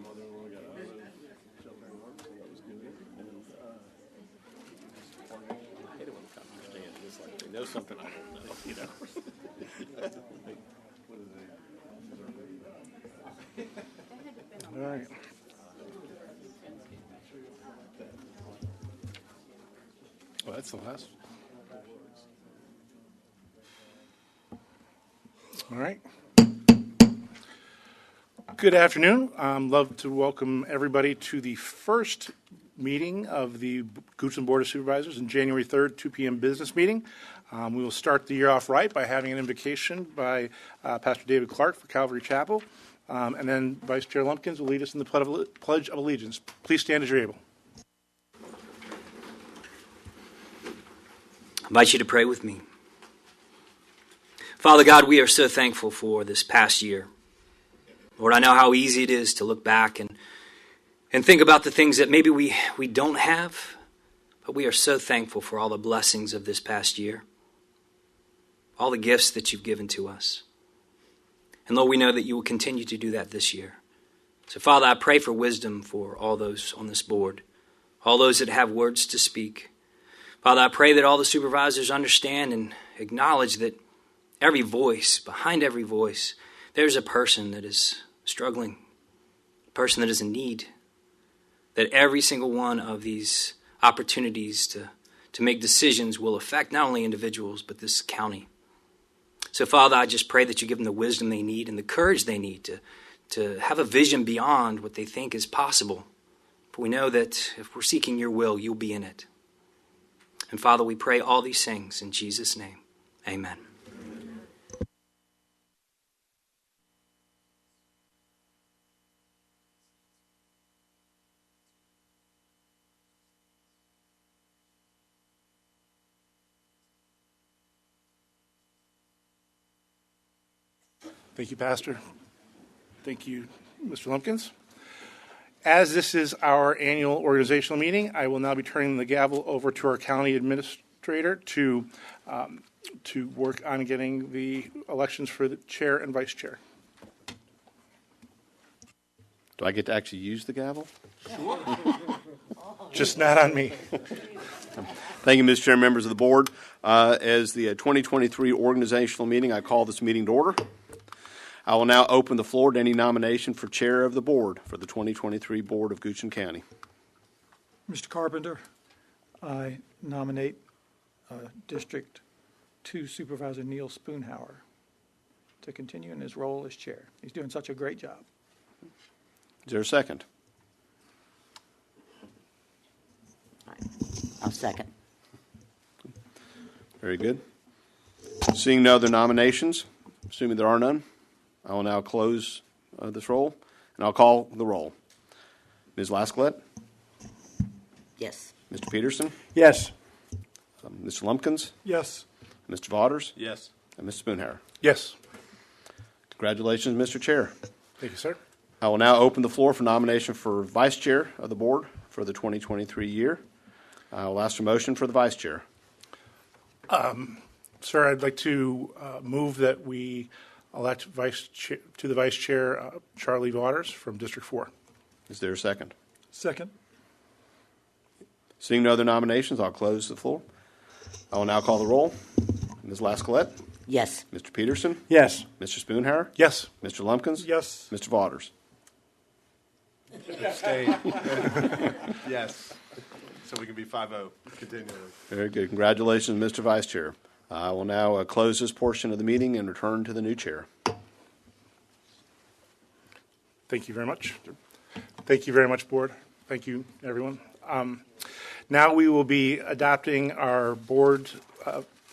mother-in-law got out of shelter in arms, so that was good. And I hate it when cops understand. It's like they know something I don't know, you know. All right. Well, that's the last. All right. Good afternoon. Love to welcome everybody to the first meeting of the Goochland Board of Supervisors on January 3rd, 2 p.m. business meeting. We will start the year off right by having an invocation by Pastor David Clark for Calvary Chapel. And then Vice Chair Lumpkins will lead us in the Pledge of Allegiance. Please stand as you're able. I invite you to pray with me. Father God, we are so thankful for this past year. Lord, I know how easy it is to look back and think about the things that maybe we don't have, but we are so thankful for all the blessings of this past year, all the gifts that you've given to us. And Lord, we know that you will continue to do that this year. So Father, I pray for wisdom for all those on this board, all those that have words to speak. Father, I pray that all the supervisors understand and acknowledge that every voice, behind every voice, there's a person that is struggling, a person that is in need, that every single one of these opportunities to make decisions will affect not only individuals, but this county. So, Father, I just pray that you give them the wisdom they need and the courage they need to have a vision beyond what they think is possible. For we know that if we're seeking your will, you'll be in it. And, Father, we pray all these things in Jesus' name. Amen. Thank you, Pastor. Thank you, Mr. Lumpkins. As this is our annual organizational meeting, I will now be turning the gavel over to our county administrator to work on getting the elections for the chair and vice chair. Do I get to actually use the gavel? Sure. Just not on me. Thank you, Mr. Chair, members of the board. As the 2023 organizational meeting, I call this meeting to order. I will now open the floor to any nomination for chair of the board for the 2023 Board of Goochland County. Mr. Carpenter, I nominate District 2 Supervisor Neil Spoonhauer to continue in his role as chair. He's doing such a great job. Is there a second? I'll second. Very good. Seeing no other nominations, assuming there are none, I will now close this roll, and I'll call the roll. Ms. Lasclette? Yes. Mr. Peterson? Yes. Mr. Lumpkins? Yes. Mr. Vaughters? Yes. And Ms. Spoonhauer? Yes. Congratulations, Mr. Chair. Thank you, sir. I will now open the floor for nomination for vice chair of the board for the 2023 year. I will ask for motion for the vice chair. Sir, I'd like to move that we elect to the vice chair Charlie Vaughters from District 4. Is there a second? Second. Seeing no other nominations, I'll close the floor. I will now call the roll. Ms. Lasclette? Yes. Mr. Peterson? Yes. Mr. Spoonhauer? Yes. Mr. Lumpkins? Yes. Mr. Vaughters? Yes. So we can be 5-0 continually. Very good. Congratulations, Mr. Vice Chair. I will now close this portion of the meeting and return to the new chair. Thank you very much. Thank you very much, board. Thank you, everyone. Now we will be adopting our board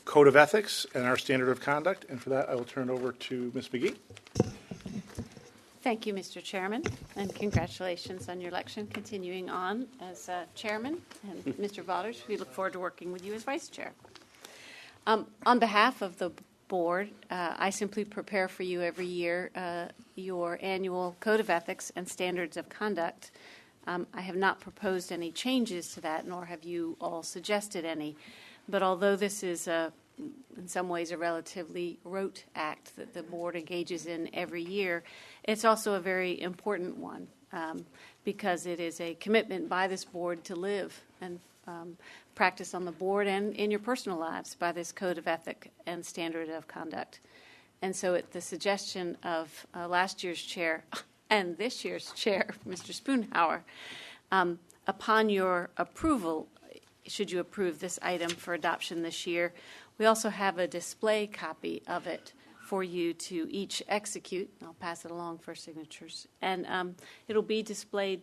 code of ethics and our standard of conduct. And for that, I will turn it over to Ms. McGee. Thank you, Mr. Chairman, and congratulations on your election continuing on as chairman. And Mr. Vaughters, we look forward to working with you as vice chair. On behalf of the board, I simply prepare for you every year your annual code of ethics and standards of conduct. I have not proposed any changes to that, nor have you all suggested any. But although this is a in some ways a relatively rote act that the board engages in every year, it's also a very important one because it is a commitment by this board to live and practice on the board and in your personal lives by this code of ethic and standard of conduct. And so at the suggestion of last year's chair and this year's chair, Mr. Spoonhour, upon your approval, should you approve this item for adoption this year, we also have a display copy of it for you to each execute. I'll pass it along for signatures. And it'll be displayed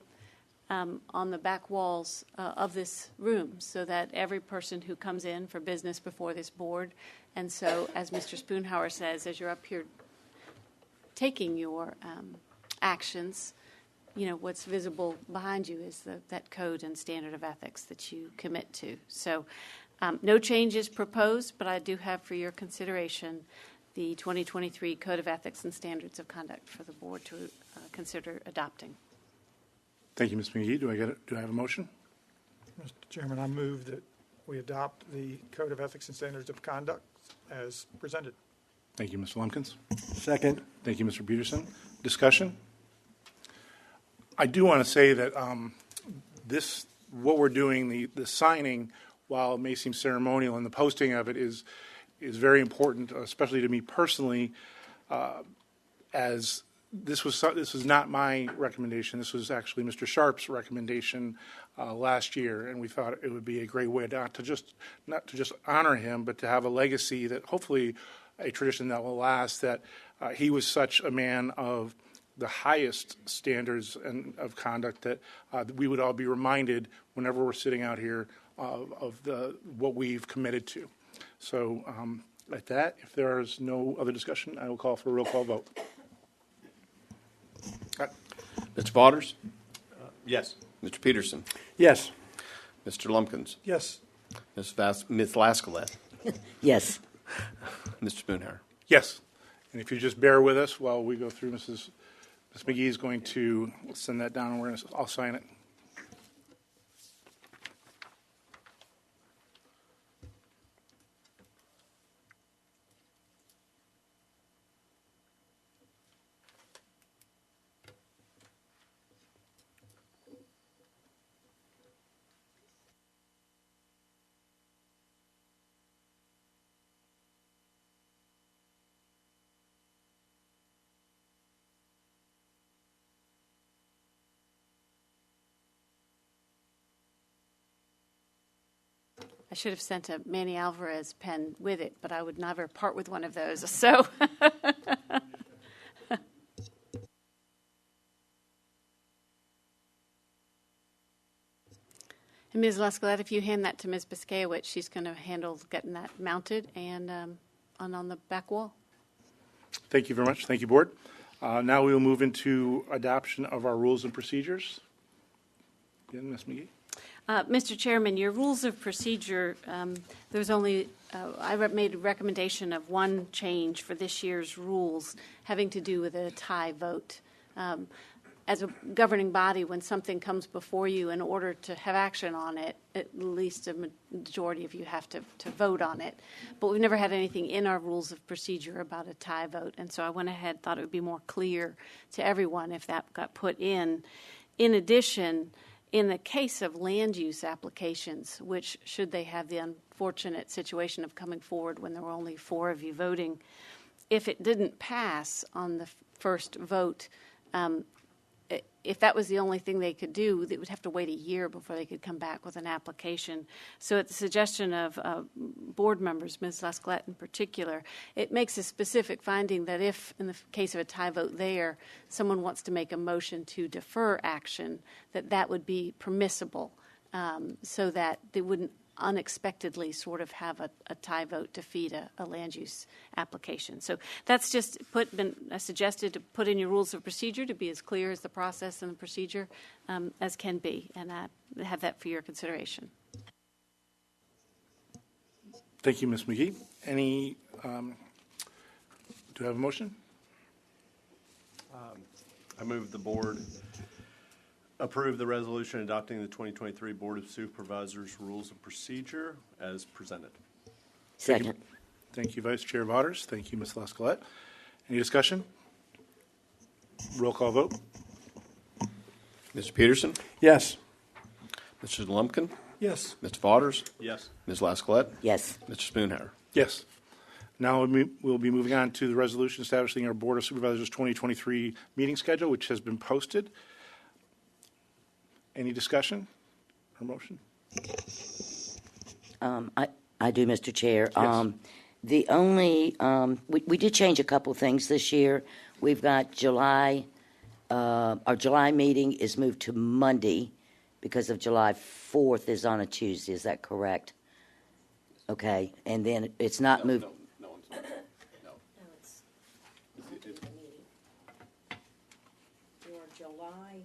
on the back walls of this room so that every person who comes in for business before this board, and so as Mr. Spoonhour says, as you're up here taking your actions, you know, what's visible behind you is that code and standard of ethics that you commit to. So no changes proposed, but I do have for your consideration the 2023 Code of Ethics and Standards of Conduct for the board to consider adopting. Thank you, Ms. McGee. Do I have a motion? Mr. Chairman, I move that we adopt the Code of Ethics and Standards of Conduct as presented. Thank you, Mr. Lumpkins. Second. Thank you, Mr. Peterson. Discussion? I do want to say that what we're doing, the signing, while it may seem ceremonial, and the posting of it is very important, especially to me personally, as this was not my recommendation. This was actually Mr. Sharp's recommendation last year, and we thought it would be a great way not to just honor him, but to have a legacy that hopefully a tradition that will last. That he was such a man of the highest standards and of conduct that we would all be reminded whenever we're sitting out here of what we've committed to. So at that, if there is no other discussion, I will call for a roll call vote. Mr. Waters? Yes. Mr. Peterson? Yes. Mr. Lumpkins? Yes. Ms. Laskeleth? Yes. Mr. Spoonhour? Yes. And if you just bear with us while we go through, Ms. McGee is going to send that down, and I'll sign it. I should have sent a Manny Alvarez pen with it, but I would never part with one of those. So, and Ms. Laskelette, if you hand that to Ms. Biskayowicz, she's going to handle getting that mounted and on the back wall. Thank you very much. Thank you, Board. Now we will move into adoption of our rules and procedures. Again, Ms. McGee. Mr. Chairman, your rules of procedure, there's only, I made a recommendation of one change for this year's rules having to do with a tie vote. As a governing body, when something comes before you, in order to have action on it, at least a majority of you have to vote on it. But we've never had anything in our rules of procedure about a tie vote, and so I went ahead, thought it would be more clear to everyone if that got put in. In addition, in the case of land use applications, which should they have the unfortunate situation of coming forward when there were only 4 of you voting, if it didn't pass on the first vote, if that was the only thing they could do, they would have to wait a year before they could come back with an application. So at the suggestion of board members, Ms. Laskelette in particular, it makes a specific finding that if, in the case of a tie vote there, someone wants to make a motion to defer action, that would be permissible so that they wouldn't unexpectedly sort of have a tie vote defeat a land use application. So that's just been suggested to put in your rules of procedure to be as clear as the process and the procedure as can be, and I have that for your consideration. Thank you, Ms. McGee. Do I have a motion? I move the board approve the resolution adopting the 2023 Board of Supervisors Rules of Procedure as presented. Second. Thank you, Vice Chair Waters. Thank you, Ms. Lascalette. Any discussion? Roll call vote. Mr. Peterson? Yes. Mr. Lumpkin? Yes. Mr. Vaughers? Yes. Ms. Lascalette? Yes. Mr. Spoonhour? Yes. Now we'll be moving on to the resolution establishing our Board of Supervisors 2023 meeting schedule, which has been posted. Any discussion or motion? I do, Mr. Chair. Yes. The only, we did change a couple things this year. We've got our July meeting is moved to Monday because of July 4th is on a Tuesday. Is that correct? Okay, and then it's not moved. No, I'm sorry. No. No, it's the meeting. Your July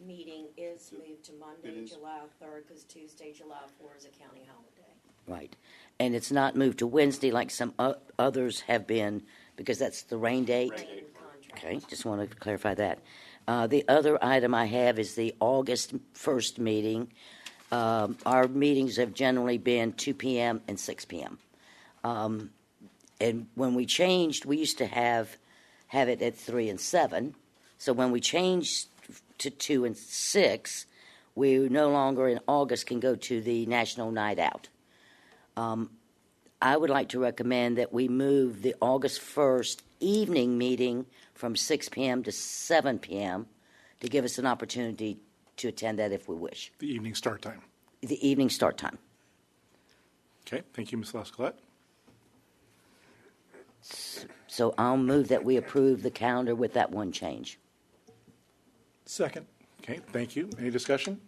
meeting is moved to Monday, July 3rd, because Tuesday, July 4th is a county holiday. Right. And it's not moved to Wednesday like some others have been because that's the rain date. In contract. Okay, just want to clarify that. The other item I have is the August 1st meeting. Our meetings have generally been 2 p.m. and 6 p.m. And when we changed, we used to have it at 3 and 7. So when we changed to 2 and 6, we no longer in August can go to the National Night Out. I would like to recommend that we move the August 1st evening meeting from 6 p.m. to 7 p.m. to give us an opportunity to attend that if we wish. The evening start time. The evening start time. Okay, thank you, Ms. Lascalette. So I'll move that we approve the calendar with that one change. Second. Okay, thank you. Any discussion?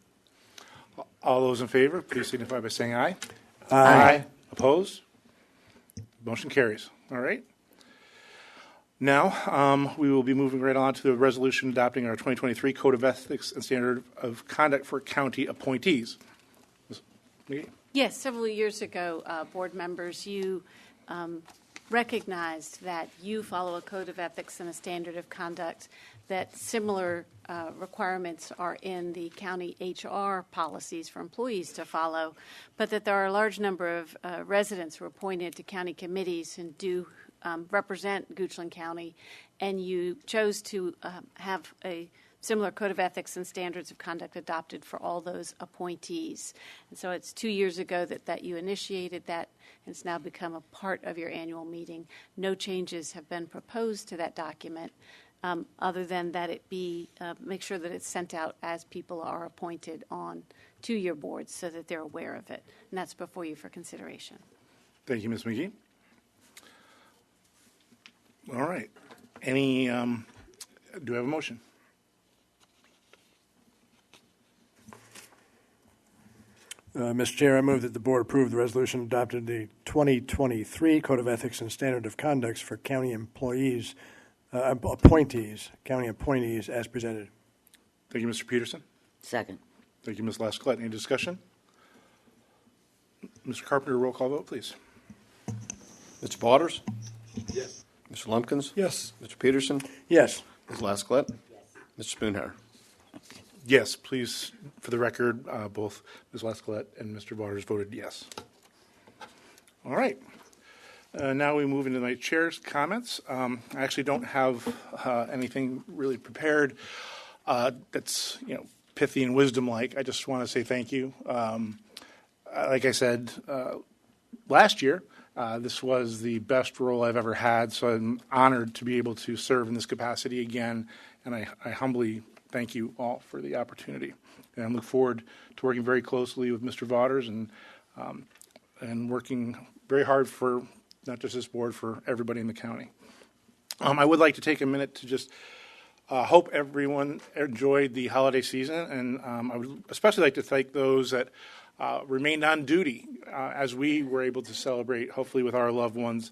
All those in favor, please signify by saying aye. Aye. Opposed? Motion carries. All right. Now, we will be moving right on to the resolution adopting our 2023 Code of Ethics and Standard of Conduct for county appointees. Ms. McGee? Yes, several years ago, board members, you recognized that you follow a code of ethics and a standard of conduct, that similar requirements are in the county HR policies for employees to follow, but that there are a large number of residents who are appointed to county committees and do represent Goochland County, and you chose to have a similar code of ethics and standards of conduct adopted for all those appointees. And so it's 2 years ago that you initiated that, and it's now become a part of your annual meeting. No changes have been proposed to that document, other than that it be, make sure that it's sent out as people are appointed to your boards so that they're aware of it. And that's before you for consideration. Thank you, Ms. McGee. All right. Any, do I have a motion? Mr. Chair, I move that the board approve the resolution adopted the 2023 Code of Ethics and Standard of Conduct for county employees, county appointees as presented. Thank you, Mr. Peterson. Second. Thank you, Ms. Lascalette. Any discussion? Mr. Carpenter, roll call vote, please. Mr. Vaughers? Yes. Mr. Lumpkins? Yes. Mr. Peterson? Yes. Ms. Lascalette? Mr. Spoonhour? Yes, please, for the record, both Ms. Lascalette and Mr. Waters voted yes. All right. Now we move into my chair's comments. I actually don't have anything really prepared that's pithy and wisdom-like. I just want to say thank you. Like I said last year, this was the best role I've ever had, so I'm honored to be able to serve in this capacity again, and I humbly thank you all for the opportunity. And I look forward to working very closely with Mr. Waters and working very hard for not just this board, for everybody in the county. I would like to take a minute to just hope everyone enjoyed the holiday season, and I would especially like to thank those that remained on duty as we were able to celebrate, hopefully with our loved ones.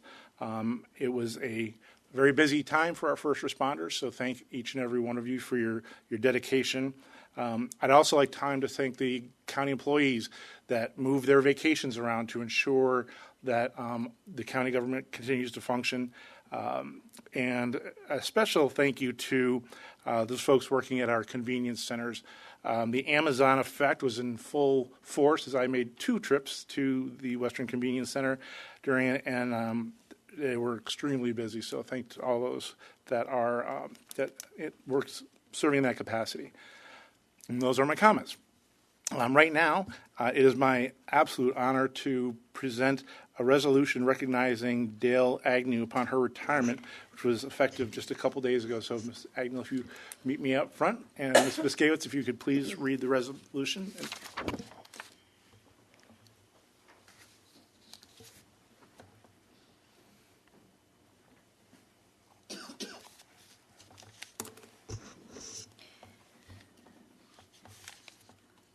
It was a very busy time for our first responders, so thank each and every one of you for your dedication. I'd also like time to thank the county employees that move their vacations around to ensure that the county government continues to function. And a special thank you to those folks working at our convenience centers. The Amazon effect was in full force as I made 2 trips to the Western Convenience Center during it, and they were extremely busy. So thanks to all those that are that it works serving in that capacity. And those are my comments. Right now, it is my absolute honor to present a resolution recognizing Dale Agnew upon her retirement, which was effective just a couple days ago. So, Ms. Agnew, if you meet me up front, and Ms. Viskewitz, if you could please read the resolution.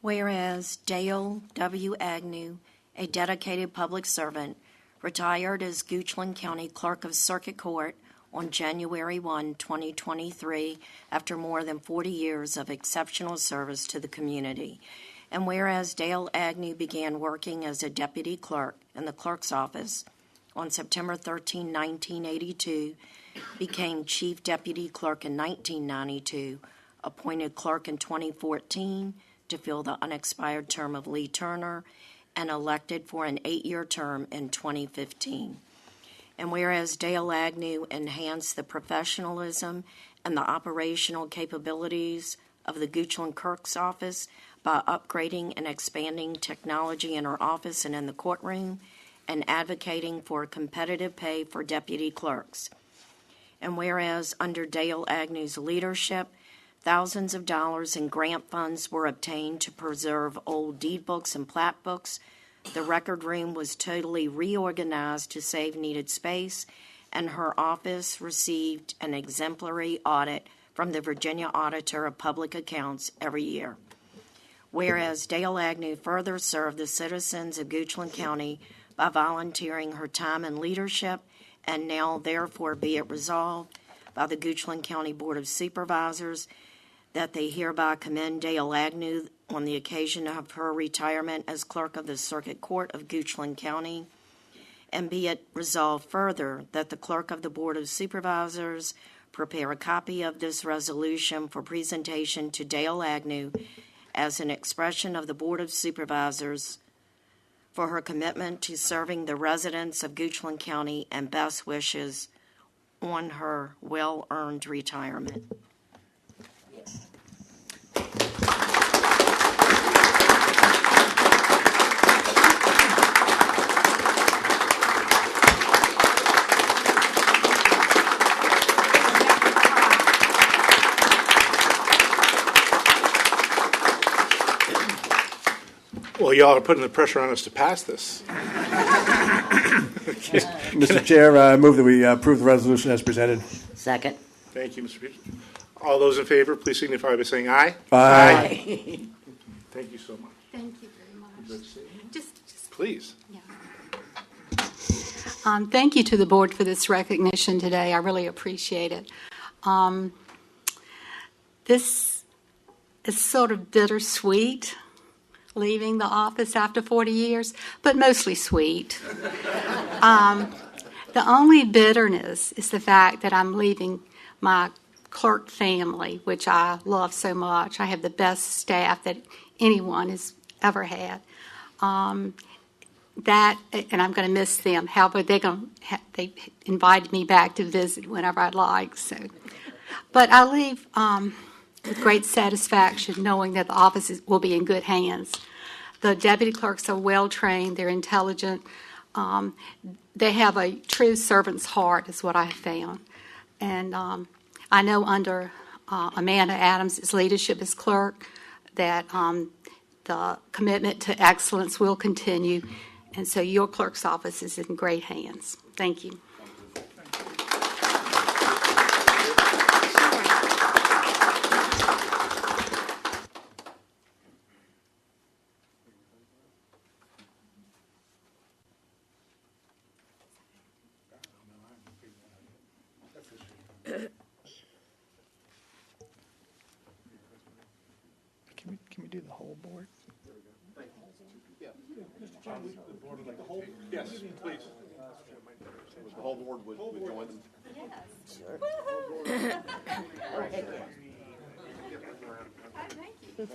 Whereas Dale W. Agnew, a dedicated public servant, retired as Goochland County Clerk of Circuit Court on January 1, 2023, after more than 40 years of exceptional service to the community. And whereas Dale Agnew began working as a deputy clerk in the clerk's office on September 13, 1982, became chief deputy clerk in 1992, appointed clerk in 2014, to fill the unexpired term of Lee Turner, and elected for an 8-year term in 2015. And whereas Dale Agnew enhanced the professionalism and the operational capabilities of the Goochland Clerk's office by upgrading and expanding technology in her office and in the courtroom, and advocating for competitive pay for deputy clerks. And whereas under Dale Agnew's leadership, thousands of dollars in grant funds were obtained to preserve old deed books and plat books. The record room was totally reorganized to save needed space, and her office received an exemplary audit from the Virginia Auditor of Public Accounts every year. Whereas Dale Agnew further served the citizens of Goochland County by volunteering her time and leadership, and now therefore be it resolved by the Goochland County Board of Supervisors that they hereby commend Dale Agnew on the occasion of her retirement as clerk of the Circuit Court of Goochland County, and be it resolved further that the clerk of the Board of Supervisors prepare a copy of this resolution for presentation to Dale Agnew as an expression of the Board of Supervisors for her commitment to serving the residents of Goochland County and best wishes on her well-earned retirement. Well, y'all are putting the pressure on us to pass this. Mr. Chair, I move that we approve the resolution as presented. Second. Thank you, Mr. Peters. All those in favor, please signify by saying aye. Aye. Thank you so much. Thank you very much. Just Please. yeah. Thank you to the board for this recognition today. I really appreciate it. This is sort of bittersweet, leaving the office after 40 years, but mostly sweet. The only bitterness is the fact that I'm leaving my clerk family, which I love so much. I have the best staff that anyone has ever had. That, and I'm going to miss them. However, they invited me back to visit whenever I'd like. So, but I leave with great satisfaction, knowing that the office will be in good hands. The deputy clerks are well trained. They're intelligent. They have a true servant's heart, is what I have found. And I know under Amanda Adams' leadership as clerk that the commitment to excellence will continue. And so your clerk's office is in great hands. Thank you. Can we do the whole board? Yes, please. The whole board would join them. Yes. Sure. Thank you. Congratulations.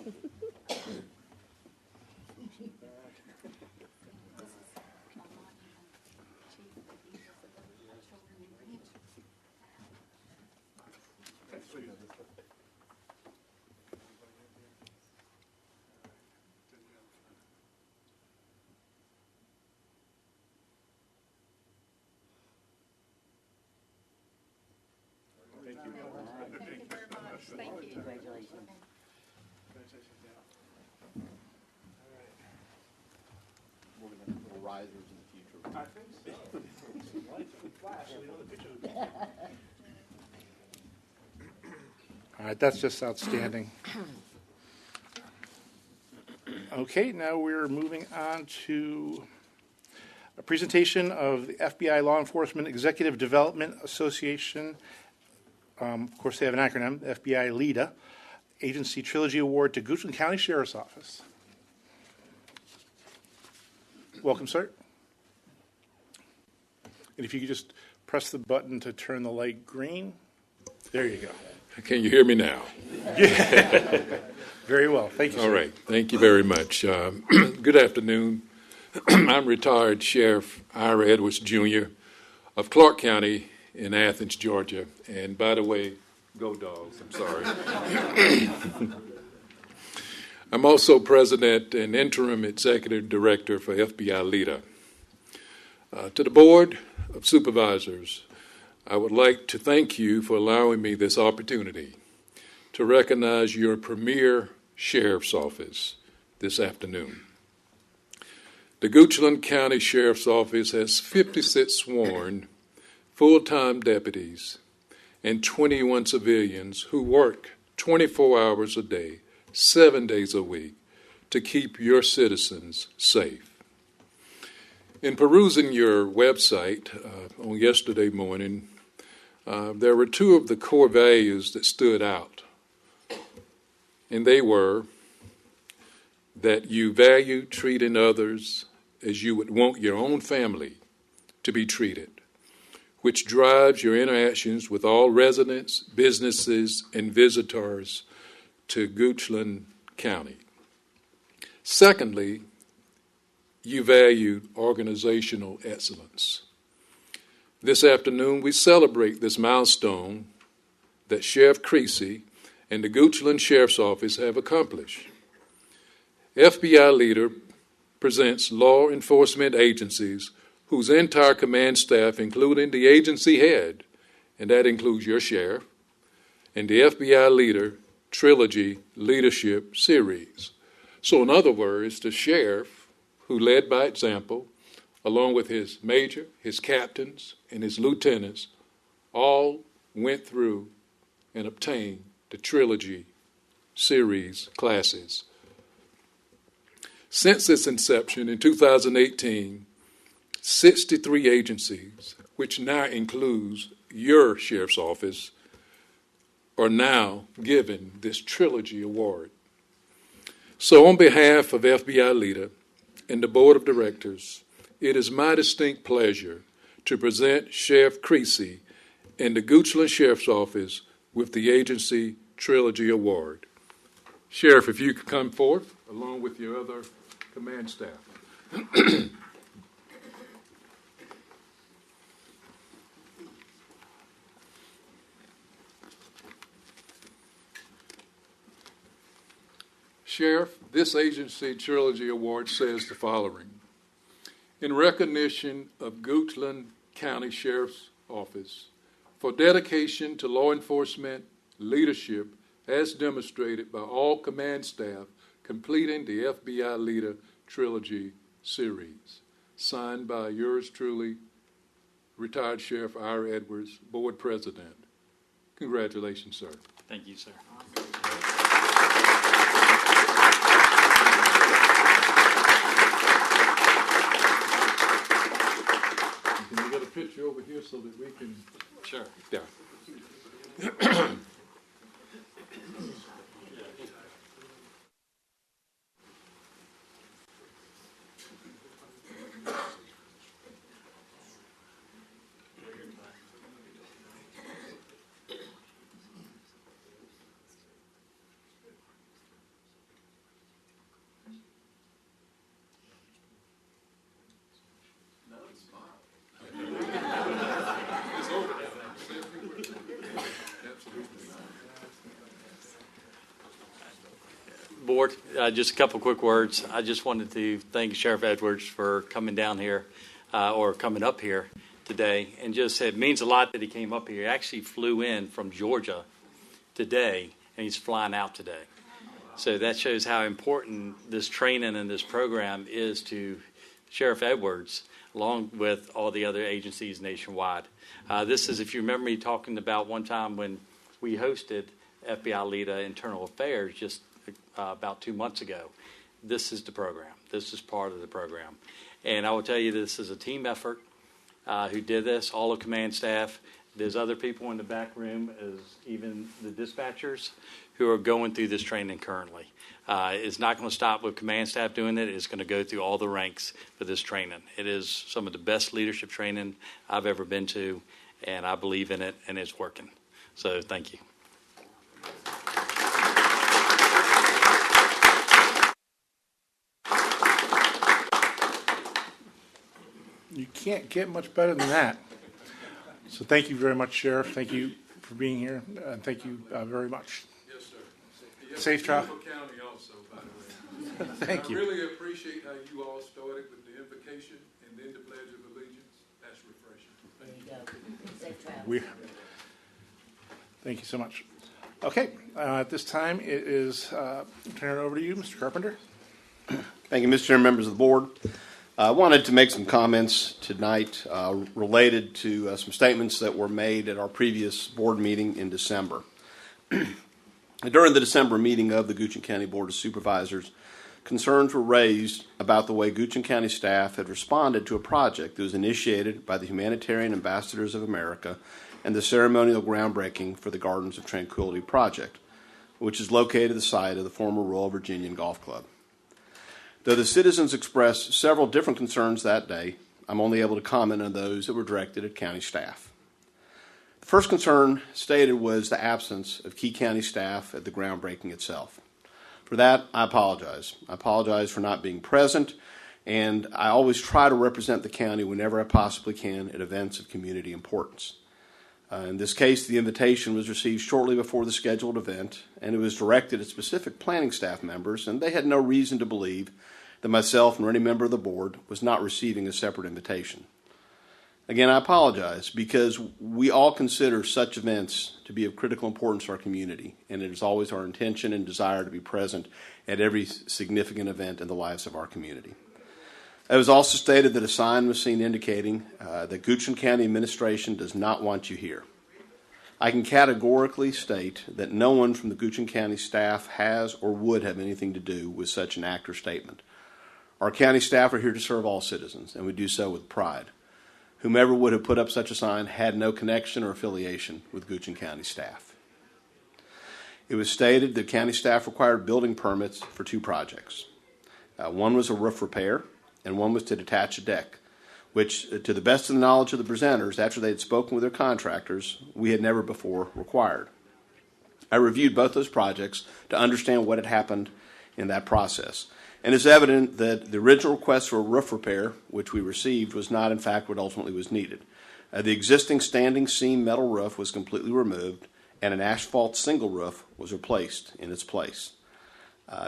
Little risers in the future. I think so. Lights will flash, so you know the picture will be- All right, that's just outstanding. Okay, now we're moving on to a presentation of the FBI Law Enforcement Executive Development Association. Of course, they have an acronym, FBI LEDA, Agency Trilogy Award to Goochland County Sheriff's Office. Welcome, sir. And if you could just press the button to turn the light green. There you go. Can you hear me now? Very well. Thank you, sir. All right. Thank you very much. Good afternoon. I'm retired Sheriff Ira Edwards, Jr. of Clark County in Athens, Georgia. And by the way, go Dogs. I'm sorry. I'm also president and interim executive director for FBI LEDA. To the Board of Supervisors, I would like to thank you for allowing me this opportunity to recognize your premier sheriff's office this afternoon. The Goochland County Sheriff's Office has 56 sworn full-time deputies and 21 civilians who work 24 hours a day, 7 days a week, to keep your citizens safe. In perusing your website on yesterday morning, there were two of the core values that stood out, and they were that you value treating others as you would want your own family to be treated, which drives your interactions with all residents, businesses, and visitors to Goochland County. Secondly, you valued organizational excellence. This afternoon, we celebrate this milestone that Sheriff Creasy and the Goochland Sheriff's Office have accomplished. FBI LEDA presents law enforcement agencies whose entire command staff, including the agency head, and that includes your sheriff, and the FBI LEDA Trilogy Leadership Series. So in other words, the sheriff, who led by example, along with his major, his captains, and his lieutenants, all went through and obtained the Trilogy Series classes. Since its inception in 2018, 63 agencies, which now includes your sheriff's office, are now given this Trilogy Award. So on behalf of FBI LEDA and the Board of Directors, it is my distinct pleasure to present Sheriff Creasy and the Goochland Sheriff's Office with the Agency Trilogy Award. Sheriff, if you could come forth along with your other command staff. Sheriff, this Agency Trilogy Award says the following. In recognition of Goochland County Sheriff's Office for dedication to law enforcement leadership as demonstrated by all command staff completing the FBI LEDA Trilogy Series. Signed by yours truly, retired Sheriff Ira Edwards, Board President. Congratulations, sir. Thank you, sir. Can you get a picture over here so that we can... Sure. Yeah. Board. Just a couple quick words. I just wanted to thank Sheriff Edwards for coming down here or coming up here today, and just it means a lot that he came up here. He actually flew in from Georgia today, and he's flying out today. So that shows how important this training and this program is to Sheriff Edwards, along with all the other agencies nationwide. This is, if you remember me talking about one time when we hosted FBI LEDA Internal Affairs just about 2 months ago. This is the program. This is part of the program. And I will tell you, this is a team effort who did this, all of command staff. There's other people in the back room, as even the dispatchers, who are going through this training currently. It's not going to stop with command staff doing it. It's going to go through all the ranks for this training. It is some of the best leadership training I've ever been to, and I believe in it, and it's working. So thank you. You can't get much better than that. So thank you very much, Sheriff. Thank you for being here. Thank you very much. Yes, sir. Safe travel. County also, by the way. Thank you. I really appreciate how you all started with the invocation and then the Pledge of Allegiance. That's refreshing. There you go. Safe travels. Thank you so much. Okay, at this time, it is turn it over to you, Mr. Carpenter. Thank you, Mr. Chairman, members of the board. I wanted to make some comments tonight related to some statements that were made at our previous board meeting in December. During the December meeting of the Goochland County Board of Supervisors, concerns were raised about the way Goochland County staff had responded to a project that was initiated by the Humanitarian Ambassadors of America and the ceremonial groundbreaking for the Gardens of Tranquility project, which is located at the site of the former Royal Virginian Golf Club. Though the citizens expressed several different concerns that day, I'm only able to comment on those that were directed at county staff. The first concern stated was the absence of key county staff at the groundbreaking itself. For that, I apologize. I apologize for not being present, and I always try to represent the county whenever I possibly can at events of community importance. In this case, the invitation was received shortly before the scheduled event, and it was directed at specific planning staff members, and they had no reason to believe that myself nor any member of the board was not receiving a separate invitation. Again, I apologize because we all consider such events to be of critical importance to our community, and it is always our intention and desire to be present at every significant event in the lives of our community. It was also stated that a sign was seen indicating that Goochland County administration does not want you here. I can categorically state that no one from the Goochland County staff has or would have anything to do with such an act or statement. Our county staff are here to serve all citizens, and we do so with pride. Whomever would have put up such a sign had no connection or affiliation with Goochland County staff. It was stated that county staff required building permits for 2 projects. One was a roof repair, and one was to detach a deck, which, to the best of the knowledge of the presenters, after they had spoken with their contractors, we had never before required. I reviewed both those projects to understand what had happened in that process, and it's evident that the original request for a roof repair, which we received, was not in fact what ultimately was needed. The existing standing seam metal roof was completely removed, and an asphalt shingle roof was replaced in its place.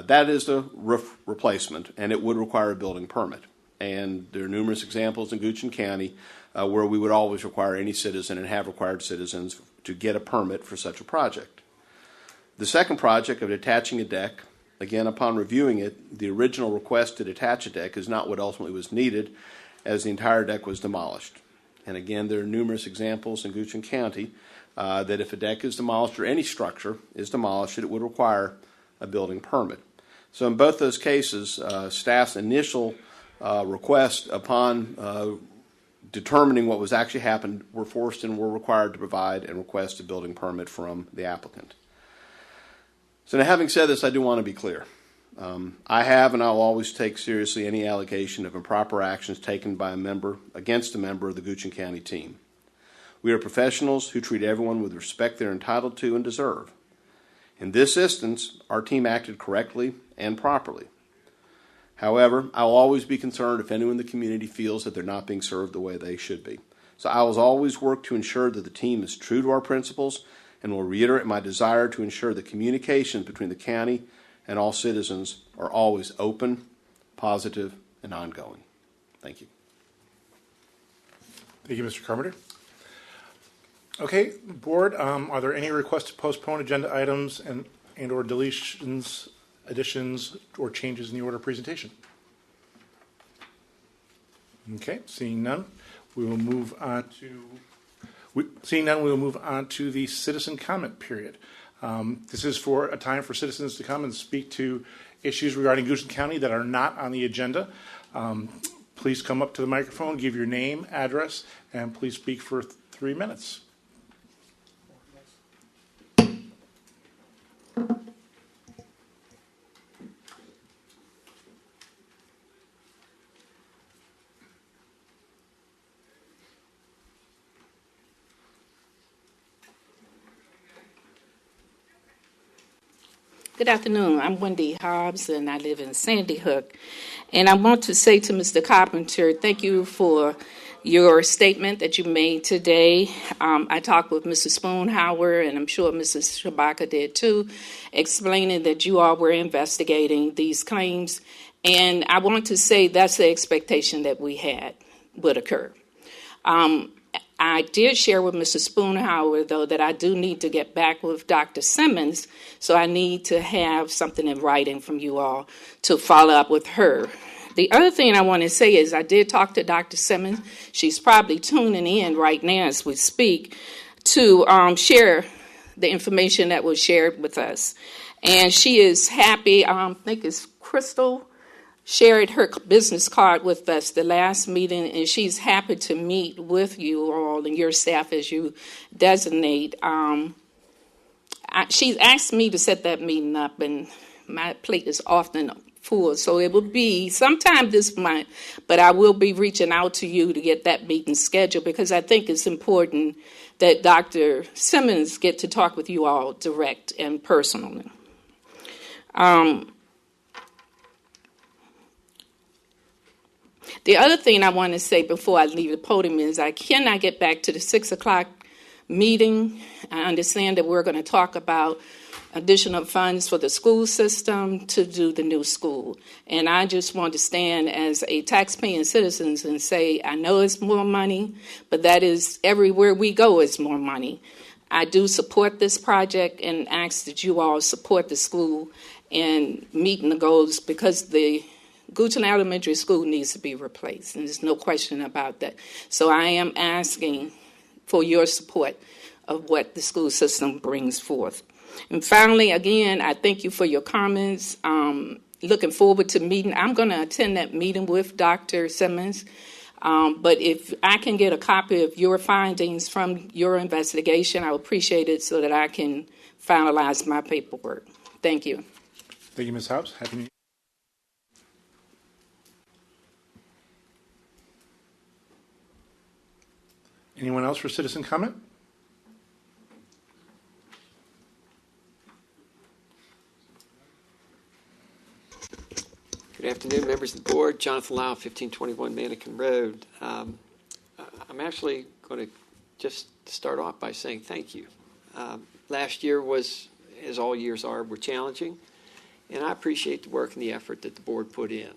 That is the roof replacement, and it would require a building permit. And there are numerous examples in Goochland County where we would always require any citizen and have required citizens to get a permit for such a project. The second project of detaching a deck, again, upon reviewing it, the original request to detach a deck is not what ultimately was needed, as the entire deck was demolished. And again, there are numerous examples in Goochland County that if a deck is demolished or any structure is demolished, it would require a building permit. So in both those cases, staff's initial request upon determining what was actually happened were forced and were required to provide and request a building permit from the applicant. So now, having said this, I do want to be clear. I have and I will always take seriously any allegation of improper actions taken by a member against a member of the Goochland County team. We are professionals who treat everyone with respect they're entitled to and deserve. In this instance, our team acted correctly and properly. However, I will always be concerned if anyone in the community feels that they're not being served the way they should be. So I will always work to ensure that the team is true to our principles and will reiterate my desire to ensure that communications between the county and all citizens are always open, positive, and ongoing. Thank you. Thank you, Mr. Carpenter. Okay, Board, are there any requests to postpone agenda items and/or deletions, additions, or changes in the order of presentation? Okay, seeing none, we will move on to the citizen comment period. This is for a time for citizens to come and speak to issues regarding Goochland County that are not on the agenda. Please come up to the microphone, give your name, address, and please speak for 3 minutes. Good afternoon. I'm Wendy Hobbs, and I live in Sandy Hook. And I want to say to Mr. Carpenter, thank you for your statement that you made today. I talked with Mrs. Spoonhauer, and I'm sure Mrs. Shabaka did too, explaining that you all were investigating these claims. And I want to say that's the expectation that we had would occur. I did share with Mrs. Spoonhauer, though, that I do need to get back with Dr. Simmons, so I need to have something in writing from you all to follow up with her. The other thing I want to say is I did talk to Dr. Simmons. She's probably tuning in right now as we speak to share the information that was shared with us. And she is happy. I think it's Crystal shared her business card with us the last meeting, and she's happy to meet with you all and your staff as you designate. She's asked me to set that meeting up, and my plate is often full, so it will be sometime this month, but I will be reaching out to you to get that meeting scheduled because I think it's important that Dr. Simmons get to talk with you all direct and personally. The other thing I want to say before I leave the podium is I cannot get back to the 6 o'clock meeting. I understand that we're going to talk about additional funds for the school system to do the new school. And I just want to stand as a taxpaying citizen and say, I know it's more money, but that is everywhere we go is more money. I do support this project and ask that you all support the school and meeting the goals because the Goochland Elementary School needs to be replaced, and there's no question about that. So I am asking for your support of what the school system brings forth. And finally, again, I thank you for your comments. Looking forward to meeting. I'm going to attend that meeting with Dr. Simmons, but if I can get a copy of your findings from your investigation, I would appreciate it so that I can finalize my paperwork. Thank you. Thank you, Ms. Hobbs. Happy New Year. Anyone else for citizen comment? Good afternoon, members of the board. Jonathan Lau, 1521 Mannequin Road. I'm actually going to just start off by saying thank you. Last year was, as all years are, were challenging, and I appreciate the work and the effort that the board put in.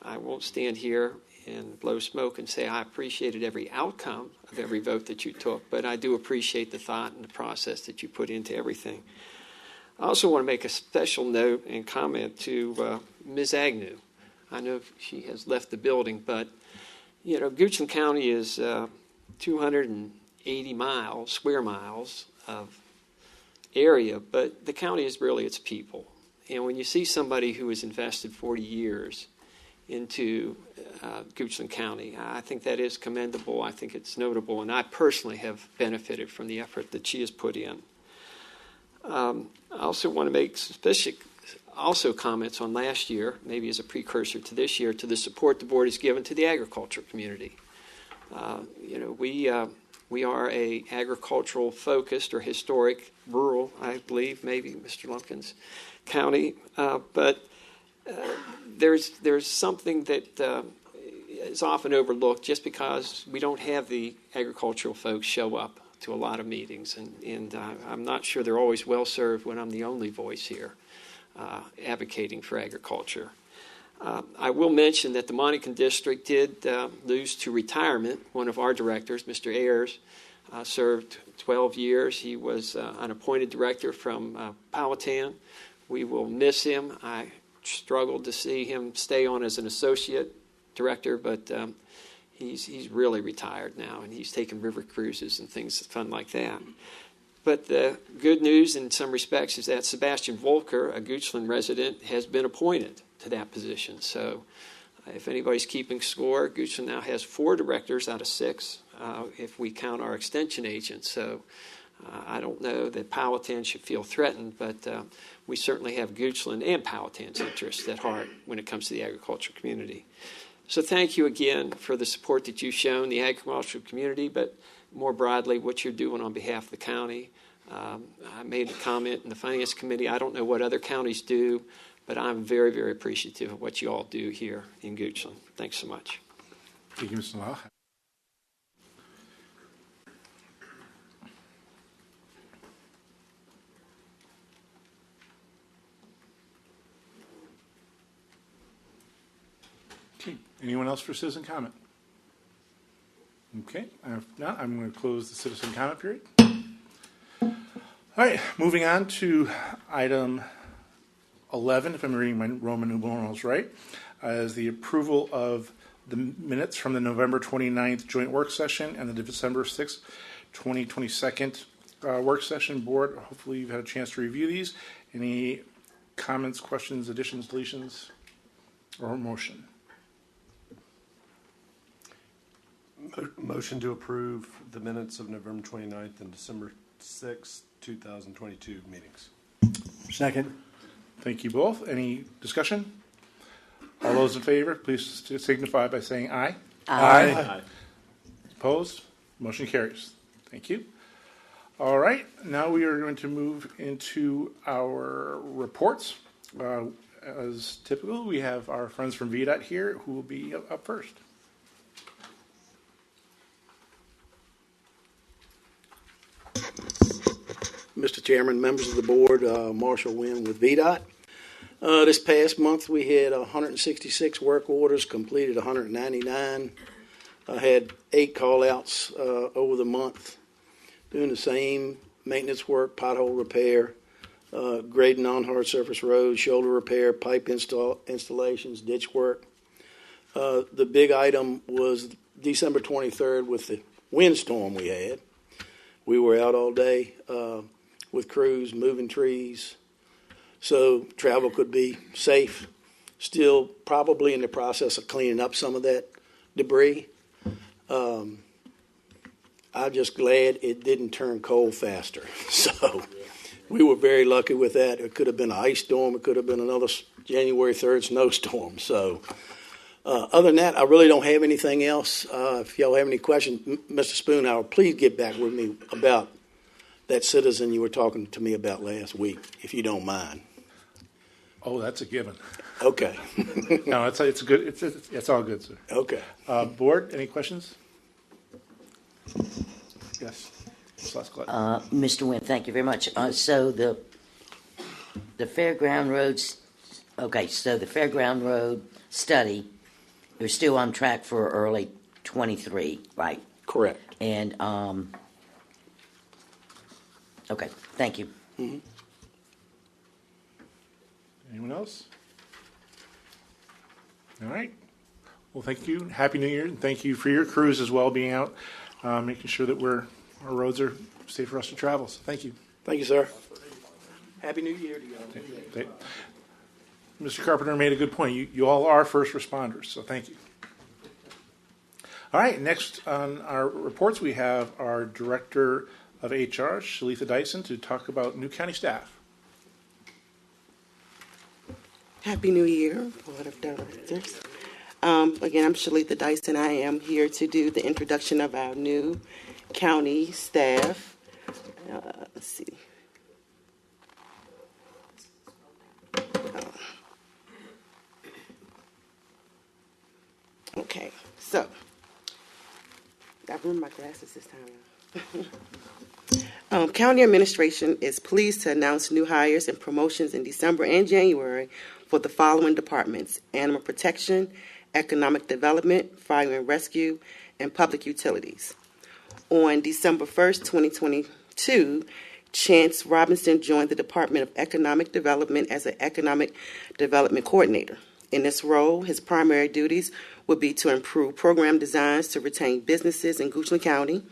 I won't stand here and blow smoke and say I appreciated every outcome of every vote that you took, but I do appreciate the thought and the process that you put into everything. I also want to make a special note and comment to Ms. Agnew. I know she has left the building, but, you know, Goochland County is 280 square miles of area, but the county is really its people. And when you see somebody who has invested 40 years into Goochland County, I think that is commendable. I think it's notable, and I personally have benefited from the effort that she has put in. I also want to make specific comments on last year, maybe as a precursor to this year, to the support the board has given to the agriculture community. We are a agricultural focused or historic rural, I believe, maybe Mr. Lumpkins County, but there's something that is often overlooked just because we don't have the agricultural folks show up to a lot of meetings, and I'm not sure they're always well served when I'm the only voice here. advocating for agriculture. I will mention that the Monacan District did lose to retirement one of our directors, Mr. Ayers, served 12 years. He was an appointed director from Powhatan. We will miss him. I struggled to see him stay on as an associate director, but he's really retired now, and he's taking river cruises and things fun like that. But the good news in some respects is that Sebastian Volker, a Goochland resident, has been appointed to that position. So if anybody's keeping score, Goochland now has 4 directors out of 6 if we count our extension agent. So I don't know that Powhatan should feel threatened, but we certainly have Goochland and Powhatan's interests at heart when it comes to the agricultural community. So thank you again for the support that you've shown the agricultural community, but more broadly, what you're doing on behalf of the county. I made a comment in the Finance Committee. I don't know what other counties do, but I'm very, very appreciative of what you all do here in Goochland. Thanks so much. Thank you, Mr. Lau. Okay. Anyone else for citizen comment? Okay. If not, I'm going to close the citizen comment period. All right. Moving on to item 11, if I'm reading my Roman numerals right, is the approval of the minutes from the November 29th joint work session and the December 6th, 2022 work session. Board, hopefully you've had a chance to review these. Any comments, questions, additions, deletions, or motion? Motion to approve the minutes of November 29th and December 6th, 2022 meetings. Second. Thank you both. Any discussion? All those in favor, please signify by saying aye. Aye. Aye. Opposed? Motion carries. Thank you. All right. Now we are going to move into our reports. As typical, we have our friends from VDOT here who will be up first. Mr. Chairman, members of the board, Marshall Wynn with VDOT. This past month, we had 166 work orders, completed 199. I had 8 call-outs over the month, doing the same maintenance work, pothole repair, grading on hard surface roads, shoulder repair, pipe installations, ditch work. The big item was December 23rd with the windstorm we had. We were out all day with crews moving trees so travel could be safe. Still probably in the process of cleaning up some of that debris. I'm just glad it didn't turn cold faster. So we were very lucky with that. It could have been an ice storm. It could have been another January 3rd snowstorm. So other than that, I really don't have anything else. If y'all have any questions, Mr. Spoonhour, please get back with me about that citizen you were talking to me about last week, if you don't mind. Oh, that's a given. Okay. No, it's good. It's all good, sir. Okay. Board, any questions? Yes. Mr. Wynn, thank you very much. So the Fairground Roads, okay, so the Fairground Road study, you're still on track for early 23, right? Correct. And, okay, thank you. Mm-hmm. Anyone else? All right. Well, thank you. Happy New Year, and thank you for your crews as well being out, making sure that our roads are safe for us to travel. So thank you. Thank you, sir. Happy New Year to you. Mr. Carpenter made a good point. You all are first responders, so thank you. All right, next on our reports, we have our Director of HR, Shalitha Dyson, to talk about new county staff. Happy New Year, Board of Directors. Again, I'm Shalitha Dyson. I am here to do the introduction of our new county staff. Let's see. Okay, so I bring my glasses this time. County administration is pleased to announce new hires and promotions in December and January for the following departments: animal protection, economic development, fire and rescue, and public utilities. On December 1st, 2022, Chance Robinson joined the Department of Economic Development as an economic development coordinator. In this role, his primary duties would be to improve program designs to retain businesses in Goochland County.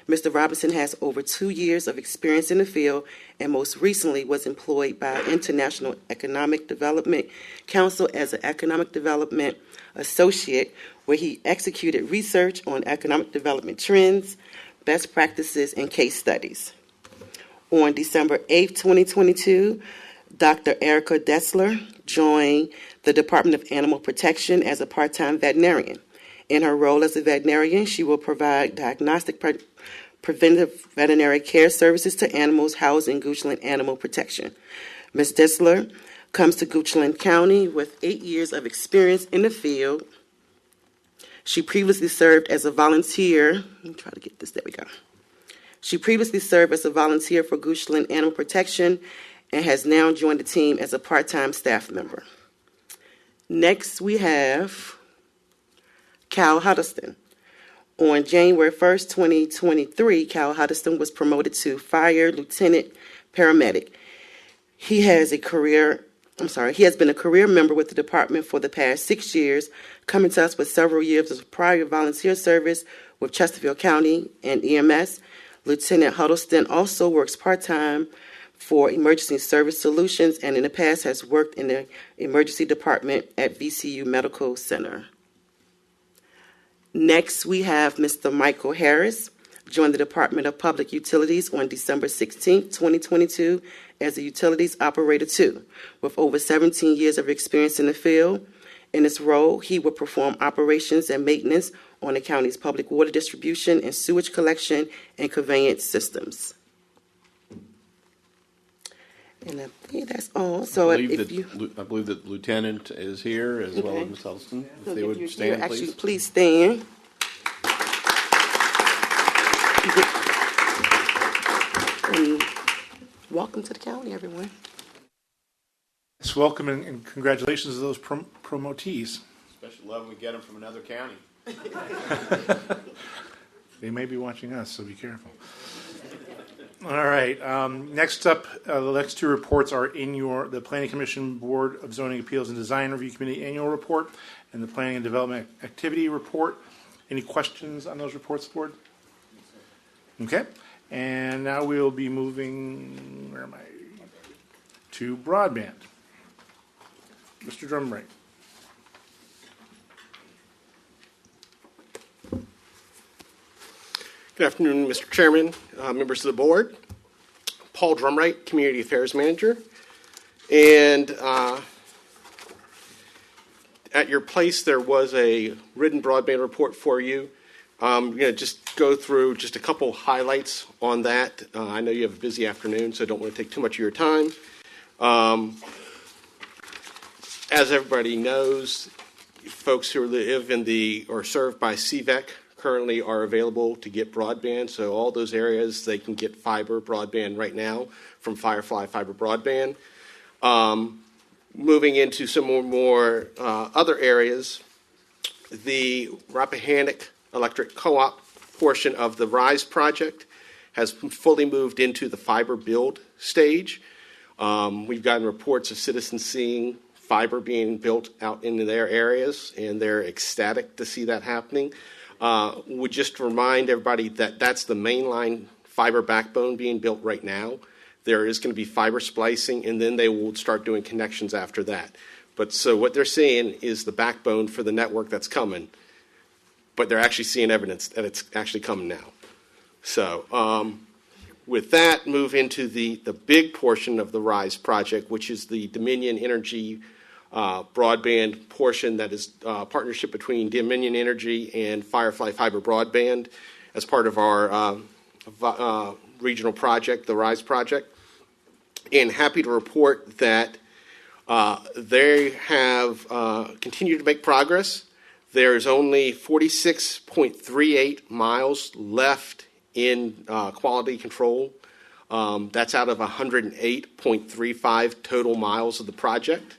Mr. Robinson has over 2 years of experience in the field and most recently was employed by International Economic Development Council as an economic development associate, where he executed research on economic development trends, best practices, and case studies. On December 8th, 2022, Dr. Erica Dessler joined the Department of Animal Protection as a part-time veterinarian. In her role as a veterinarian, she will provide diagnostic preventive veterinary care services to animals housed in Goochland Animal Protection. Ms. Dessler comes to Goochland County with 8 years of experience in the field. She previously served as a volunteer. Let me try to get this. There we go. She previously served as a volunteer for Goochland Animal Protection and has now joined the team as a part-time staff member. Next, we have Cal Huddleston. On January 1st, 2023, Cal Huddleston was promoted to Fire Lieutenant Paramedic. He has been a career member with the department for the past 6 years, coming to us with several years of prior volunteer service with Chesterfield County and EMS. Lieutenant Huddleston also works part-time for Emergency Service Solutions and in the past has worked in the emergency department at VCU Medical Center. Next, we have Mr. Michael Harris, joined the Department of Public Utilities on December 16, 2022, as a Utilities Operator 2. With over 17 years of experience in the field, in this role, he will perform operations and maintenance on the county's public water distribution and sewage collection and conveyance systems. And I think that's all. So I believe that Lieutenant is here as well as Ms. Huddleston. If they would stand, please. Actually, please stand. And welcome to the county, everyone. Yes, welcome and congratulations to those promotees. Especially love when we get them from another county. They may be watching us, so be careful. All right. Next up, the next two reports are in the Planning Commission Board of Zoning Appeals and Design Review Committee annual report and the Planning and Development Activity report. Any questions on those reports, Board? Okay. And now we'll be moving, to broadband. Mr. Drumbright. Good afternoon, Mr. Chairman, members of the board. Paul Drumbright, Community Affairs Manager. And at your place, there was a written broadband report for you. I'm going to just go through just a couple highlights on that. I know you have a busy afternoon, so I don't want to take too much of your time. As everybody knows, folks who live in or served by CVEC currently are available to get broadband. So all those areas, they can get fiber broadband right now from Firefly Fiber Broadband. Moving into some more other areas, the Rappahannock Electric Co-op portion of the RISE project has fully moved into the fiber build stage. We've gotten reports of citizens seeing fiber being built out into their areas, and they're ecstatic to see that happening. Would just remind everybody that that's the mainline fiber backbone being built right now. There is going to be fiber splicing, and then they will start doing connections after that. But so what they're seeing is the backbone for the network that's coming, but they're actually seeing evidence that it's actually coming now. So with that, move into the big portion of the RISE project, which is the Dominion Energy broadband portion that is a partnership between Dominion Energy and Firefly Fiber Broadband as part of our regional project, the RISE project. And happy to report that they have continued to make progress. There's only 46.38 miles left in quality control That's out of 108.35 total miles of the project.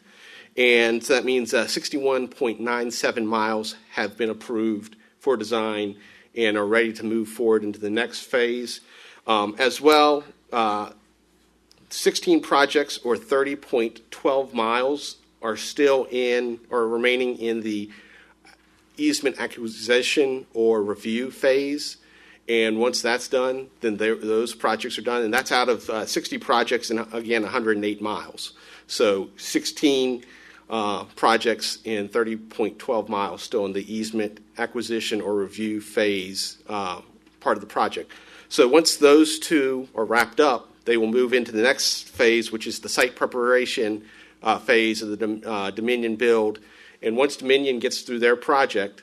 And so that means 61.97 miles have been approved for design and are ready to move forward into the next phase. As well, 16 projects or 30.12 miles are still in or remaining in the easement acquisition or review phase. And once that's done, then those projects are done. And that's out of 60 projects and, again, 108 miles. So 16 projects in 30.12 miles still in the easement acquisition or review phase part of the project. So once those two are wrapped up, they will move into the next phase, which is the site preparation phase of the Dominion build. And once Dominion gets through their project,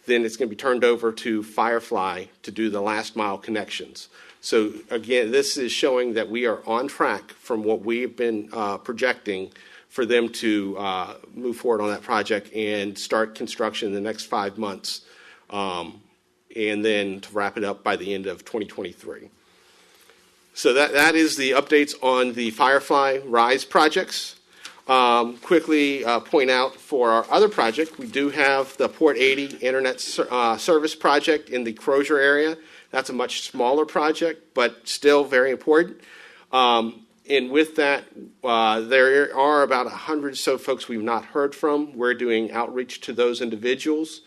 then it's going to be turned over to Firefly to do the last mile connections. So again, this is showing that we are on track from what we've been projecting for them to move forward on that project and start construction in the next 5 months, and then to wrap it up by the end of 2023. So that is the updates on the Firefly Rise projects. Quickly point out for our other project, we do have the Port 80 Internet Service project in the Crozier area. That's a much smaller project, but still very important. And with that, there are about 100 or so folks we've not heard from. We're doing outreach to those individuals.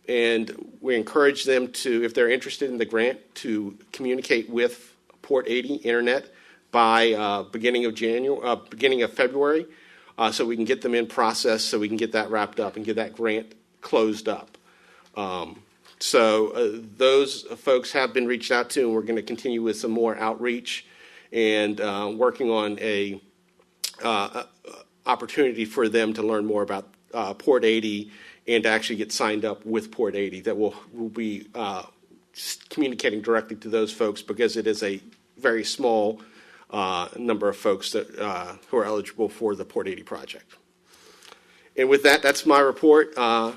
And we encourage them to, if they're interested in the grant, to communicate with Port 80 Internet by beginning of February, so we can get them in process, so we can get that wrapped up and get that grant closed up. So those folks have been reached out to, and we're going to continue with some more outreach and working on a opportunity for them to learn more about Port 80 and to actually get signed up with Port 80. That will be communicating directly to those folks, because it is a very small number of folks that who are eligible for the Port 80 project. And with that, that's my report. I'm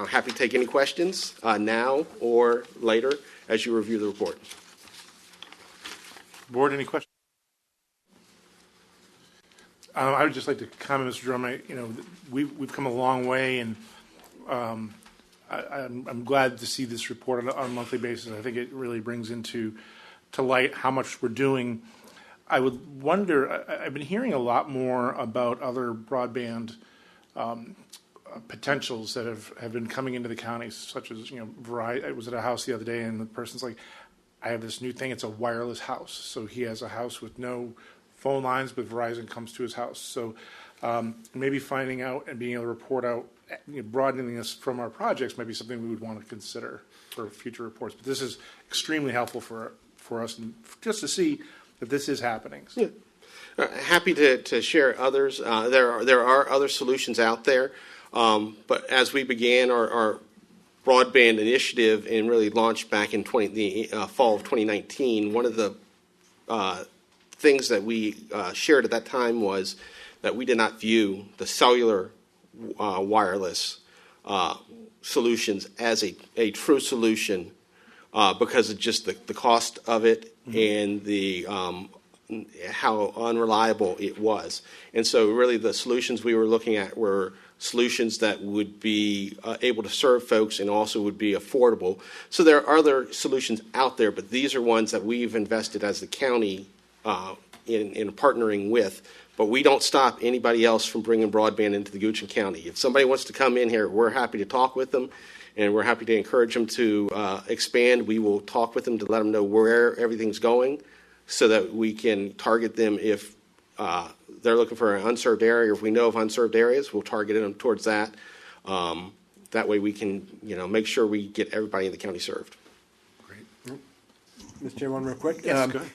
happy to take any questions now or later as you review the report. Board, any questions? I would just like to comment, Mr. Drummond. We've come a long way, and I'm glad to see this report on a monthly basis. I think it really brings to light how much we're doing. I would wonder, I've been hearing a lot more about other broadband potentials that have been coming into the county, such as, Verizon. I was at a house the other day, and the person's like, I have this new thing, it's a wireless house. So he has a house with no phone lines, but Verizon comes to his house. So maybe finding out and being able to report out, broadening this from our projects might be something we would want to consider for future reports. But this is extremely helpful for us, and just to see that this is happening. So. Yeah. Happy to share others. There are other solutions out there, but as we began our broadband initiative and really launched back in the fall of 2019, one of the things that we shared at that time was that we did not view the cellular wireless solutions as a true solution because of just the cost of it and the how unreliable it was. And so really the solutions we were looking at were solutions that would be able to serve folks and also would be affordable. So there are other solutions out there, but these are ones that we've invested as the county in partnering with. But we don't stop anybody else from bringing broadband into the Goochland County. If somebody wants to come in here, we're happy to talk with them, and we're happy to encourage them to expand. We will talk with them to let them know where everything's going so that we can target them if they're looking for an unserved area, or if we know of unserved areas, we'll target them towards that. That way we can, make sure we get everybody in the county served. Great. Mr. Chair, one real quick. Yes, go ahead.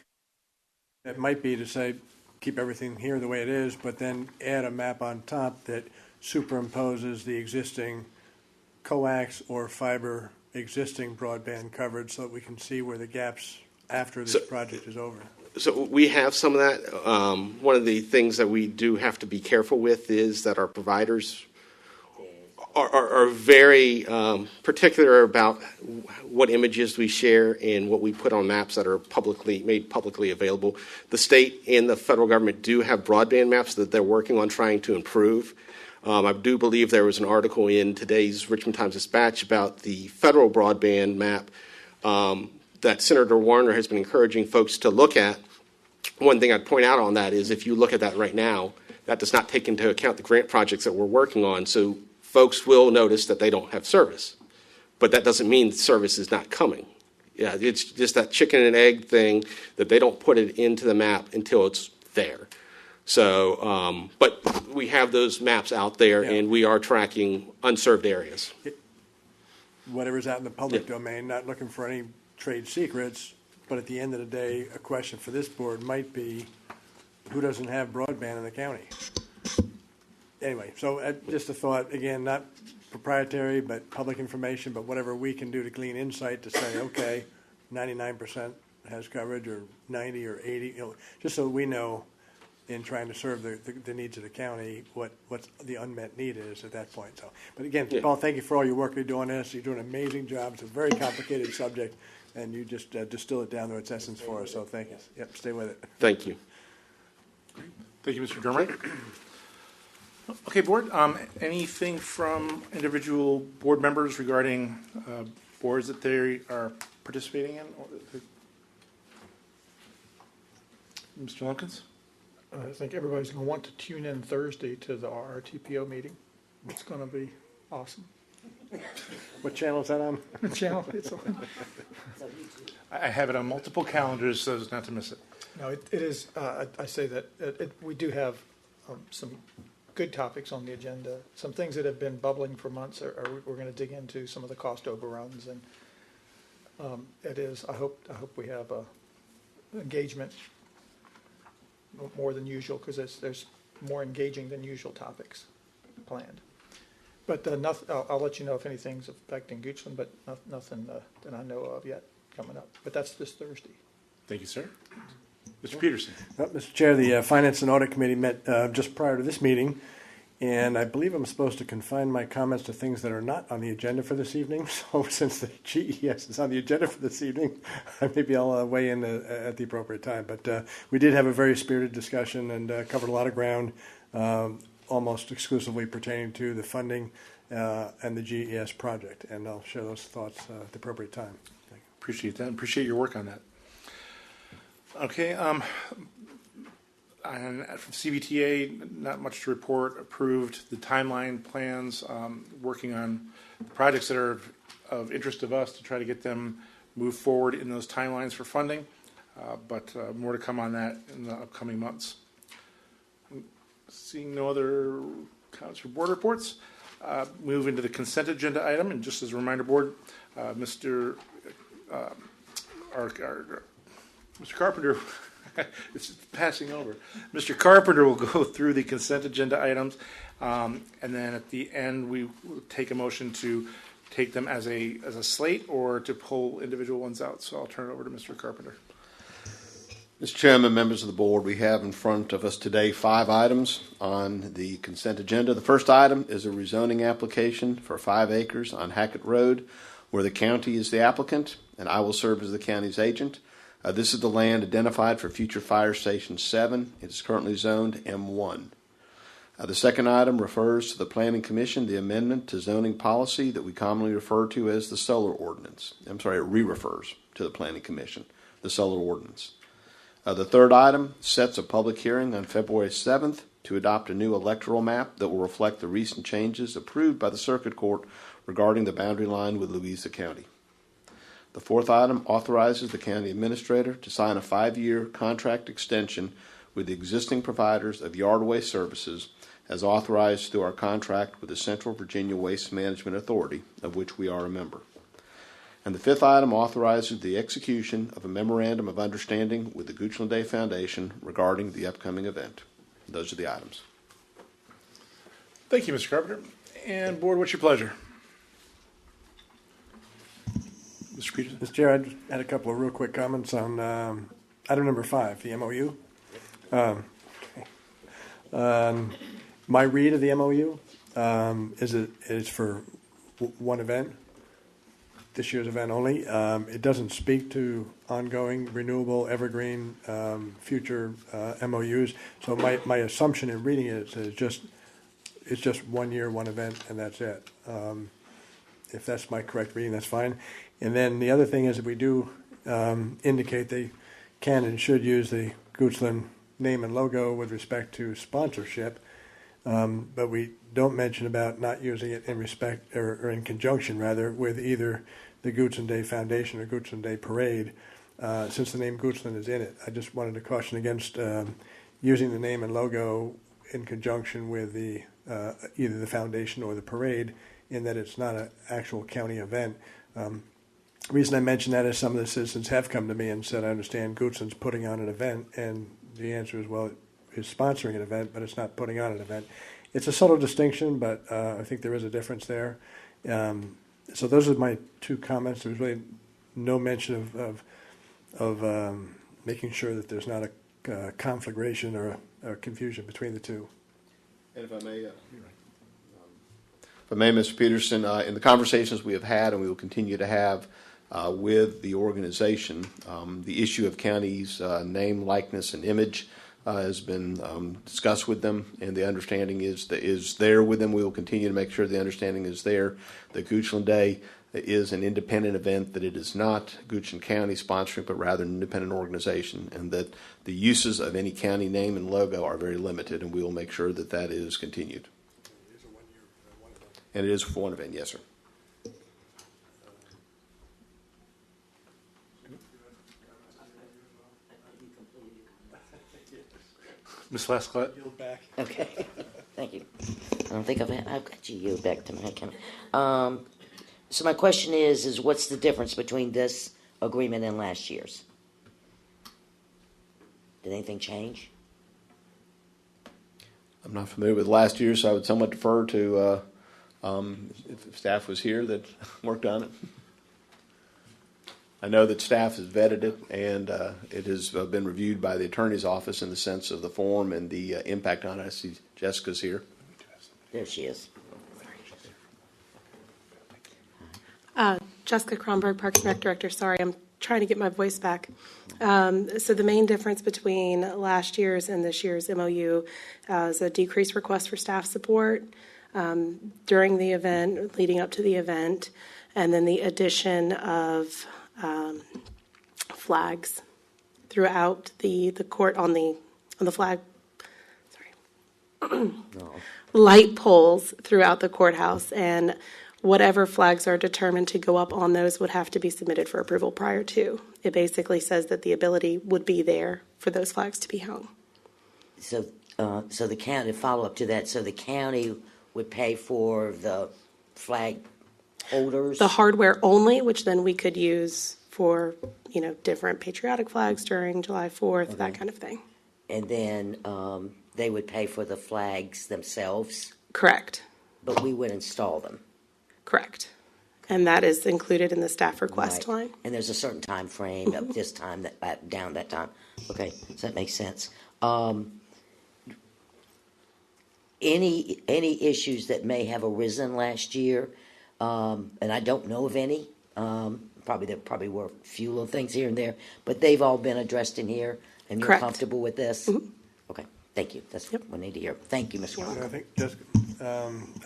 It might be to say, keep everything here the way it is, but then add a map on top that superimposes the existing coax or fiber existing broadband coverage so that we can see where the gaps after this project is over. So we have some of that. One of the things that we do have to be careful with is that our providers are very particular about what images we share and what we put on maps that are made publicly available. The state and the federal government do have broadband maps that they're working on trying to improve. I do believe there was an article in today's Richmond Times-Dispatch about the federal broadband map that Senator Warner has been encouraging folks to look at. One thing I'd point out on that is if you look at that right now, that does not take into account the grant projects that we're working on. So folks will notice that they don't have service. But that doesn't mean service is not coming. Yeah, it's just that chicken and egg thing that they don't put it into the map until it's there. So, but we have those maps out there, and we are tracking unserved areas. Whatever's out in the public domain, not looking for any trade secrets, but at the end of the day, a question for this board might be, who doesn't have broadband in the county? Anyway, so just a thought, again, not proprietary, but public information, but whatever we can do to glean insight to say, okay, 99% has coverage, or 90 or 80, just so we know in trying to serve the needs of the county what the unmet need is at that point. So, but again, Paul, thank you for all your work you're doing this. You're doing an amazing job. It's a very complicated subject, and you just distill it down to its essence for us. So thank you. Yep, stay with it. Thank you. Thank you, Mr. Dermott. Okay, board. Anything from individual board members regarding boards that they are participating in? Mr. Lumpkins? I think everybody's going to want to tune in Thursday to the RRTPO meeting. It's going to be awesome. What channel is that on? Channel, it's on. I have it on multiple calendars so as not to miss it. No, it is. I say that we do have some good topics on the agenda. Some things that have been bubbling for months. We're going to dig into some of the cost overruns, and it is. I hope we have engagement more than usual, because there's more engaging than usual topics planned. But I'll let you know if anything's affecting Goochland, but nothing that I know of yet coming up. But that's this Thursday. Thank you, sir. Mr. Peterson. Mr. Chair, the Finance and Audit Committee met just prior to this meeting, and I believe I'm supposed to confine my comments to things that are not on the agenda for this evening. So since the GES is on the agenda for this evening, maybe I'll weigh in at the appropriate time. But we did have a very spirited discussion and covered a lot of ground, almost exclusively pertaining to the funding and the GES project. And I'll share those thoughts at the appropriate time. Thank you. Appreciate that. Appreciate your work on that. Okay. And from CBTA, not much to report. Approved the timeline plans, working on the projects that are of interest of us to try to get them moved forward in those timelines for funding. But more to come on that in the upcoming months. Seeing no other comments for board reports, move into the consent agenda item. And just as a reminder, board, Mr. Carpenter, it's passing over. Mr. Carpenter will go through the consent agenda items, and then at the end we will take a motion to take them as a slate or to pull individual ones out. So I'll turn it over to Mr. Carpenter. Mr. Chairman, members of the board, we have in front of us today 5 items on the consent agenda. The first item is a rezoning application for 5 acres on Hackett Road, where the county is the applicant, and I will serve as the county's agent. This is the land identified for future Fire Station 7. It is currently zoned M1. The second item refers to the Planning Commission, the amendment to zoning policy that we commonly refer to as the solar ordinance. I'm sorry, it re-refers to the Planning Commission, the solar ordinance. The third item sets a public hearing on February 7th to adopt a new electoral map that will reflect the recent changes approved by the Circuit Court regarding the boundary line with Louisa County. The fourth item authorizes the county administrator to sign a 5-year contract extension with the existing providers of yard waste services as authorized through our contract with the Central Virginia Waste Management Authority, of which we are a member. And the fifth item authorizes the execution of a memorandum of understanding with the Goochland Day Foundation regarding the upcoming event. Those are the items. Thank you, Mr. Carpenter. And board, what's your pleasure? Mr. Peterson. Mr. Chair, I just had a couple of real quick comments on item number 5, the MOU. My read of the MOU, is for one event, this year's event only. It doesn't speak to ongoing, renewable, evergreen, future MOUs. So my assumption in reading it is it's just 1 year, one event, and that's it. If that's my correct reading, that's fine. And then the other thing is, if we do indicate they can and should use the Goochland name and logo with respect to sponsorship, but we don't mention about not using it in respect or in conjunction rather with either the Goochland Day Foundation or Goochland Day Parade, since the name Goochland is in it. I just wanted to caution against using the name and logo in conjunction with the either the foundation or the parade, in that it's not an actual county event. The reason I mention that is some of the citizens have come to me and said, I understand Goochland's putting on an event, and the answer is, well, it's sponsoring an event, but it's not putting on an event. It's a subtle distinction, but I think there is a difference there. So those are my two comments. There was really no mention of making sure that there's not a conflagration or a confusion between the two. And if I may, Mr. Peterson, in the conversations we have had and we will continue to have with the organization, the issue of county's name, likeness, and image has been discussed with them, and the understanding is there with them. We will continue to make sure the understanding is there. The Goochland Day is an independent event, that it is not Goochland County sponsoring, but rather an independent organization, and that the uses of any county name and logo are very limited, and we will make sure that that is continued. And it is for one event, yes, sir. Ms. Lascott? Okay, thank you. I don't think I've got you yield back to my account. So my question is what's the difference between this agreement and last year's? Did anything change? I'm not familiar with last year, so I would somewhat defer to if staff was here that worked on it. I know that staff has vetted it, and it has been reviewed by the attorney's office in the sense of the form and the impact on it. I see Jessica's here. There she is. Jessica Kronberg, Parks and Rec Director. Sorry, I'm trying to get my voice back. So the main difference between last year's and this year's MOU is a decreased request for staff support during the event, leading up to the event, and then the addition of flags throughout the court on the flag. Sorry, light poles throughout the courthouse, and whatever flags are determined to go up on those would have to be submitted for approval prior to. It basically says that the ability would be there for those flags to be hung. So the county, follow up to that, so the county would pay for the flag holders? The hardware only, which then we could use for, different patriotic flags during July 4th, that kind of thing. And then they would pay for the flags themselves? Correct. But we would install them? Correct. And that is included in the staff request line. And there's a certain time frame of this time, down that time. Okay, so that makes sense. Any issues that may have arisen last year, and I don't know of any, there probably were a few little things here and there, but they've all been addressed in here, and you're Correct. comfortable with this? Mm-hmm. Okay, thank you. That's what we need to hear. Thank you, Mr. Walker.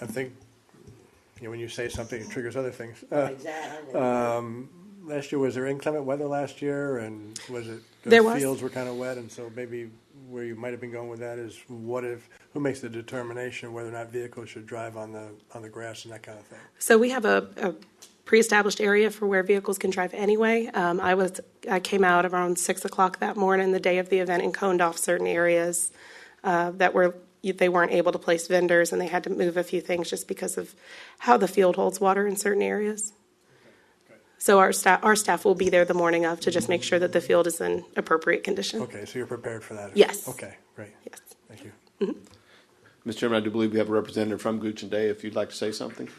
I think when you say something, it triggers other things. Exactly. Last year, was there inclement weather last year, and was it There was. fields were kind of wet, and so maybe where you might have been going with that is who makes the determination of whether or not vehicles should drive on the grass and that kind of thing? So we have a pre-established area for where vehicles can drive anyway. I came out around 6 o'clock that morning, the day of the event, and coned off certain areas they weren't able to place vendors, and they had to move a few things just because of how the field holds water in certain areas. So our staff will be there the morning of to just make sure that the field is in appropriate condition. Okay, so you're prepared for that? Yes. Okay, great. Yes. Thank you. Mm-hmm. Mr. Chairman, I do believe we have a representative from Goochland Day, if you'd like to say something.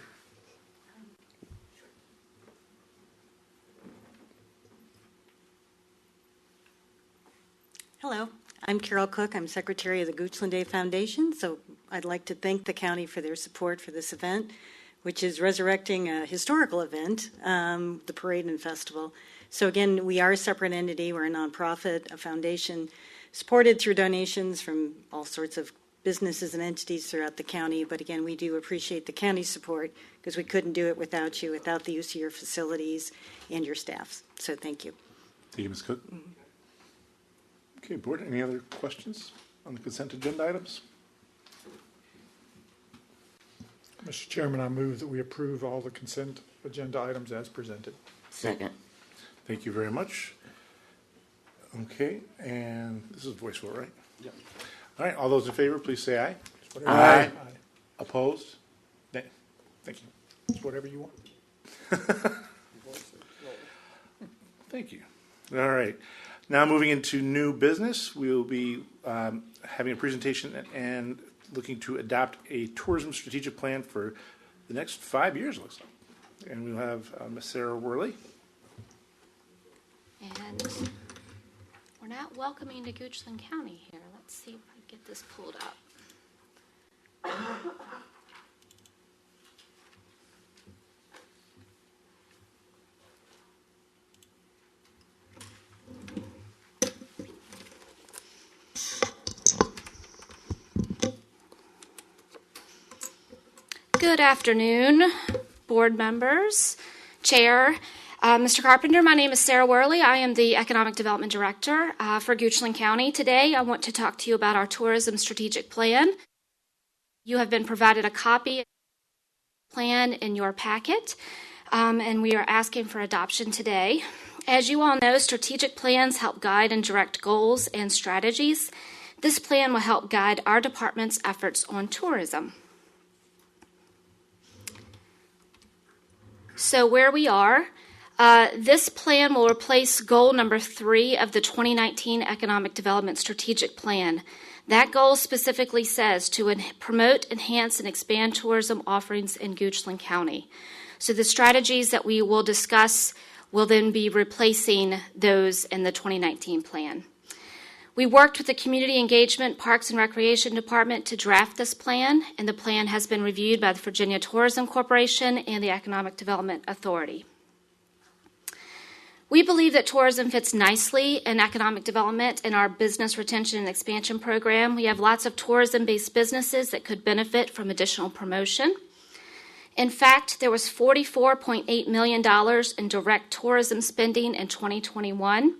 Hello, I'm Carol Cook. I'm Secretary of the Goochland Day Foundation, so I'd like to thank the county for their support for this event, which is resurrecting a historical event, the parade and festival. So again, we are a separate entity. We're a nonprofit, a foundation, supported through donations from all sorts of businesses and entities throughout the county. But again, we do appreciate the county's support because we couldn't do it without you, without the use of your facilities and your staffs. So thank you. Thank you, Ms. Cook. Okay, board, any other questions on the consent agenda items? Mr. Chairman, I move that we approve all the consent agenda items as presented. Second. Thank you very much. Okay, and this is voice vote, right? Yep. All right, all those in favor, please say aye. Aye. Opposed? Nay. Thank you. It's whatever you want. Thank you. All right. Now moving into new business, we will be having a presentation and looking to adopt a tourism strategic plan for the next 5 years, looks like. And we'll have Ms. Sarah Worley. And we're not welcoming to Goochland County here. Let's see if I can get this pulled up. Good afternoon, board members, chair. Mr. Carpenter, my name is Sarah Worley. I am the Economic Development Director for Goochland County. Today, I want to talk to you about our tourism strategic plan. You have been provided a copy of the plan in your packet, and we are asking for adoption today. As you all know, strategic plans help guide and direct goals and strategies. This plan will help guide our department's efforts on tourism. So where we are, this plan will replace goal number 3 of the 2019 Economic Development Strategic Plan. That goal specifically says to promote, enhance, and expand tourism offerings in Goochland County. So the strategies that we will discuss will then be replacing those in the 2019 plan. We worked with the Community Engagement, Parks and Recreation Department to draft this plan, and the plan has been reviewed by the Virginia Tourism Corporation and the Economic Development Authority. We believe that tourism fits nicely in economic development in our business retention and expansion program. We have lots of tourism-based businesses that could benefit from additional promotion. In fact, there was $44.8 million in direct tourism spending in 2021,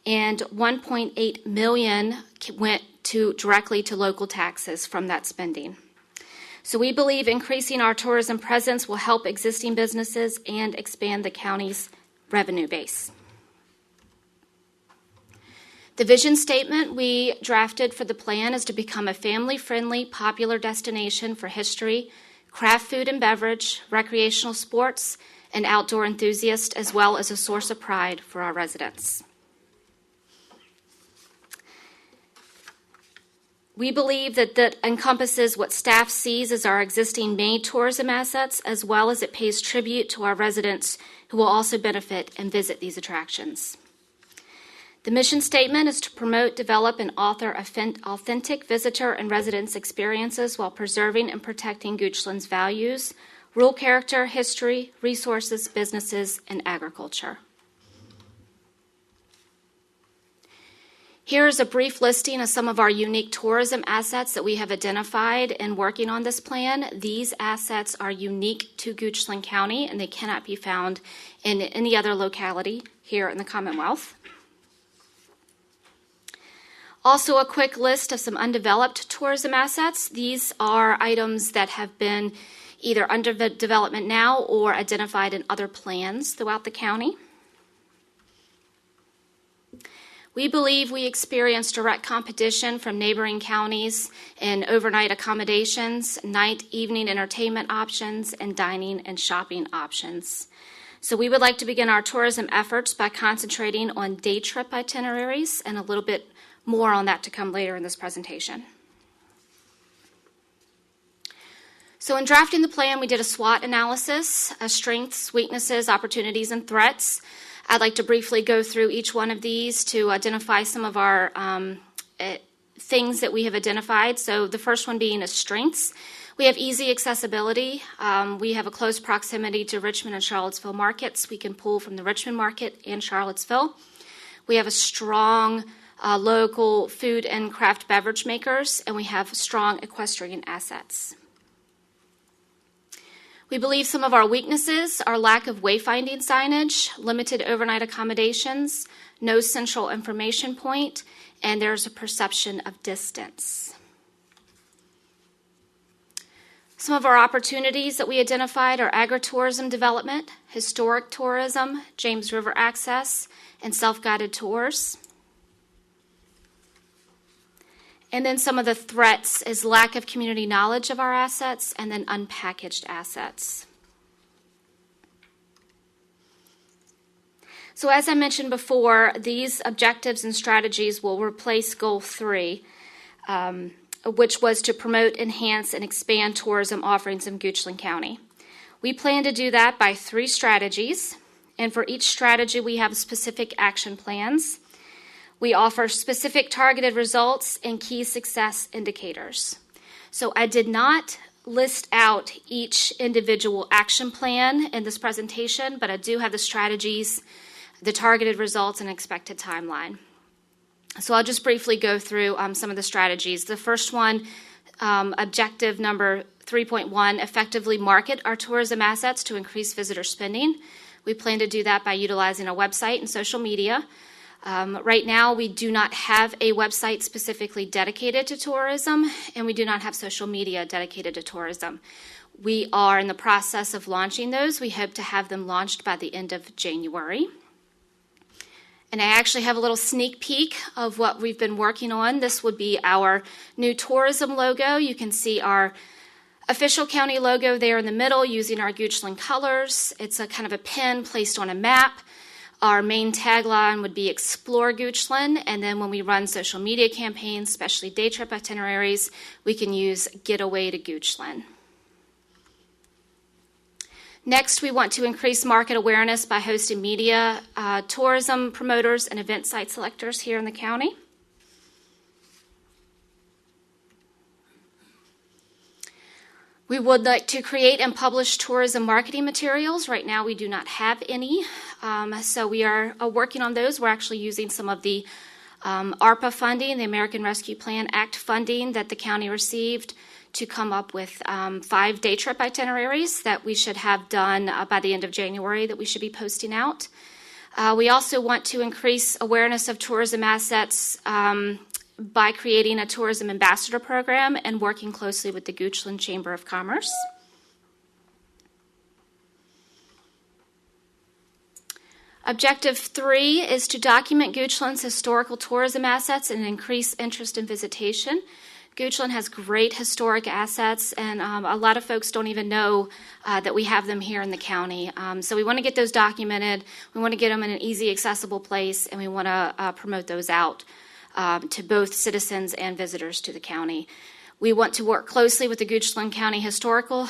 and $1.8 million went directly to local taxes from that spending. So we believe increasing our tourism presence will help existing businesses and expand the county's revenue base. The vision statement we drafted for the plan is to become a family-friendly, popular destination for history, craft food and beverage, recreational sports, and outdoor enthusiasts, as well as a source of pride for our residents. We believe that encompasses what staff sees as our existing main tourism assets, as well as it pays tribute to our residents who will also benefit and visit these attractions. The mission statement is to promote, develop, and author authentic visitor and residents' experiences while preserving and protecting Goochland's values, rural character, history, resources, businesses, and agriculture. Here is a brief listing of some of our unique tourism assets that we have identified in working on this plan. These assets are unique to Goochland County, and they cannot be found in any other locality here in the Commonwealth. Also, a quick list of some undeveloped tourism assets. These are items that have been either under development now or identified in other plans throughout the county. We believe we experience direct competition from neighboring counties in overnight accommodations, night, evening entertainment options, and dining and shopping options. So we would like to begin our tourism efforts by concentrating on day trip itineraries, and a little bit more on that to come later in this presentation. So in drafting the plan, we did a SWOT analysis, strengths, weaknesses, opportunities, and threats. I'd like to briefly go through each one of these to identify some of our things that we have identified. So the first one being is strengths. We have easy accessibility. We have a close proximity to Richmond and Charlottesville markets. We can pull from the Richmond market and Charlottesville. We have a strong local food and craft beverage makers, and we have strong equestrian assets. We believe some of our weaknesses are lack of wayfinding signage, limited overnight accommodations, no central information point, and there's a perception of distance. Some of our opportunities that we identified are agritourism development, historic tourism, James River access, and self-guided tours. And then some of the threats is lack of community knowledge of our assets and then unpackaged assets. So as I mentioned before, these objectives and strategies will replace Goal 3, which was to promote, enhance, and expand tourism offerings in Goochland County. We plan to do that by 3 strategies, and for each strategy we have specific action plans. We offer specific targeted results and key success indicators. So I did not list out each individual action plan in this presentation, but I do have the strategies, the targeted results, and expected timeline. So I'll just briefly go through some of the strategies. The first one, objective number 3.1, effectively market our tourism assets to increase visitor spending. We plan to do that by utilizing a website and social media. Right now, we do not have a website specifically dedicated to tourism, and we do not have social media dedicated to tourism. We are in the process of launching those. We hope to have them launched by the end of January. And I actually have a little sneak peek of what we've been working on. This would be our new tourism logo. You can see our official county logo there in the middle using our Goochland colors. It's a kind of a pin placed on a map. Our main tagline would be Explore Goochland, and then when we run social media campaigns, especially day trip itineraries, we can use Getaway to Goochland. Next, we want to increase market awareness by hosting media, tourism promoters, and event site selectors here in the county. We would like to create and publish tourism marketing materials. Right now, we do not have any, so we are working on those. We're actually using some of the ARPA funding, the American Rescue Plan Act funding that the county received to come up with 5 day trip itineraries that we should have done by the end of January that we should be posting out. We also want to increase awareness of tourism assets by creating a tourism ambassador program and working closely with the Goochland Chamber of Commerce. Objective 3 is to document Goochland's historical tourism assets and increase interest in visitation. Goochland has great historic assets, and a lot of folks don't even know that we have them here in the county. So we want to get those documented. We want to get them in an easy, accessible place, and we want to promote those out to both citizens and visitors to the county. We want to work closely with the Goochland County Historical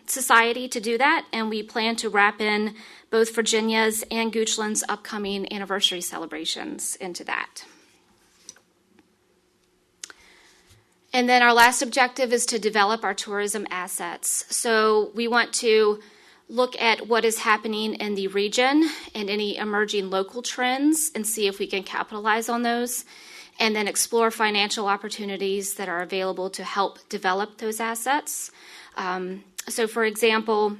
Society to do that, and we plan to wrap in both Virginia's and Goochland's upcoming anniversary celebrations into that. And then our last objective is to develop our tourism assets. So we want to look at what is happening in the region and any emerging local trends and see if we can capitalize on those, and then explore financial opportunities that are available to help develop those assets. So for example,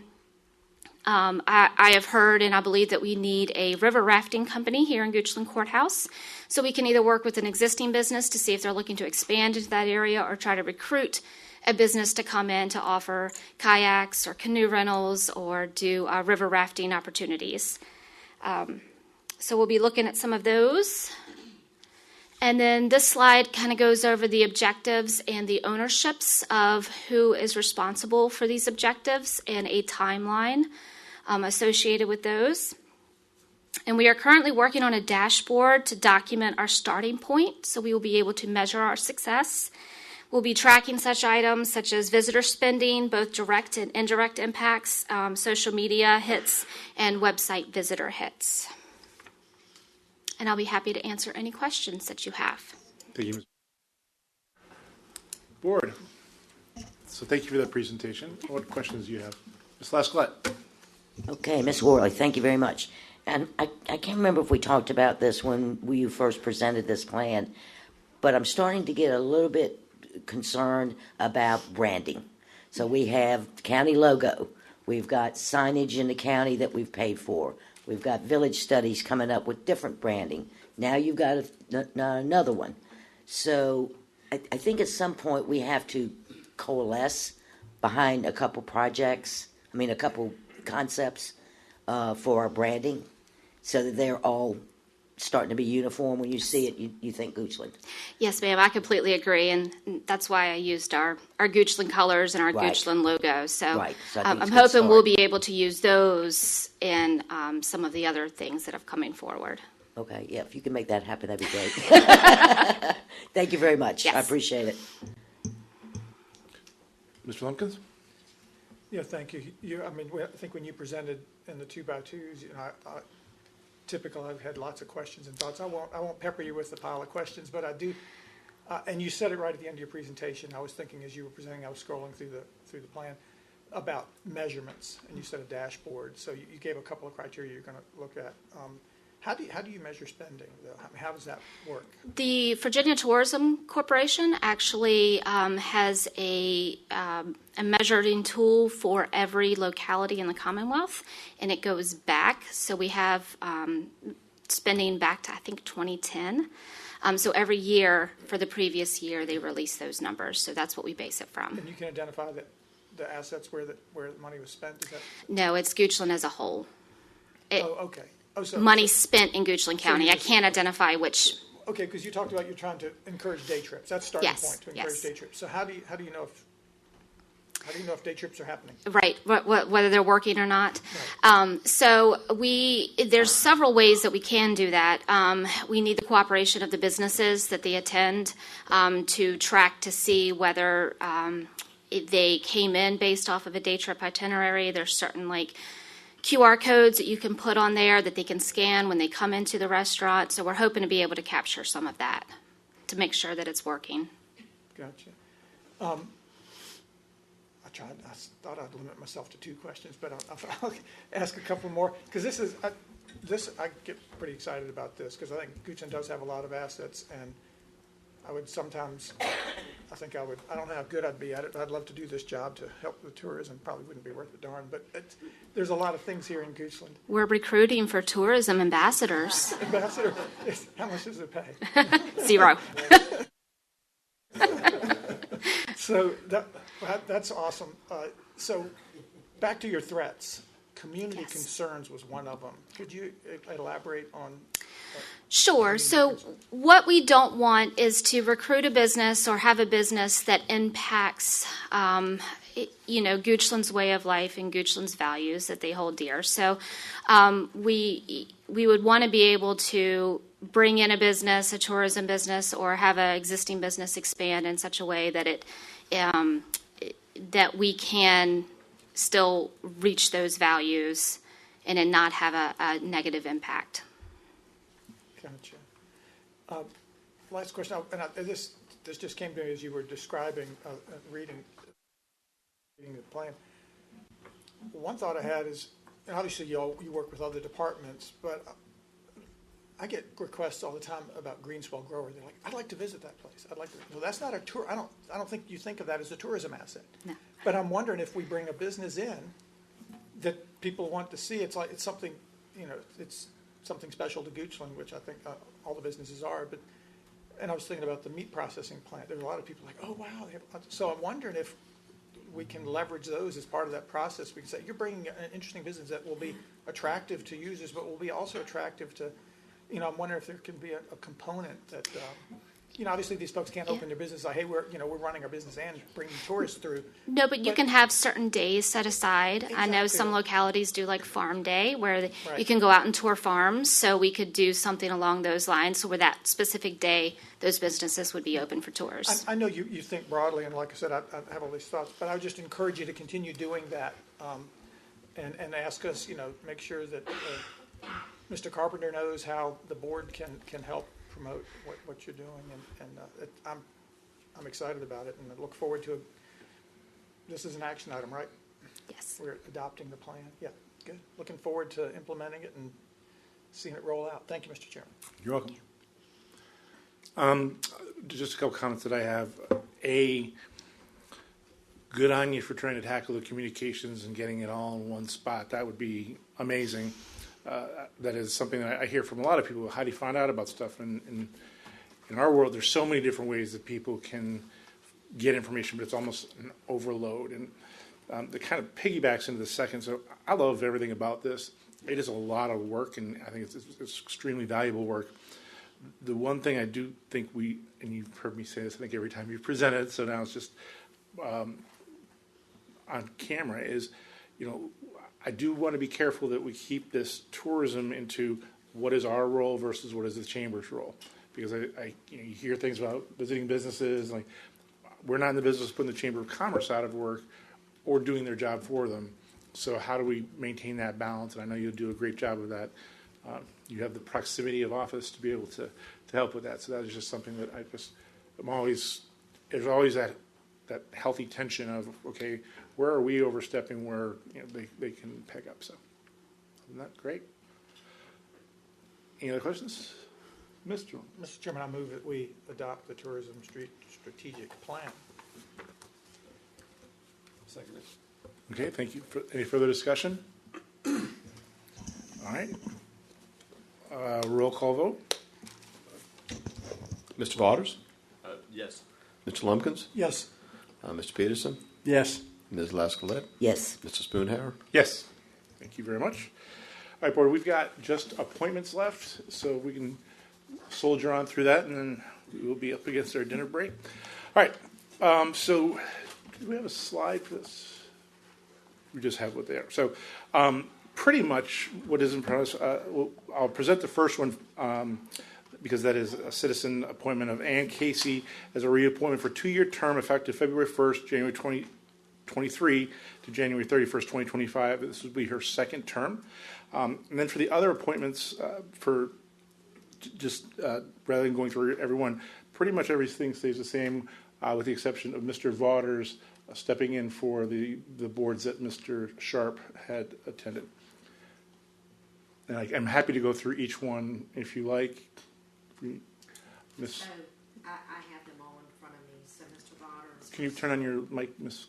I have heard and I believe that we need a river rafting company here in Goochland Courthouse. So we can either work with an existing business to see if they're looking to expand into that area or try to recruit a business to come in to offer kayaks or canoe rentals or do river rafting opportunities. So we'll be looking at some of those. And then this slide kind of goes over the objectives and the ownerships of who is responsible for these objectives and a timeline associated with those. And we are currently working on a dashboard to document our starting point, so we will be able to measure our success. We'll be tracking such items such as visitor spending, both direct and indirect impacts, social media hits, and website visitor hits. And I'll be happy to answer any questions that you have. Thank you. Board. So thank you for that presentation. What questions do you have? Ms. Lasclette. Okay, Ms. Worley, thank you very much. And I can't remember if we talked about this when you first presented this plan, but I'm starting to get a little bit concerned about branding. So we have the county logo. We've got signage in the county that we've paid for. We've got village studies coming up with different branding. Now you've got another one. So I think at some point we have to coalesce behind a couple projects, a couple concepts for our branding so that they're all starting to be uniform. When you see it, you think Goochland. Yes, ma'am, I completely agree, and that's why I used our Goochland colors and our Right. Goochland logo. So, Right. So I think I'm it's a good hoping start. we'll be able to use those in some of the other things that have coming forward. Okay, yeah, if you can make that happen, that'd be great. Thank you very much. I Yes. appreciate it. Mr. Lumpkins? Yeah, thank you. I think when you presented in the 2x2s, typical, I've had lots of questions and thoughts. I won't pepper you with the pile of questions, but I do. And you said it right at the end of your presentation. I was thinking as you were presenting, I was scrolling through the plan about measurements, and you said a dashboard. So you gave a couple of criteria you're going to look at. How do you measure spending, though? How does that work? The Virginia Tourism Corporation actually has a measuring tool for every locality in the Commonwealth, and it goes back. So we have spending back to, I think, 2010. So every year for the previous year, they release those numbers. So that's what we base it from. And you can identify the assets where the money was spent? Is that... No, it's Goochland as a whole. okay. Money spent in Goochland County. you I just- can't identify which. Okay, because you talked about you're trying to encourage day trips. That's starting Yes, point to encourage yes. day trips. So how do you know if day trips are happening? Right, whether they're working or not. So there's several ways that we can do that. We need the cooperation of the businesses that they attend to track to see whether they came in based off of a day trip itinerary. There's certain QR codes that you can put on there that they can scan when they come into the restaurant. So we're hoping to be able to capture some of that to make sure that it's working. Gotcha. I thought I'd limit myself to 2 questions, but I'll ask a couple more because I get pretty excited about this because I think Goochland does have a lot of assets, and I would sometimes, I don't know how good I'd be at it, but I'd love to do this job to help with tourism. Probably wouldn't be worth a darn, but there's a lot of things here in Goochland. We're recruiting for tourism ambassadors. Ambassador, how much does it pay? 0. So that's awesome. So back to your threats. Community concerns was one of them. Could you elaborate on? Sure. So what we don't want is to recruit a business or have a business that impacts, Goochland's way of life and Goochland's values that they hold dear. So we would want to be able to bring in a business, a tourism business, or have an existing business expand in such a way that that we can still reach those values and then not have a negative impact. Gotcha. Last question, this just came to me as you were describing, reading the plan. One thought I had is, and obviously you work with other departments, but I get requests all the time about Greenswell Grower. They're like, "I'd like to visit that place. I'd like to." Well, that's not a tour. I don't think you think of that as a tourism asset. No. But I'm wondering if we bring a business in that people want to see. It's something, it's something special to Goochland, which I think all the businesses are. And I was thinking about the meat processing plant. There's a lot of people like, "Oh wow!" So I'm wondering if we can leverage those as part of that process. We can say, "You're bringing an interesting business that will be attractive to users, but will be also attractive to." I'm wondering if there can be a component that, obviously these folks can't open their business like, hey, we're running our business and bringing tourists through. No, but you can have certain days set aside. Exactly. I know some localities do like Farm Day where Right. you can go out and tour farms. So we could do something along those lines. So where that specific day, those businesses would be open for tours. I know you think broadly, and like I said, I have all these thoughts, but I would just encourage you to continue doing that and ask us, make sure that Mr. Carpenter knows how the board can help promote what you're doing, and I'm excited about it, and I look forward to it. This is an action item, right? Yes. We're adopting the plan. Yeah, good. Looking forward to implementing it and seeing it roll out. Thank you, Mr. Chairman. You're welcome. Just a couple comments that I have. Good on you for trying to tackle the communications and getting it all in one spot. That would be amazing. That is something that I hear from a lot of people. How do you find out about stuff? And in our world, there's so many different ways that people can get information, but it's almost an overload. And it kind of piggybacks into the second. So I love everything about this. It is a lot of work, and I think it's extremely valuable work. The one thing I do think and you've heard me say this, I think every time you've presented, so now it's just on camera, is, I do want to be careful that we keep this tourism into what is our role versus what is the chamber's role. Because you hear things about visiting businesses, like we're not in the business of putting the Chamber of Commerce out of work or doing their job for them. So how do we maintain that balance? And I know you'll do a great job of that. You have the proximity of office to be able to help with that. So that is just something that there's always that healthy tension of, okay, where are we overstepping where they can pick up. So isn't that great? Any other questions? Mr. Chairman, I move that we adopt the Tourism Strategic Plan. Second. Okay, thank you. Any further discussion? All right. Roll call vote. Mr. Waters? Yes. Mr. Lumpkins? Yes. Mr. Peterson? Yes. Ms. Lascolette? Yes. Mr. Spoonhour? Yes. Thank you very much. All right, Board, we've got just appointments left, so we can soldier on through that, and then we will be up against our dinner break. All right, so do we have a slide for this? We just have what they are. So pretty much what is in front of us, I'll present the first one because that is a citizen appointment of Ann Casey as a reappointment for 2-year term effective February 1st, January 2023 to January 31st, 2025. This would be her second term. And then for the other appointments, rather than going through everyone, pretty much everything stays the same with the exception of Mr. Vaughters stepping in for the boards that Mr. Sharp had attended. And I'm happy to go through each one if you like. Miss, I have them all in front of me, so Mr. Vaughters. Can you turn on your mic, Miss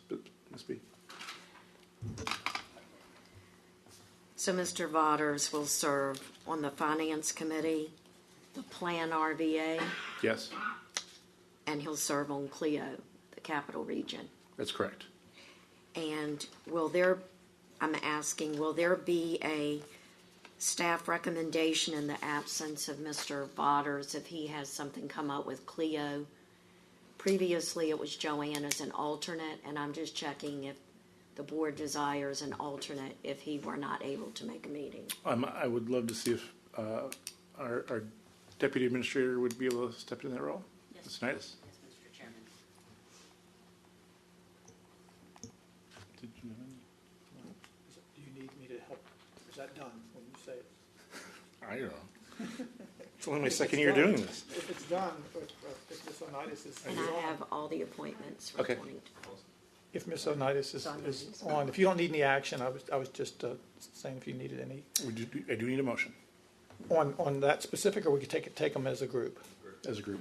B? So Mr. Vaughters will serve on the Finance Committee, the Plan RVA, Yes, and he'll serve on CLEO, the Capital Region. that's correct. And will there be a staff recommendation in the absence of Mr. Vaughters if he has something come up with CLEO? Previously, it was Joanne as an alternate, and I'm just checking if the board desires an alternate if he were not able to make a meeting. I would love to see if our deputy administrator would be able to step in that role. Yes. Ms. Snitus? Yes, Mr. Chairman. Did you have any? Do you need me to help? Is that done when you say it? I don't know. It's only my second year doing this. If it's done, if Ms. Onitis is And I have all the appointments for Okay. 2020. If Ms. Onitis is on, if you don't need any action, I was just saying if you needed any I do need a motion. on that specific, or we could take them as a group. As a group.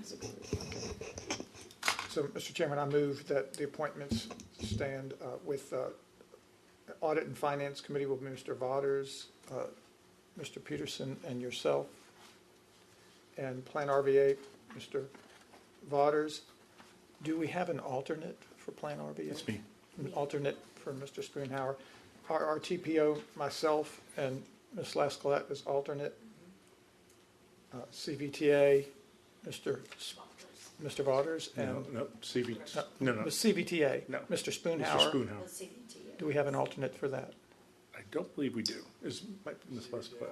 So, Mr. Chairman, I move that the appointments stand with Audit and Finance Committee will be Mr. Vaughters, Mr. Peterson, and yourself. And Plan RVA, Mr. Vaughters. Do we have an alternate for Plan RVA? It's me. An alternate for Mr. Spoonhour. Our TPO, myself, and Ms. Lascolette is alternate. CVTA, Mr. Vaughters, and No, CV, no. CVTA, No. Mr. Spoonhour. Mr. Spoonhour. Do we have an alternate for that? I don't believe we do. Is Ms. Lascolette?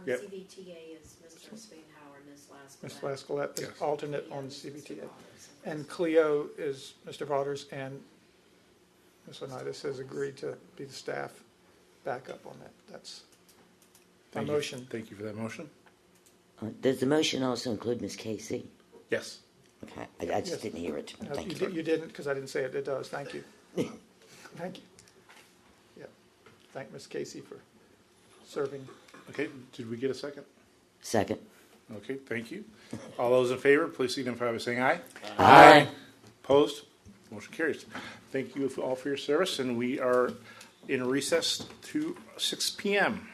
Yep. CVTA is Mr. Spoonhour and Ms. Lascolette. Ms. Lascolette is Yes. alternate on CVTA. And CLEO is Mr. Vaughters, and Ms. Onitis has agreed to be the staff backup on that. That's my Thank you. motion. Thank you for that motion. Does the motion also include Ms. Casey? Yes. Okay, I just didn't hear it. No, Thank you. you didn't, because I didn't say it. It does. Thank you. Thank you. Yeah. Thank Ms. Casey for serving. Okay, did we get a second? Second. Okay, thank you. All those in favor, please signify by saying aye. Aye. Opposed? Motion carries. Thank you all for your service, and we are in recess to 6 p.m.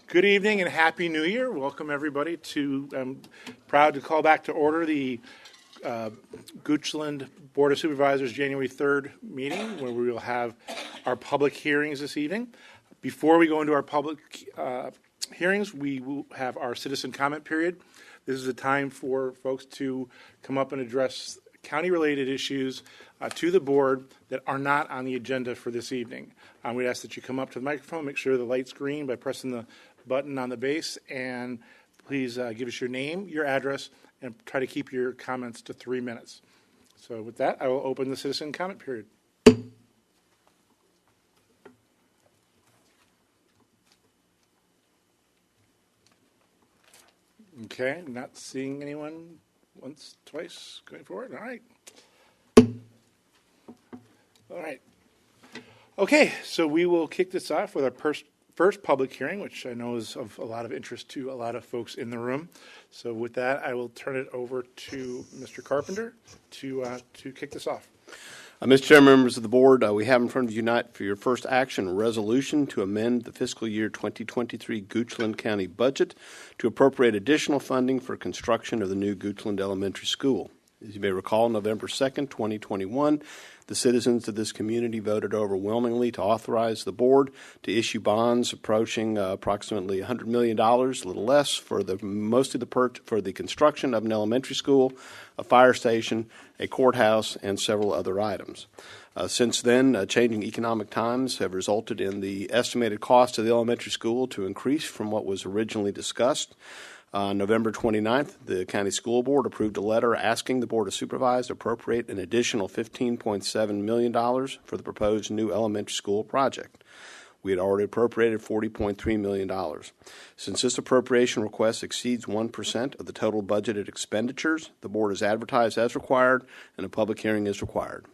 Good evening and Happy New Year. Welcome, everybody, to, I'm proud to call back to order the Goochland Board of Supervisors January 3rd meeting, where we will have our public hearings this evening. Before we go into our public hearings, we will have our citizen comment period. This is a time for folks to come up and address county-related issues to the board that are not on the agenda for this evening. We'd ask that you come up to the microphone, make sure the light's green by pressing the button on the base, and please give us your name, your address, and try to keep your comments to 3 minutes. So with that, I will open the citizen comment period. Okay, not seeing anyone once, twice, going forward. All right. All right. Okay, so we will kick this off with our first public hearing, which I know is of a lot of interest to a lot of folks in the room. So with that, I will turn it over to Mr. Carpenter to kick this off. Mr. Chairman, members of the board, we have in front of you tonight for your first action a resolution to amend the fiscal year 2023 Goochland County budget to appropriate additional funding for construction of the new Goochland Elementary School. As you may recall, November 2nd, 2021, the citizens of this community voted overwhelmingly to authorize the board to issue bonds approaching approximately $100 million, a little less, for the for the construction of an elementary school, a fire station, a courthouse, and several other items. Since then, changing economic times have resulted in the estimated cost of the elementary school to increase from what was originally discussed. On November 29th, the County School Board approved a letter asking the Board of Supervisors to appropriate an additional $15.7 million for the proposed new elementary school project. We had already appropriated $40.3 million. Since this appropriation request exceeds 1% of the total budgeted expenditures, the Board is advertised as required and a public hearing is required.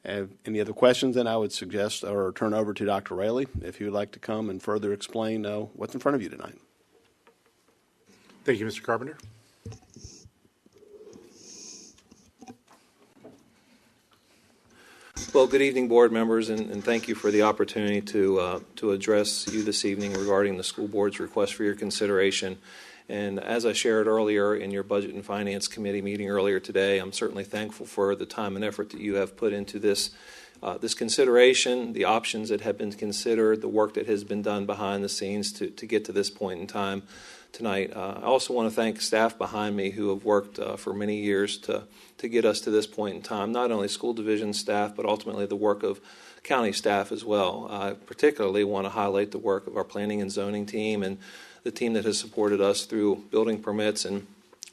Any other questions, then I would suggest or turn over to Dr. Raley if he would like to come and further explain what's in front of you tonight. Thank you, Mr. Carpenter. Well, good evening, board members, and thank you for the opportunity to address you this evening regarding the school board's request for your consideration. And as I shared earlier in your Budget and Finance Committee meeting earlier today, I'm certainly thankful for the time and effort that you have put into this consideration, the options that have been considered, the work that has been done behind the scenes to get to this point in time tonight. I also want to thank staff behind me who have worked for many years to get us to this point in time, not only school division staff, but ultimately the work of county staff as well. I particularly want to highlight the work of our planning and zoning team and the team that has supported us through building permits and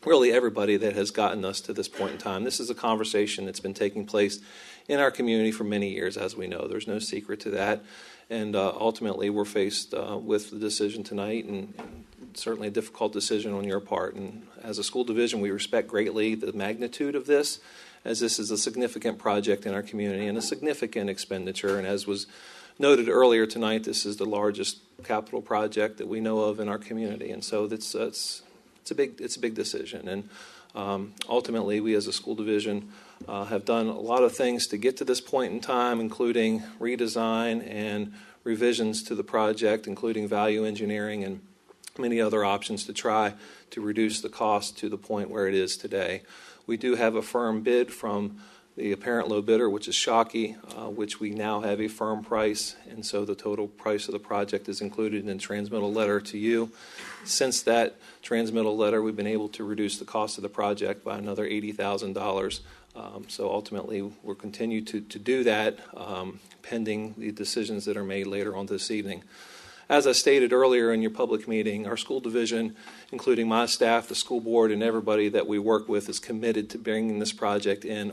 really everybody that has gotten us to this point in time. This is a conversation that's been taking place in our community for many years, as we know. There's no secret to that. And ultimately, we're faced with the decision tonight, and certainly a difficult decision on your part. And as a school division, we respect greatly the magnitude of this, as this is a significant project in our community and a significant expenditure. And as was noted earlier tonight, this is the largest capital project that we know of in our community. And so it's a big decision. And ultimately, we as a school division have done a lot of things to get to this point in time, including redesign and revisions to the project, including value engineering and many other options to try to reduce the cost to the point where it is today. We do have a firm bid from the apparent low bidder, which is Shockey, which we now have a firm price, and so the total price of the project is included in the transmittal letter to you. Since that transmittal letter, we've been able to reduce the cost of the project by another $80,000. So ultimately, we'll continue to do that pending the decisions that are made later on this evening. As I stated earlier in your public meeting, our school division, including my staff, the school board, and everybody that we work with, is committed to bringing this project in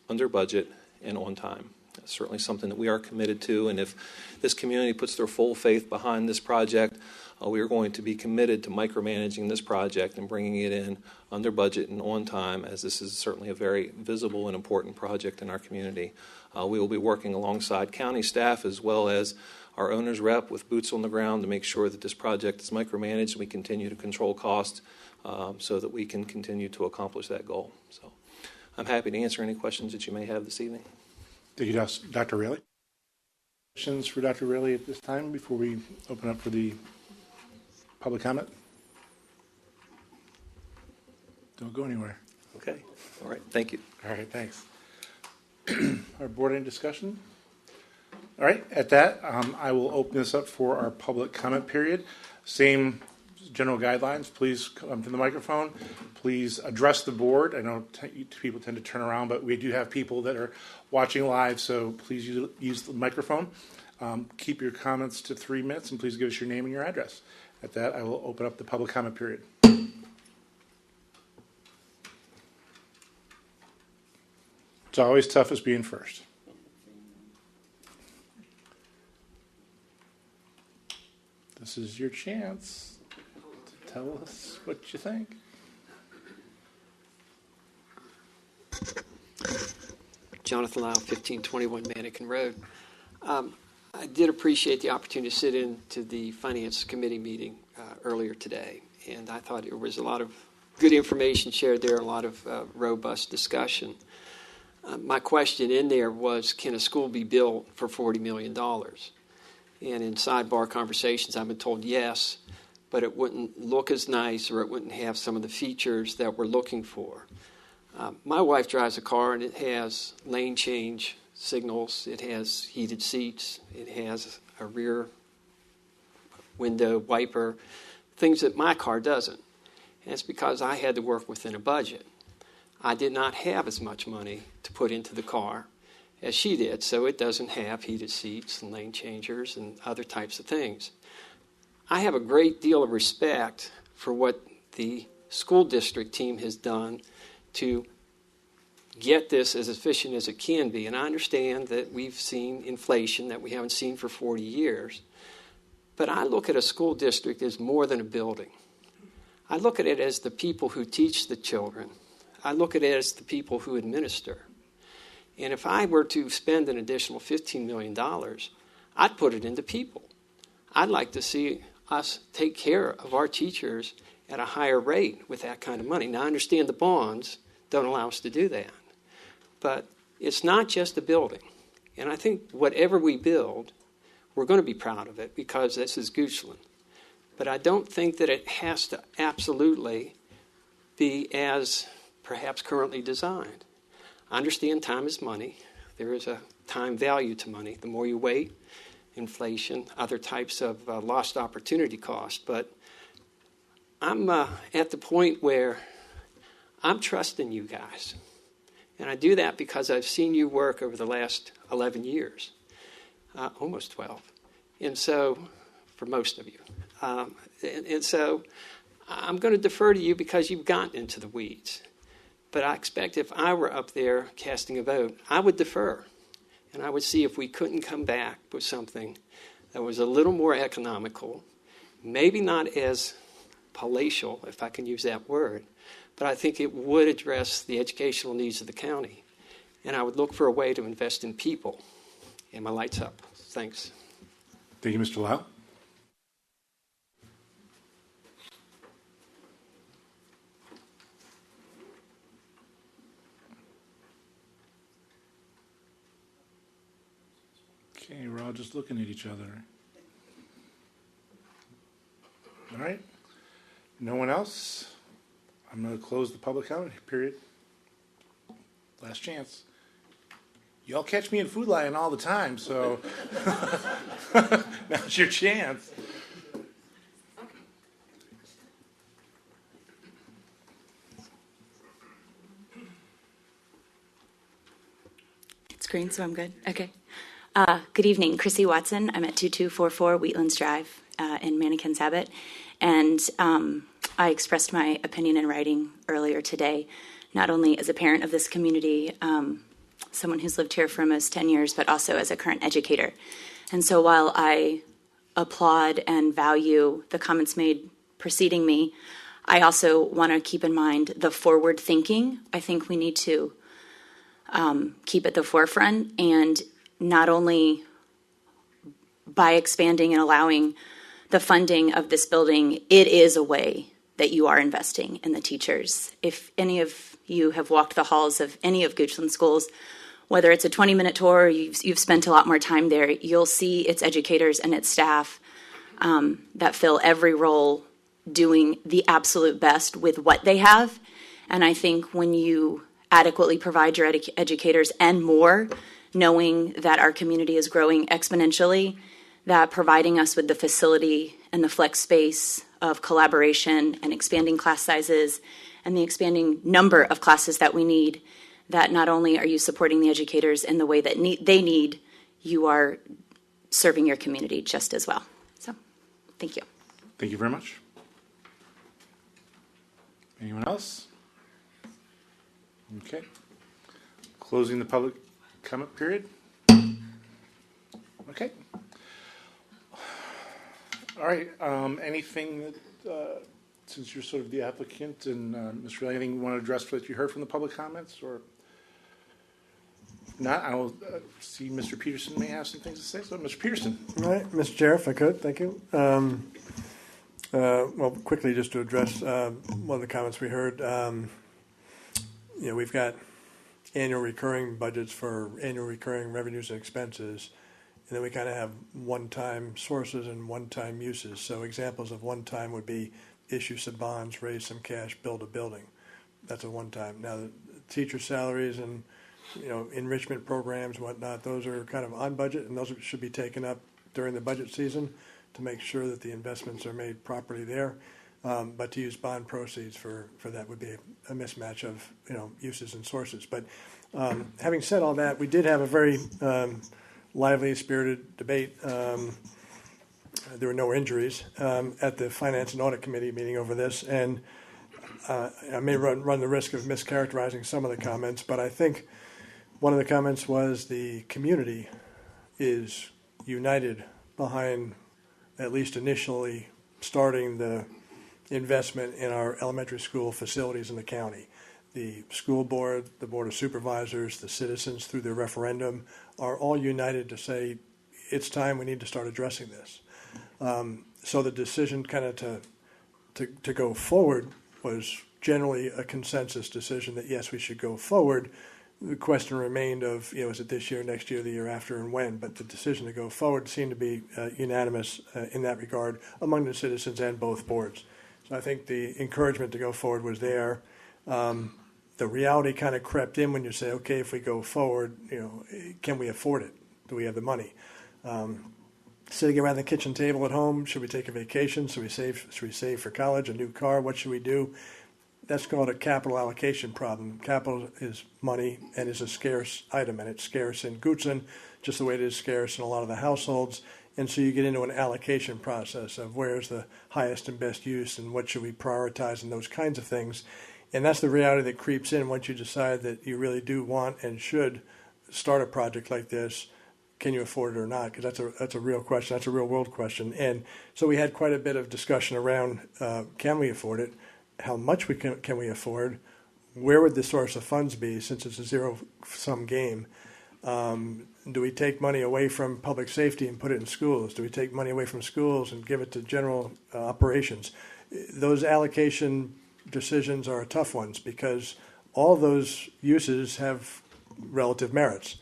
under budget and on time. That's certainly something that we are committed to, and if this community puts their full faith behind this project, we are going to be committed to micromanaging this project and bringing it in under budget and on time, as this is certainly a very visible and important project in our community. We will be working alongside county staff as well as our owner's rep with boots on the ground to make sure that this project is micromanaged and we continue to control costs so that we can continue to accomplish that goal. So I'm happy to answer any questions that you may have this evening. Thank you, Dr. Raley. Questions for Dr. Riley at this time before we open up for the public comment? Don't go anywhere. Okay. All right. Thank you. All right, thanks. Our board, any discussion? All right, at that, I will open this up for our public comment period. Same general guidelines. Please come to the microphone. Please address the board. I know people tend to turn around, but we do have people that are watching live, so please use the microphone. Keep your comments to 3 minutes, and please give us your name and your address. At that, I will open up the public comment period. It's always toughest being first. This is your chance to tell us what you think. Jonathan Lau, 1521 Mannequin Road. I did appreciate the opportunity to sit in to the Finance Committee meeting earlier today, and I thought there was a lot of good information shared there, a lot of robust discussion. My question in there was, can a school be built for $40 million? And in sidebar conversations, I've been told yes, but it wouldn't look as nice or it wouldn't have some of the features that we're looking for. My wife drives a car, and it has lane change signals. It has heated seats. It has a rear window wiper, things that my car doesn't. And it's because I had to work within a budget. I did not have as much money to put into the car as she did, so it doesn't have heated seats and lane changers and other types of things. I have a great deal of respect for what the school district team has done to get this as efficient as it can be. And I understand that we've seen inflation that we haven't seen for 40 years. But I look at a school district as more than a building. I look at it as the people who teach the children. I look at it as the people who administer. And if I were to spend an additional $15 million, I'd put it into people. I'd like to see us take care of our teachers at a higher rate with that kind of money. Now, I understand the bonds don't allow us to do that. But it's not just a building. And I think whatever we build, we're going to be proud of it because this is Goochland. But I don't think that it has to absolutely be as perhaps currently designed. I understand time is money. There is a time value to money. The more you wait, inflation, other types of lost opportunity cost. But I'm at the point where I'm trusting you guys. And I do that because I've seen you work over the last 11 years, almost 12. And so, for most of you. And so, I'm going to defer to you because you've gotten into the weeds. But I expect if I were up there casting a vote, I would defer. And I would see if we couldn't come back with something that was a little more economical, maybe not as palatial, if I can use that word, but I think it would address the educational needs of the county. And I would look for a way to invest in people. And my light's up. Thanks. Thank you, Mr. Lau. Okay, we're all just looking at each other. All right. No one else? I'm going to close the public comment period. Last chance. Y'all catch me in Food Lion all the time, so now's your chance. It's green, so I'm good. Okay. Good evening. Chrissy Watson. I'm at 2244 Wheatlands Drive in Mannequin Sabbath. And I expressed my opinion in writing earlier today, not only as a parent of this community, someone who's lived here for almost 10 years, but also as a current educator. And so while I applaud and value the comments made preceding me, I also want to keep in mind the forward thinking. I think we need to keep at the forefront, and not only by expanding and allowing the funding of this building, it is a way that you are investing in the teachers. If any of you have walked the halls of any of Goochland schools, whether it's a 20-minute tour or you've spent a lot more time there, you'll see its educators and its staff that fill every role doing the absolute best with what they have. And I think when you adequately provide your educators and more, knowing that our community is growing exponentially, that providing us with the facility and the flex space of collaboration and expanding class sizes and the expanding number of classes that we need, that not only are you supporting the educators in the way that they need, you are serving your community just as well. So, thank you. Thank you very much. Anyone else? Okay. Closing the public comment period. Okay. All right. Anything that, since you're sort of the applicant, and Mr. Riley, anything you want to address that you heard from the public comments, or if not? I will see Mr. Peterson may have some things to say. So, Mr. Peterson. All right, Mr. Chair, if I could, thank you. Well, quickly, just to address one of the comments we heard. We've got annual recurring budgets for annual recurring revenues and expenses, and then we kind of have one-time sources and one-time uses. So examples of one-time would be issue some bonds, raise some cash, build a building. That's a one-time. Now, the teacher salaries and enrichment programs and whatnot, those are kind of on budget, and those should be taken up during the budget season to make sure that the investments are made properly there. But to use bond proceeds for that would be a mismatch of uses and sources. But having said all that, we did have a very lively, spirited debate. There were no injuries at the Finance and Audit Committee meeting over this, and I may run the risk of mischaracterizing some of the comments, but I think one of the comments was the community is united behind, at least initially, starting the investment in our elementary school facilities in the county. The school board, the board of supervisors, the citizens through their referendum are all united to say it's time, we need to start addressing this. So the decision kind of to go forward was generally a consensus decision that yes, we should go forward. The question remained of, is it this year, next year, the year after, and when? But the decision to go forward seemed to be unanimous in that regard among the citizens and both boards. So I think the encouragement to go forward was there. The reality kind of crept in when you say, okay, if we go forward, can we afford it? Do we have the money? Sitting around the kitchen table at home, should we take a vacation? Should we save for college, a new car? What should we do? That's called a capital allocation problem. Capital is money and is a scarce item, and it's scarce in Goochland, just the way it is scarce in a lot of the households. And so you get into an allocation process of where's the highest and best use and what should we prioritize and those kinds of things. And that's the reality that creeps in once you decide that you really do want and should start a project like this. Can you afford it or not? Because that's a real question. That's a real world question. And so we had quite a bit of discussion around can we afford it? How much can we afford? Where would the source of funds be since it's a zero-sum game? Do we take money away from public safety and put it in schools? Do we take money away from schools and give it to general operations? Those allocation decisions are tough ones because all those uses have relative merits.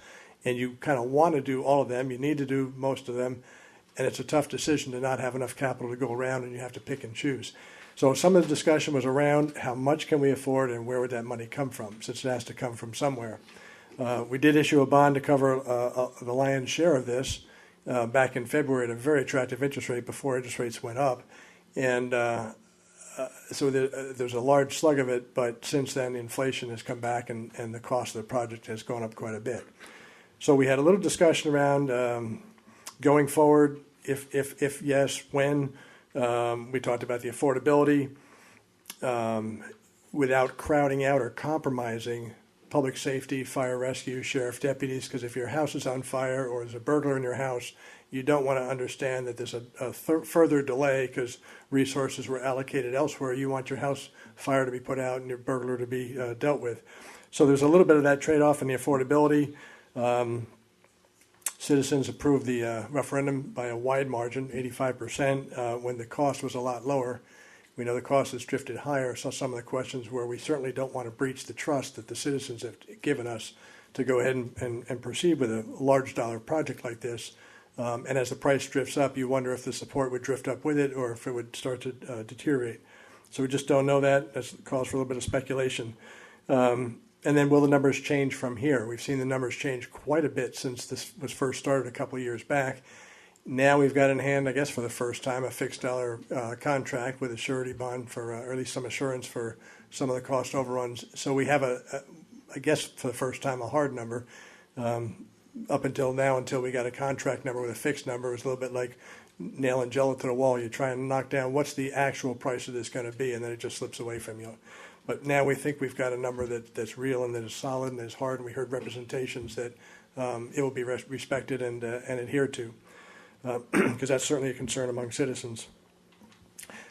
And you kind of want to do all of them. You need to do most of them. And it's a tough decision to not have enough capital to go around and you have to pick and choose. So some of the discussion was around how much can we afford and where would that money come from, since it has to come from somewhere. We did issue a bond to cover the lion's share of this back in February at a very attractive interest rate before interest rates went up. And so there's a large slug of it, but since then inflation has come back and the cost of the project has gone up quite a bit. So we had a little discussion around going forward, if yes, when. We talked about the affordability without crowding out or compromising public safety, fire rescue, sheriff deputies, because if your house is on fire or there's a burglar in your house, you don't want to understand that there's a further delay because resources were allocated elsewhere. You want your house fire to be put out and your burglar to be dealt with. So there's a little bit of that trade-off in the affordability. Citizens approved the referendum by a wide margin, 85%, when the cost was a lot lower. We know the cost has drifted higher, so some of the questions where we certainly don't want to breach the trust that the citizens have given us to go ahead and proceed with a large dollar project like this. And as the price drifts up, you wonder if the support would drift up with it or if it would start to deteriorate. So we just don't know that. That calls for a little bit of speculation. And then will the numbers change from here? We've seen the numbers change quite a bit since this was first started a couple of years back. Now we've got in hand, I guess for the first time, a fixed dollar contract with a surety bond for, or at least some assurance for some of the cost overruns. So we have I guess for the first time, a hard number. Up until now, until we got a contract number with a fixed number, it was a little bit like nailing jello to the wall. You try and knock down what's the actual price of this going to be, and then it just slips away from you. But now we think we've got a number that's real and that is solid and that is hard, and we heard representations that it will be respected and adhered to, because that's certainly a concern among citizens.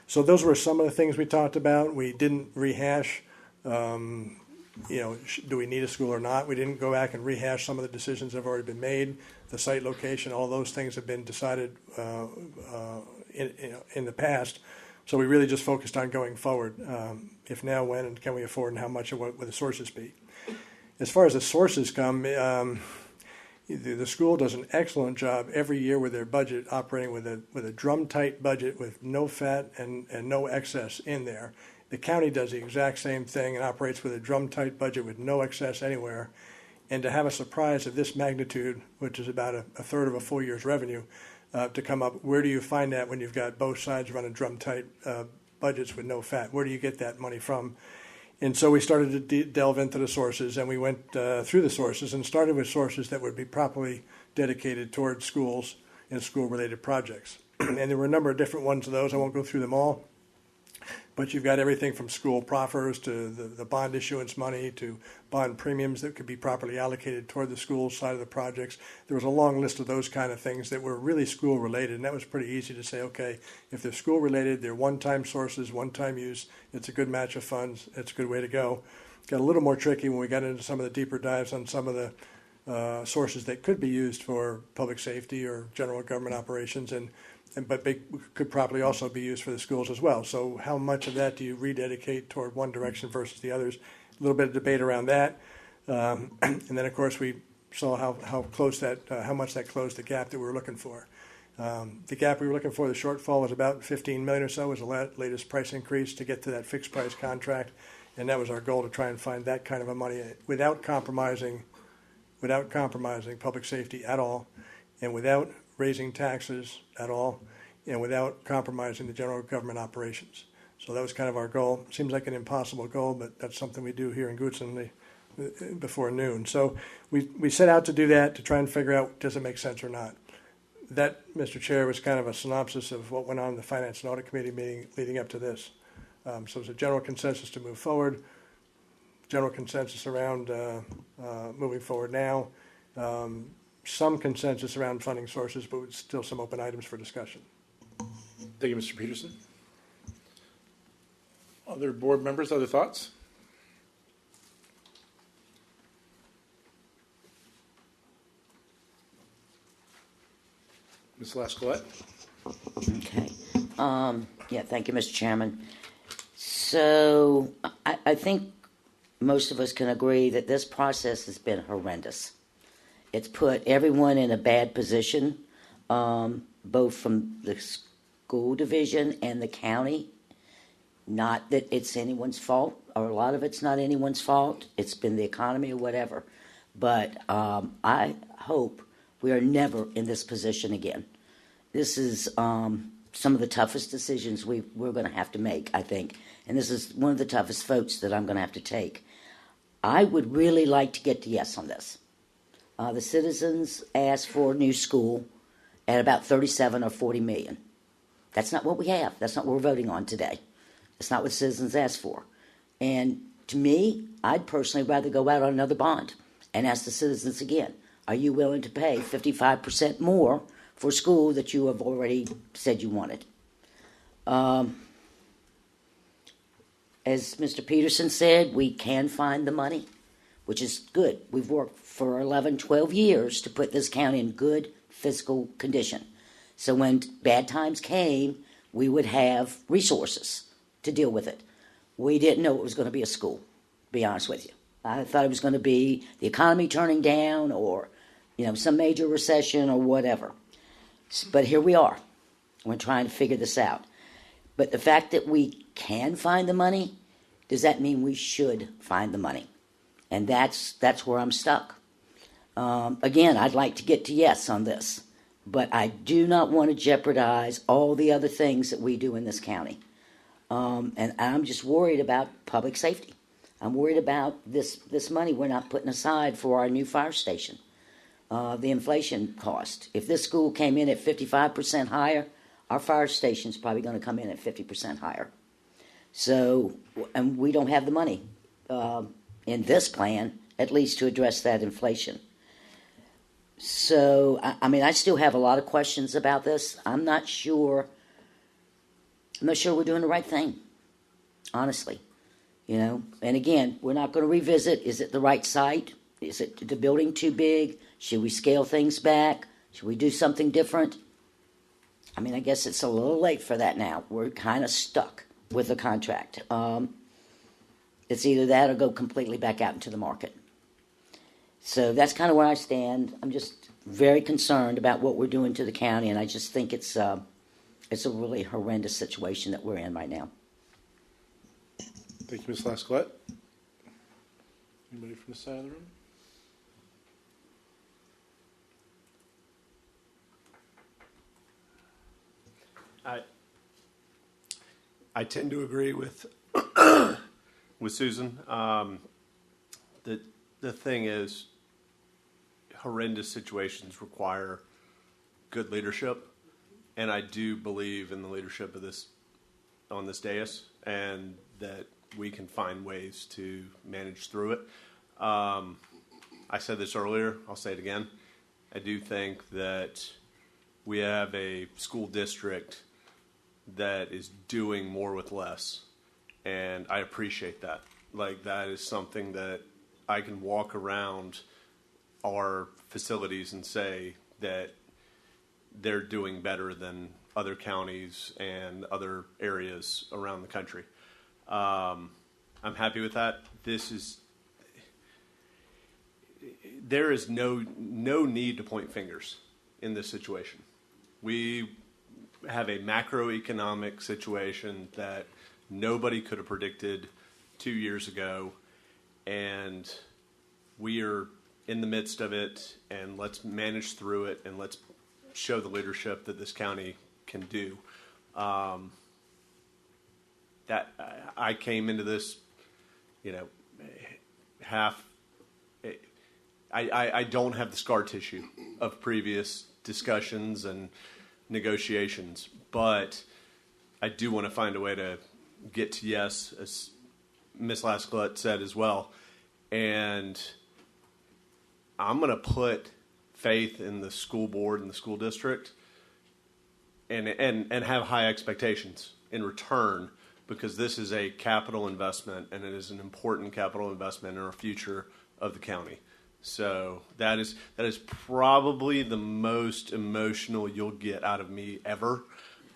So those were some of the things we talked about. We didn't rehash, do we need a school or not? We didn't go back and rehash some of the decisions that have already been made. The site location, all those things have been decided in the past. So we really just focused on going forward. If now, when, and can we afford, and how much, and what would the sources be? As far as the sources come, the school does an excellent job every year with their budget, operating with a drum-tight budget with no fat and no excess in there. The county does the exact same thing and operates with a drum-tight budget with no excess anywhere. And to have a surprise of this magnitude, which is about a third of a full year's revenue, to come up, where do you find that when you've got both sides running drum-tight budgets with no fat? Where do you get that money from? And so we started to delve into the sources, and we went through the sources and started with sources that would be properly dedicated towards schools and school-related projects. And there were a number of different ones of those. I won't go through them all. But you've got everything from school proffers to the bond issuance money to bond premiums that could be properly allocated toward the school side of the projects. There was a long list of those kind of things that were really school related, and that was pretty easy to say, okay, if they're school related, they're one-time sources, one-time use, it's a good match of funds, it's a good way to go. Got a little more tricky when we got into some of the deeper dives on some of the sources that could be used for public safety or general government operations, but they could probably also be used for the schools as well. So how much of that do you rededicate toward one direction versus the others? A little bit of debate around that. And then, of course, we saw how much that closed the gap that we were looking for. The gap we were looking for, the shortfall, was about $15 million or so, was the latest price increase to get to that fixed price contract. And that was our goal, to try and find that kind of money without compromising public safety at all, and without raising taxes at all, and without compromising the general government operations. So that was kind of our goal. Seems like an impossible goal, but that's something we do here in Goodson before noon. So we set out to do that, to try and figure out, does it make sense or not. That, Mr. Chair, was kind of a synopsis of what went on in the Finance and Audit Committee meeting leading up to this. So there's a general consensus to move forward, general consensus around moving forward now, some consensus around funding sources, but still some open items for discussion. Thank you, Mr. Peterson. Other board members, other thoughts? Ms. Lascolette? Okay. Yeah, thank you, Mr. Chairman. So I think most of us can agree that this process has been horrendous. It's put everyone in a bad position, both from the school division and the county. Not that it's anyone's fault, or a lot of it's not anyone's fault. It's been the economy or whatever. But I hope we are never in this position again. This is some of the toughest decisions we're going to have to make, I think. And this is one of the toughest votes that I'm going to have to take. I would really like to get to yes on this. The citizens asked for a new school at about 37 or 40 million. That's not what we have. That's not what we're voting on today. That's not what citizens asked for. And to me, I'd personally rather go out on another bond and ask the citizens again, are you willing to pay 55% more for a school that you have already said you wanted? As Mr. Peterson said, we can find the money, which is good. We've worked for 11, 12 years to put this county in good fiscal condition. So when bad times came, we would have resources to deal with it. We didn't know it was going to be a school, to be honest with you. I thought it was going to be the economy turning down or, some major recession or whatever. But here we are. We're trying to figure this out. But the fact that we can find the money, does that mean we should find the money? And that's where I'm stuck. Again, I'd like to get to yes on this, but I do not want to jeopardize all the other things that we do in this county. And I'm just worried about public safety. I'm worried about this money we're not putting aside for our new fire station. The inflation cost. If this school came in at 55% higher, our fire station's probably going to come in at 50% higher. So, and we don't have the money in this plan, at least to address that inflation. So, I still have a lot of questions about this. I'm not sure we're doing the right thing, honestly. And again, we're not going to revisit, is it the right site? Is it the building too big? Should we scale things back? Should we do something different? I guess it's a little late for that now. We're kind of stuck with the contract. It's either that or go completely back out into the market. So that's kind of where I stand. I'm just very concerned about what we're doing to the county, and I just think it's a really horrendous situation that we're in right now. Thank you, Ms. Lasclette. Anybody from the side of the room? I tend to agree with Susan. The thing is, horrendous situations require good leadership, and I do believe in the leadership of on this dais, and that we can find ways to manage through it. I said this earlier, I'll say it again. I do think that we have a school district that is doing more with less, and I appreciate that. That is something that I can walk around our facilities and say that they're doing better than other counties and other areas around the country. I'm happy with that. There is no need to point fingers in this situation. We have a macroeconomic situation that nobody could have predicted 2 years ago, and we are in the midst of it, and let's manage through it, and let's show the leadership that this county can do. That I came into this, I don't have the scar tissue of previous discussions and negotiations, but I do want to find a way to get to yes, as Ms. Lasclette said as well. And I'm going to put faith in the school board and the school district and have high expectations in return, because this is a capital investment, and it is an important capital investment in our future of the county. So that is probably the most emotional you'll get out of me ever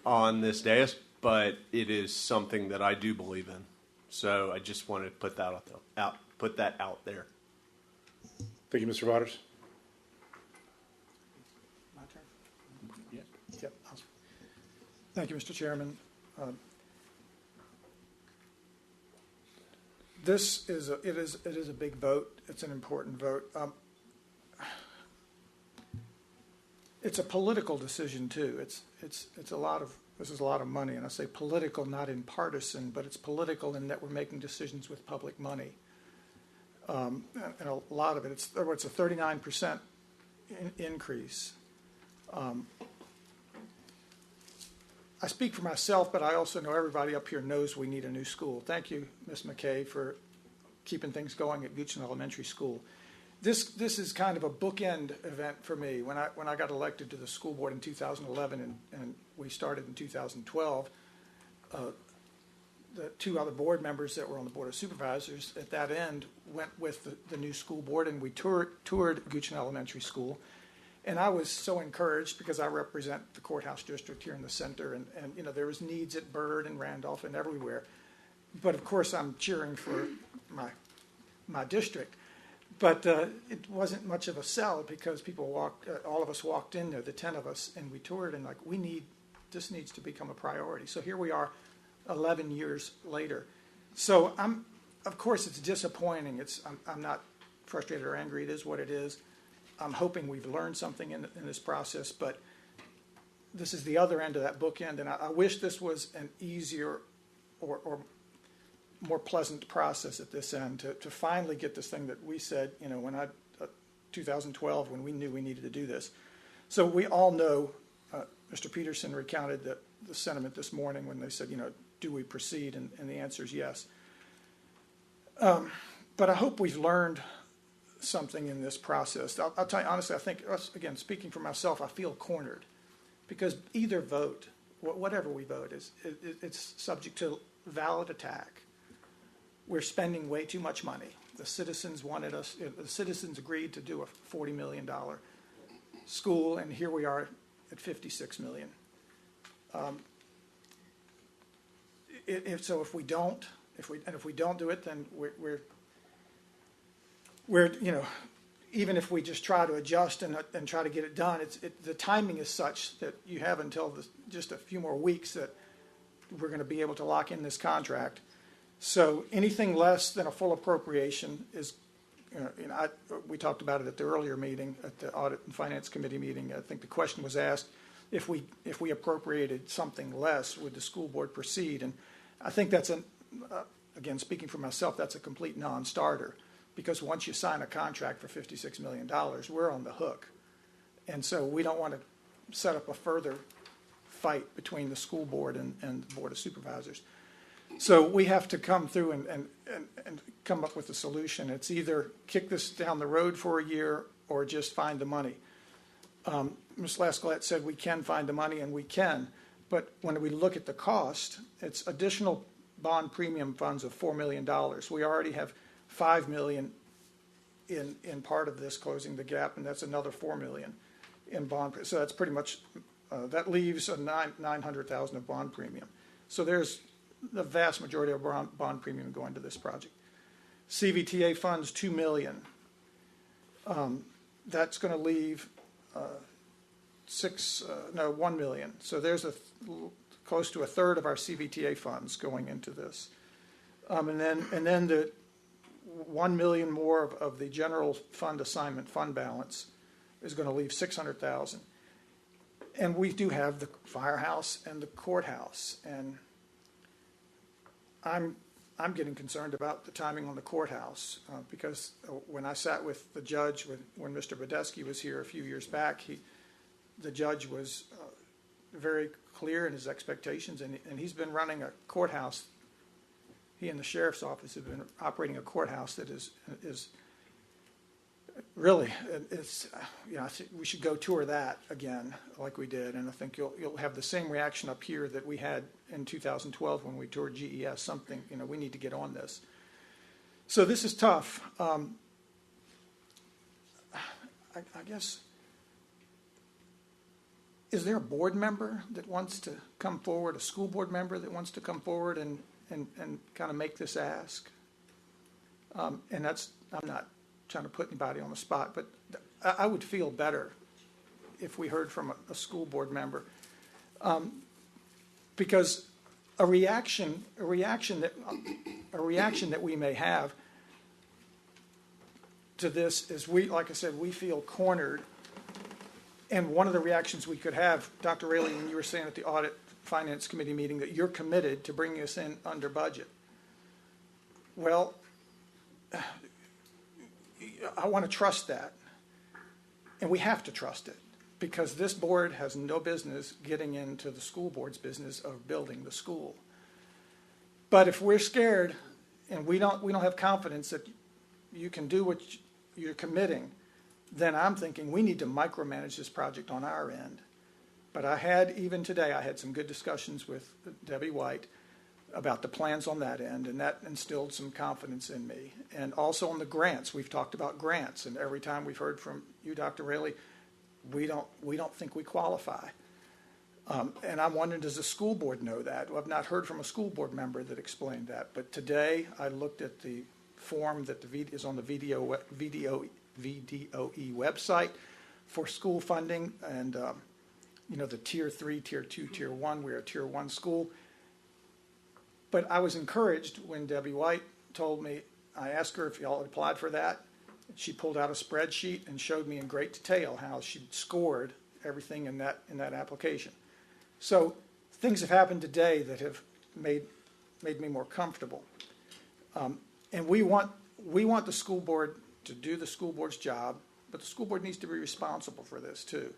on this dais, but it is something that I do believe in. So I just wanted to put that out there. Thank you, Mr. Waters. My turn? Yep. Thank you, Mr. Chairman. It is a big vote. It's an important vote. It's a political decision too. This is a lot of money, and I say political not in partisan, but it's political in that we're making decisions with public money. And a lot of it, it's a 39% increase. I speak for myself, but I also know everybody up here knows we need a new school. Thank you, Ms. McKay, for keeping things going at Goochland Elementary School. This is kind of a bookend event for me. When I got elected to the school board in 2011 and we started in 2012, the two other board members that were on the Board of Supervisors at that end went with the new school board, and we toured Goochland Elementary School. And I was so encouraged because I represent the courthouse district here in the center, and there was needs at Byrd and Randolph and everywhere. But of course, I'm cheering for my my district. But it wasn't much of a sell because all of us walked in there, the 10 of us, and we toured and this needs to become a priority. So here we are 11 years later. So of course it's disappointing. I'm not frustrated or angry. It is what it is. I'm hoping we've learned something in this process, but this is the other end of that bookend, and I wish this was an easier or more pleasant process at this end to finally get this thing that we said, 2012, when we knew we needed to do this. So we all know, Mr. Peterson recounted the sentiment this morning when they said, do we proceed? And the answer is yes. But I hope we've learned something in this process. I'll tell you honestly, I think, again, speaking for myself, I feel cornered. Because either vote, whatever we vote, it's subject to valid attack. We're spending way too much money. The citizens agreed to do a $40 million school, and here we are at $56 million. If we don't do it, then we're even if we just try to adjust and try to get it done, the timing is such that you have until just a few more weeks that we're going to be able to lock in this contract. So anything less than a full appropriation is, we talked about it at the earlier meeting, at the Audit and Finance Committee meeting. I think the question was asked, if we appropriated something less, would the school board proceed? And I think that's again, speaking for myself, that's a complete non-starter. Because once you sign a contract for $56 million, we're on the hook. And so we don't want to set up a further fight between the school board and the Board of Supervisors. So we have to come through and come up with a solution. It's either kick this down the road for a year or just find the money. Ms. Lascalette said we can find the money, and we can. But when we look at the cost, it's additional bond premium funds of $4 million. We already have $5 million in part of this, closing the gap, and that's another $4 million in bond. So that's pretty much that leaves a $900,000 of bond premium. So there's the vast majority of bond premium going to this project. CVTA funds $2 million. That's going to leave $1 million. So there's close to a third of our CVTA funds going into this, and then the $1 million more of the general fund assignment fund balance is going to leave $600,000. And we do have the firehouse and the courthouse, and I'm getting concerned about the timing on the courthouse because when I sat with the judge when Mr. Badesky was here a few years back, the judge was very clear in his expectations, and he's been running a courthouse. He and the sheriff's office have been operating a courthouse that is really, I think we should go tour that again like we did, and I think you'll have the same reaction up here that we had in 2012 when we toured GES. Something, we need to get on this. So this is tough. I guess, is there a board member that wants to come forward, a school board member that wants to come forward and kind of make this ask? And I'm not trying to put anybody on the spot, but I would feel better if we heard from a school board member, because a reaction that we may have to this is like I said, we feel cornered. And one of the reactions we could have, Dr. Raley, when you were saying at the Audit Finance Committee meeting that you're committed to bringing us in under budget. Well, I want to trust that. And we have to trust it because this board has no business getting into the school board's business of building the school. But if we're scared and we don't have confidence that you can do what you're committing, then I'm thinking we need to micromanage this project on our end. But even today, I had some good discussions with Debbie White about the plans on that end, and that instilled some confidence in me. And also on the grants, we've talked about grants, and every time we've heard from you, Dr. Raley, we don't think we qualify. And I'm wondering, does the school board know that? Well, I've not heard from a school board member that explained that. But today, I looked at the form that is on the VDOE website for school funding, and the tier 3, tier 2, tier 1. We're a tier 1 school. But I was encouraged when Debbie White told me, I asked her if y'all had applied for that. She pulled out a spreadsheet and showed me in great detail how she'd scored everything in that application. So things have happened today that have made me more comfortable. And we want the school board to do the school board's job, but the school board needs to be responsible for this too.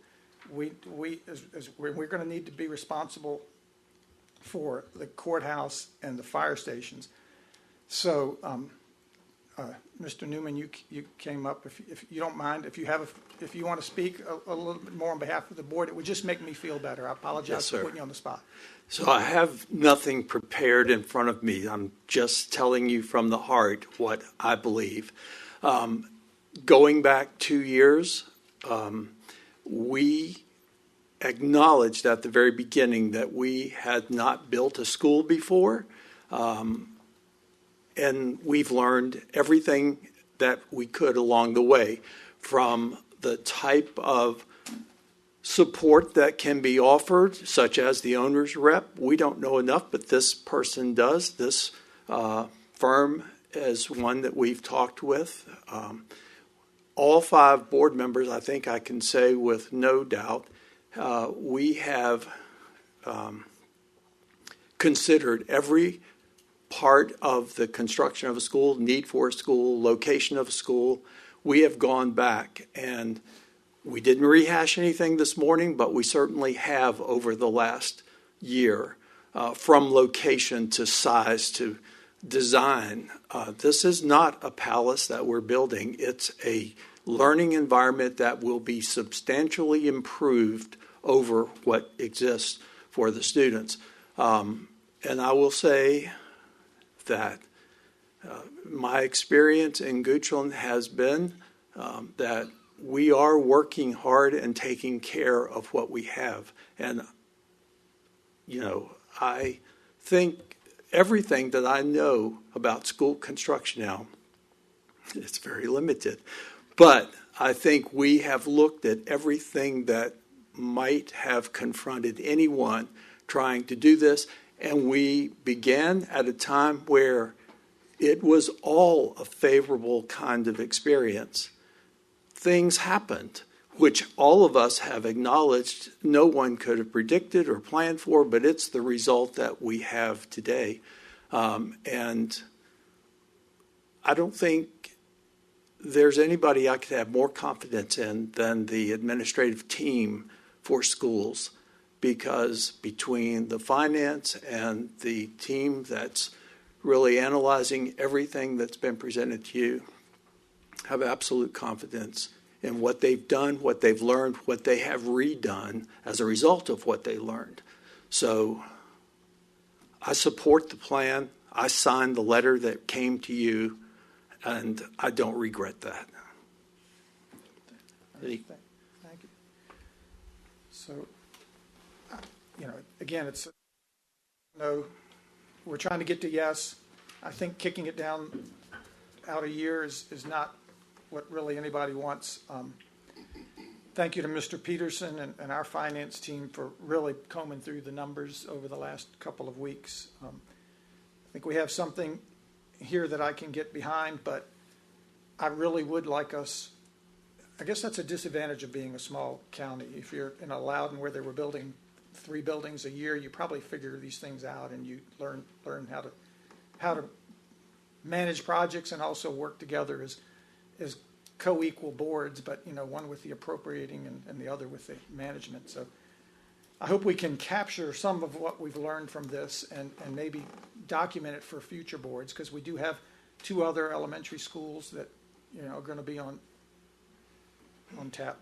We're going to need to be responsible for the courthouse and the fire stations. So, Mr. Newman, you came up. If you don't mind, if you want to speak a little bit more on behalf of the board, it would just make me feel better. I apologize for putting you on the spot. So I have nothing prepared in front of me. I'm just telling you from the heart what I believe. Going back 2 years, we acknowledged at the very beginning that we had not built a school before, and we've learned everything that we could along the way, from the type of support that can be offered, such as the owner's rep. We don't know enough, but this person does. This firm is one that we've talked with. All 5 board members, I think I can say with no doubt, we have considered every part of the construction of a school, need for a school, location of a school. We have gone back, and we didn't rehash anything this morning, but we certainly have over the last year, from location to size to design. This is not a palace that we're building. It's a learning environment that will be substantially improved over what exists for the students. And I will say that my experience in Goochland has been that we are working hard and taking care of what we have. And, I think everything that I know about school construction now, it's very limited. But I think we have looked at everything that might have confronted anyone trying to do this, and we began at a time where it was all a favorable kind of experience. Things happened, which all of us have acknowledged no one could have predicted or planned for, but it's the result that we have today. And I don't think there's anybody I could have more confidence in than the administrative team for schools, because between the finance and the team that's really analyzing everything that's been presented to you, have absolute confidence in what they've done, what they've learned, what they have redone as a result of what they learned. So I support the plan. I signed the letter that came to you, and I don't regret that. Thank you. So, again, we're trying to get to yes. I think kicking it down out a year is not what really anybody wants. Thank you to Mr. Peterson and our finance team for really combing through the numbers over the last couple of weeks. I think we have something here that I can get behind, but I really would like us. I guess that's a disadvantage of being a small county. If you're in a Loudon where they were building 3 buildings a year, you probably figure these things out and you learn how to manage projects and also work together as co-equal boards, but one with the appropriating and the other with the management. So I hope we can capture some of what we've learned from this and maybe document it for future boards, because we do have 2 other elementary schools that are going to be on tap.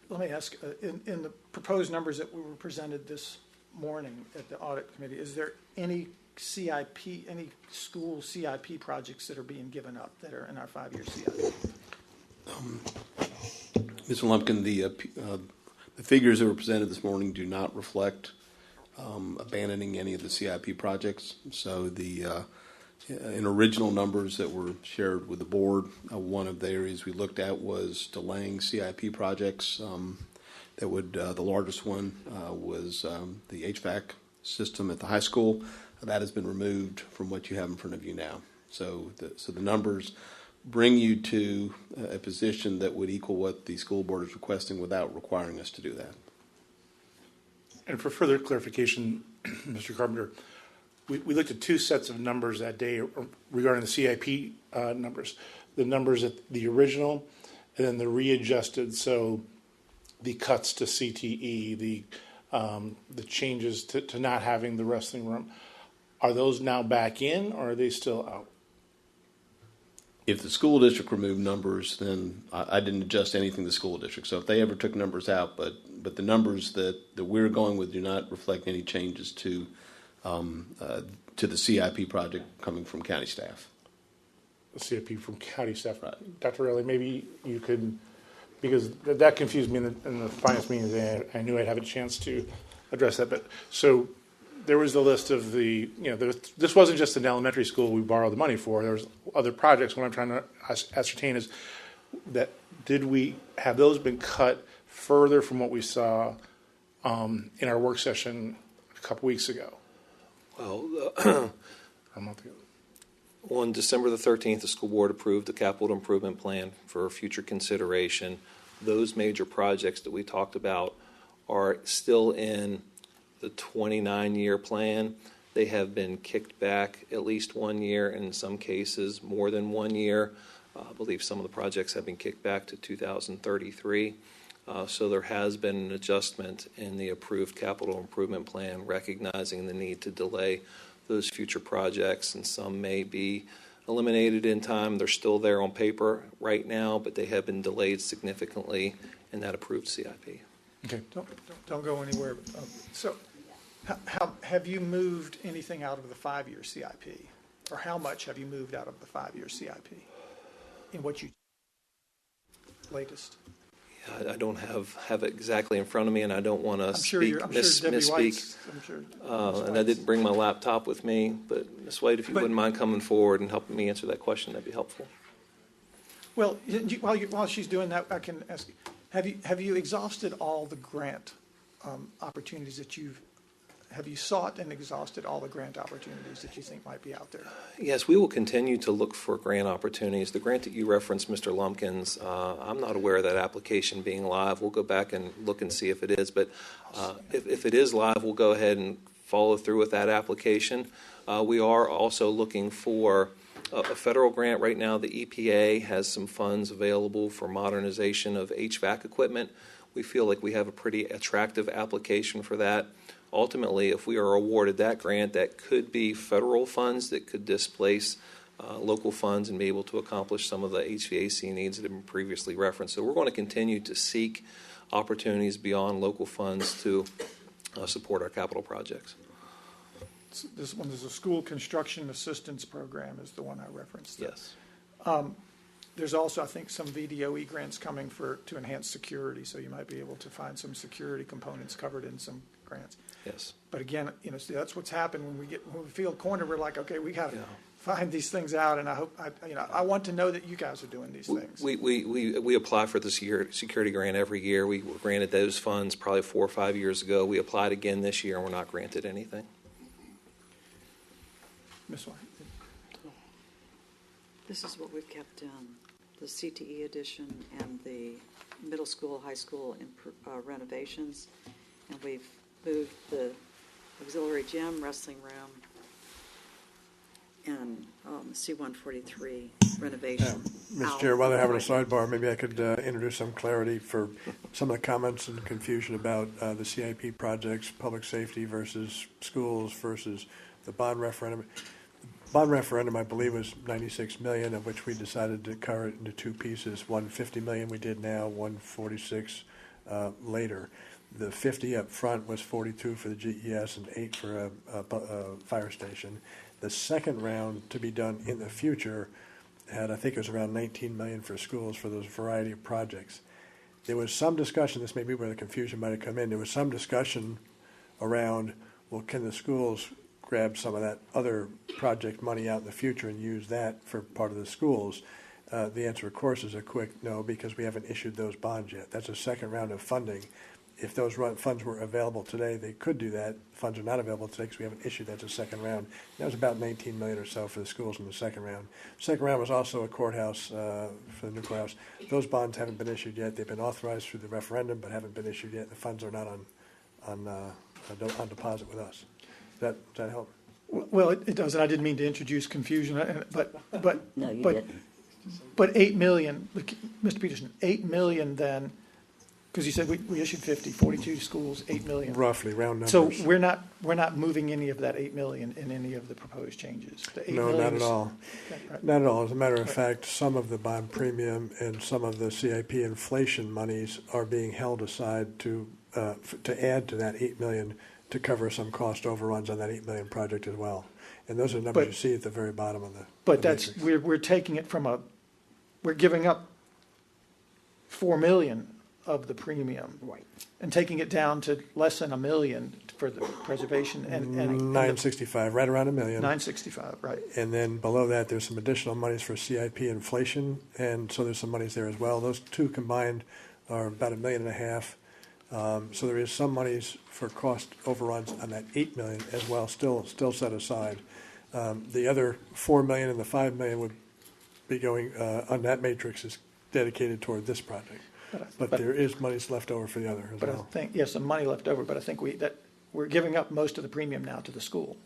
Let me ask, in the proposed numbers that we were presented this morning at the audit committee, is there any CIP, any school CIP projects that are being given up that are in our 5-year CIP? Mr. Lumpkin, the figures that were presented this morning do not reflect abandoning any of the CIP projects. So the in original numbers that were shared with the board, one of the areas we looked at was delaying CIP projects. That would the largest one was the HVAC system at the high school. That has been removed from what you have in front of you now. So the numbers bring you to a position that would equal what the school board is requesting without requiring us to do that. And for further clarification, Mr. Carpenter, we looked at two sets of numbers that day regarding the CIP numbers. The numbers at the original and then the readjusted, so the cuts to CTE, the changes to not having the wrestling room. Are those now back in, or are they still out? If the school district removed numbers, then I didn't adjust anything to the school district. So if they ever took numbers out, but the numbers that we're going with do not reflect any changes to the CIP project coming from county staff. The CIP from county staff. Right. Dr. Riley, maybe you could, because that confused me in the finance meeting today. I knew I'd have a chance to address that. But so there was the list of the, this wasn't just an elementary school we borrowed the money for. There was other projects. What I'm trying to ascertain is that did we have those been cut further from what we saw in our work session a couple weeks ago? Well, on December the 13th, the school board approved the capital improvement plan for future consideration. Those major projects that we talked about are still in the 29-year plan. They have been kicked back at least 1 year, and in some cases more than 1 year. I believe some of the projects have been kicked back to 2033. So there has been an adjustment in the approved capital improvement plan, recognizing the need to delay those future projects, and some may be eliminated in time. They're still there on paper right now, but they have been delayed significantly in that approved CIP. Okay. Don't go anywhere. So have you moved anything out of the 5-year CIP? Or how much have you moved out of the 5-year CIP in what you latest? I don't have it exactly in front of me, and I don't want to misspeak. And I didn't bring my laptop with me, but Ms. White, if you wouldn't mind coming forward and helping me answer that question, that'd be helpful. Well, while she's doing that, I can ask, have you exhausted all the grant opportunities that have you sought and exhausted all the grant opportunities that you think might be out there? Yes, we will continue to look for grant opportunities. The grant that you referenced, Mr. Lumpkins, I'm not aware of that application being live. We'll go back and look and see if it is. But if it is live, we'll go ahead and follow through with that application. We are also looking for a federal grant. Right now, the EPA has some funds available for modernization of HVAC equipment. We feel like we have a pretty attractive application for that. Ultimately, if we are awarded that grant, that could be federal funds that could displace local funds and be able to accomplish some of the HVAC needs that have been previously referenced. So we're going to continue to seek opportunities beyond local funds to support our capital projects. This one is a school construction assistance program is the one I referenced. Yes. There's also, I think, some VDOE grants coming to enhance security, so you might be able to find some security components covered in some grants. Yes. But again, see, that's what's happened when we feel cornered. We're like, okay, we got to find these things out, and I want to know that you guys are doing these things. We apply for the security grant every year. We were granted those funds probably 4 or 5 years ago. We applied again this year, and we're not granted anything. Ms. White. This is what we've kept in the CTE edition and the middle school, high school renovations, and we've moved the auxiliary gym, wrestling room, and C-143 renovation. Mr. Chair, while they're having a sidebar, maybe I could introduce some clarity for some of the comments and confusion about the CIP projects, public safety versus schools versus the bond referendum. Bond referendum, I believe, was $96 million, of which we decided to cover it into two pieces. $150 million we did now, $146 later. The 50 up front was 42 for the GES and 8 for a fire station. The second round to be done in the future had, I think it was around $19 million for schools for those variety of projects. There was some discussion, this may be where the confusion might have come in, there was some discussion around, well, can the schools grab some of that other project money out in the future and use that for part of the schools? The answer, of course, is a quick no, because we haven't issued those bonds yet. That's a second round of funding. If those funds were available today, they could do that. Funds are not available today because we haven't issued. That's a second round. That was about $19 million or so for the schools in the second round. Second round was also a courthouse, for the new courthouse. Those bonds haven't been issued yet. They've been authorized through the referendum, but haven't been issued yet. The funds are not on deposit with us. Does that help? Well, it does, and I didn't mean to introduce confusion, but No, you but didn't. but 8 million, Mr. Peterson, 8 million then, because you said we issued 42 schools, 8 million. Roughly, round numbers. So we're not moving any of that 8 million in any of the proposed changes. The 8 No, million not at is- all. Right. Not at all. As a matter of fact, some of the bond premium and some of the CIP inflation monies are being held aside to add to that 8 million to cover some cost overruns on that 8 million project as well. And those are numbers But- you see at the very bottom of the. But the that's, matrix. we're taking it from we're giving up 4 million of the premium. Right. And taking it down to less than $1 million for the preservation and. 965, right around $1 million. 965, right. And then below that, there's some additional monies for CIP inflation, and so there's some monies there as well. Those two combined are about $1.5 million. So there is some monies for cost overruns on that 8 million as well, still set aside. The other 4 million and the 5 million would be going on that matrix is dedicated toward this project. But there is monies left over for the other as But I well. think, yes, some money left over, but I think we're giving up most of the premium now to the school.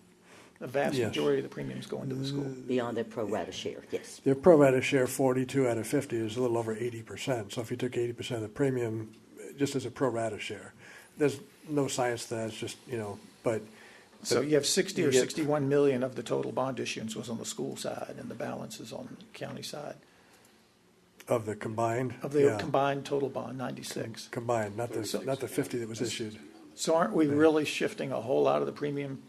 The vast Yes. majority of the premium is going to the school. Beyond their pro rata share, yes. Their pro rata share, 42 out of 50, is a little over 80%. So if you took 80% of the premium, just as a pro rata share, there's no science to that. It's just, but. So you have 60 or you get- 61 million of the total bond issuance was on the school side, and the balance is on the county side. Of the combined? Of the Yeah. combined total bond, 96. Combined, not the 50 that was issued. So aren't we really shifting a whole lot of the premium,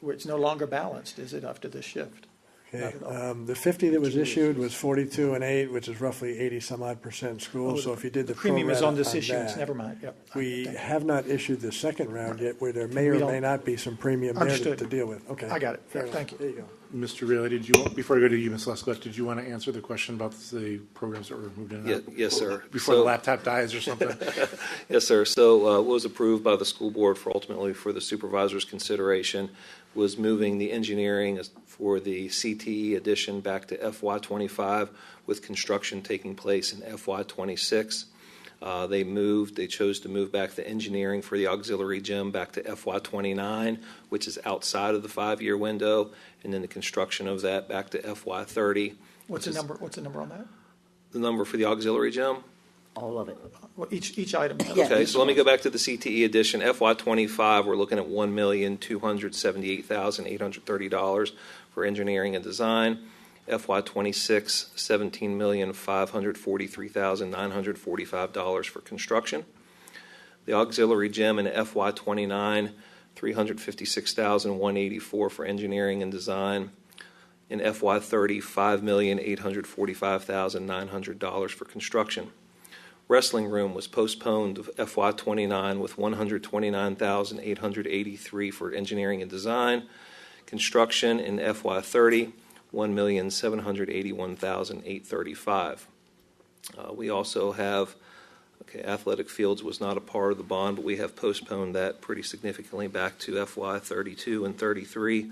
where it's no longer balanced, is it, after this shift? Okay, Not at all. the 50 that was issued was 42 and 8, which is roughly 80 some odd % school. Oh, So if you did the premium is pro on rata this issuance, that, never mind, yep. We Thank you. have not issued the second round yet, where there may or We may don't- not be some premium there to Understood. deal with. Okay. I got it. Fair Thank enough. you. There you go. Mr. Reilly, before I go to you, Ms. Lescott, did you want to answer the question about the programs that were moved in and out? Yes, sir. Before the laptop dies or something? Yes, sir. So what was approved by the school board ultimately for the supervisor's consideration was moving the engineering for the CTE addition back to FY25, with construction taking place in FY26. They chose to move back the engineering for the auxiliary gym back to FY29, which is outside of the 5-year window, and then the construction of that back to FY30. What's the number on that? The number for the auxiliary gym? All of it. Well, each item. Okay, so let me go back to the CTE edition. FY25, we're looking at $1,278,830 for engineering and design. FY26, $17,543,945 for construction. The auxiliary gym in FY29, $356,184 for engineering and design. In FY30, $5,845,900 for construction. Wrestling room was postponed to FY29 with $129,883 for engineering and design. Construction in FY30, $1,781,835. We also have, athletic fields was not a part of the bond, but we have postponed that pretty significantly back to FY32 and 33.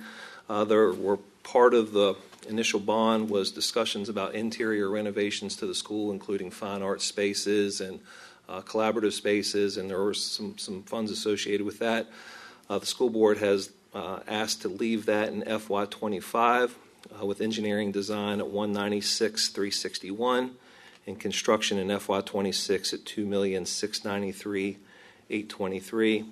There were part of the initial bond was discussions about interior renovations to the school, including fine arts spaces and collaborative spaces, and there were some funds associated with that. The school board has asked to leave that in FY25 with engineering design at $196,361 and construction in FY26 at $2,693,823.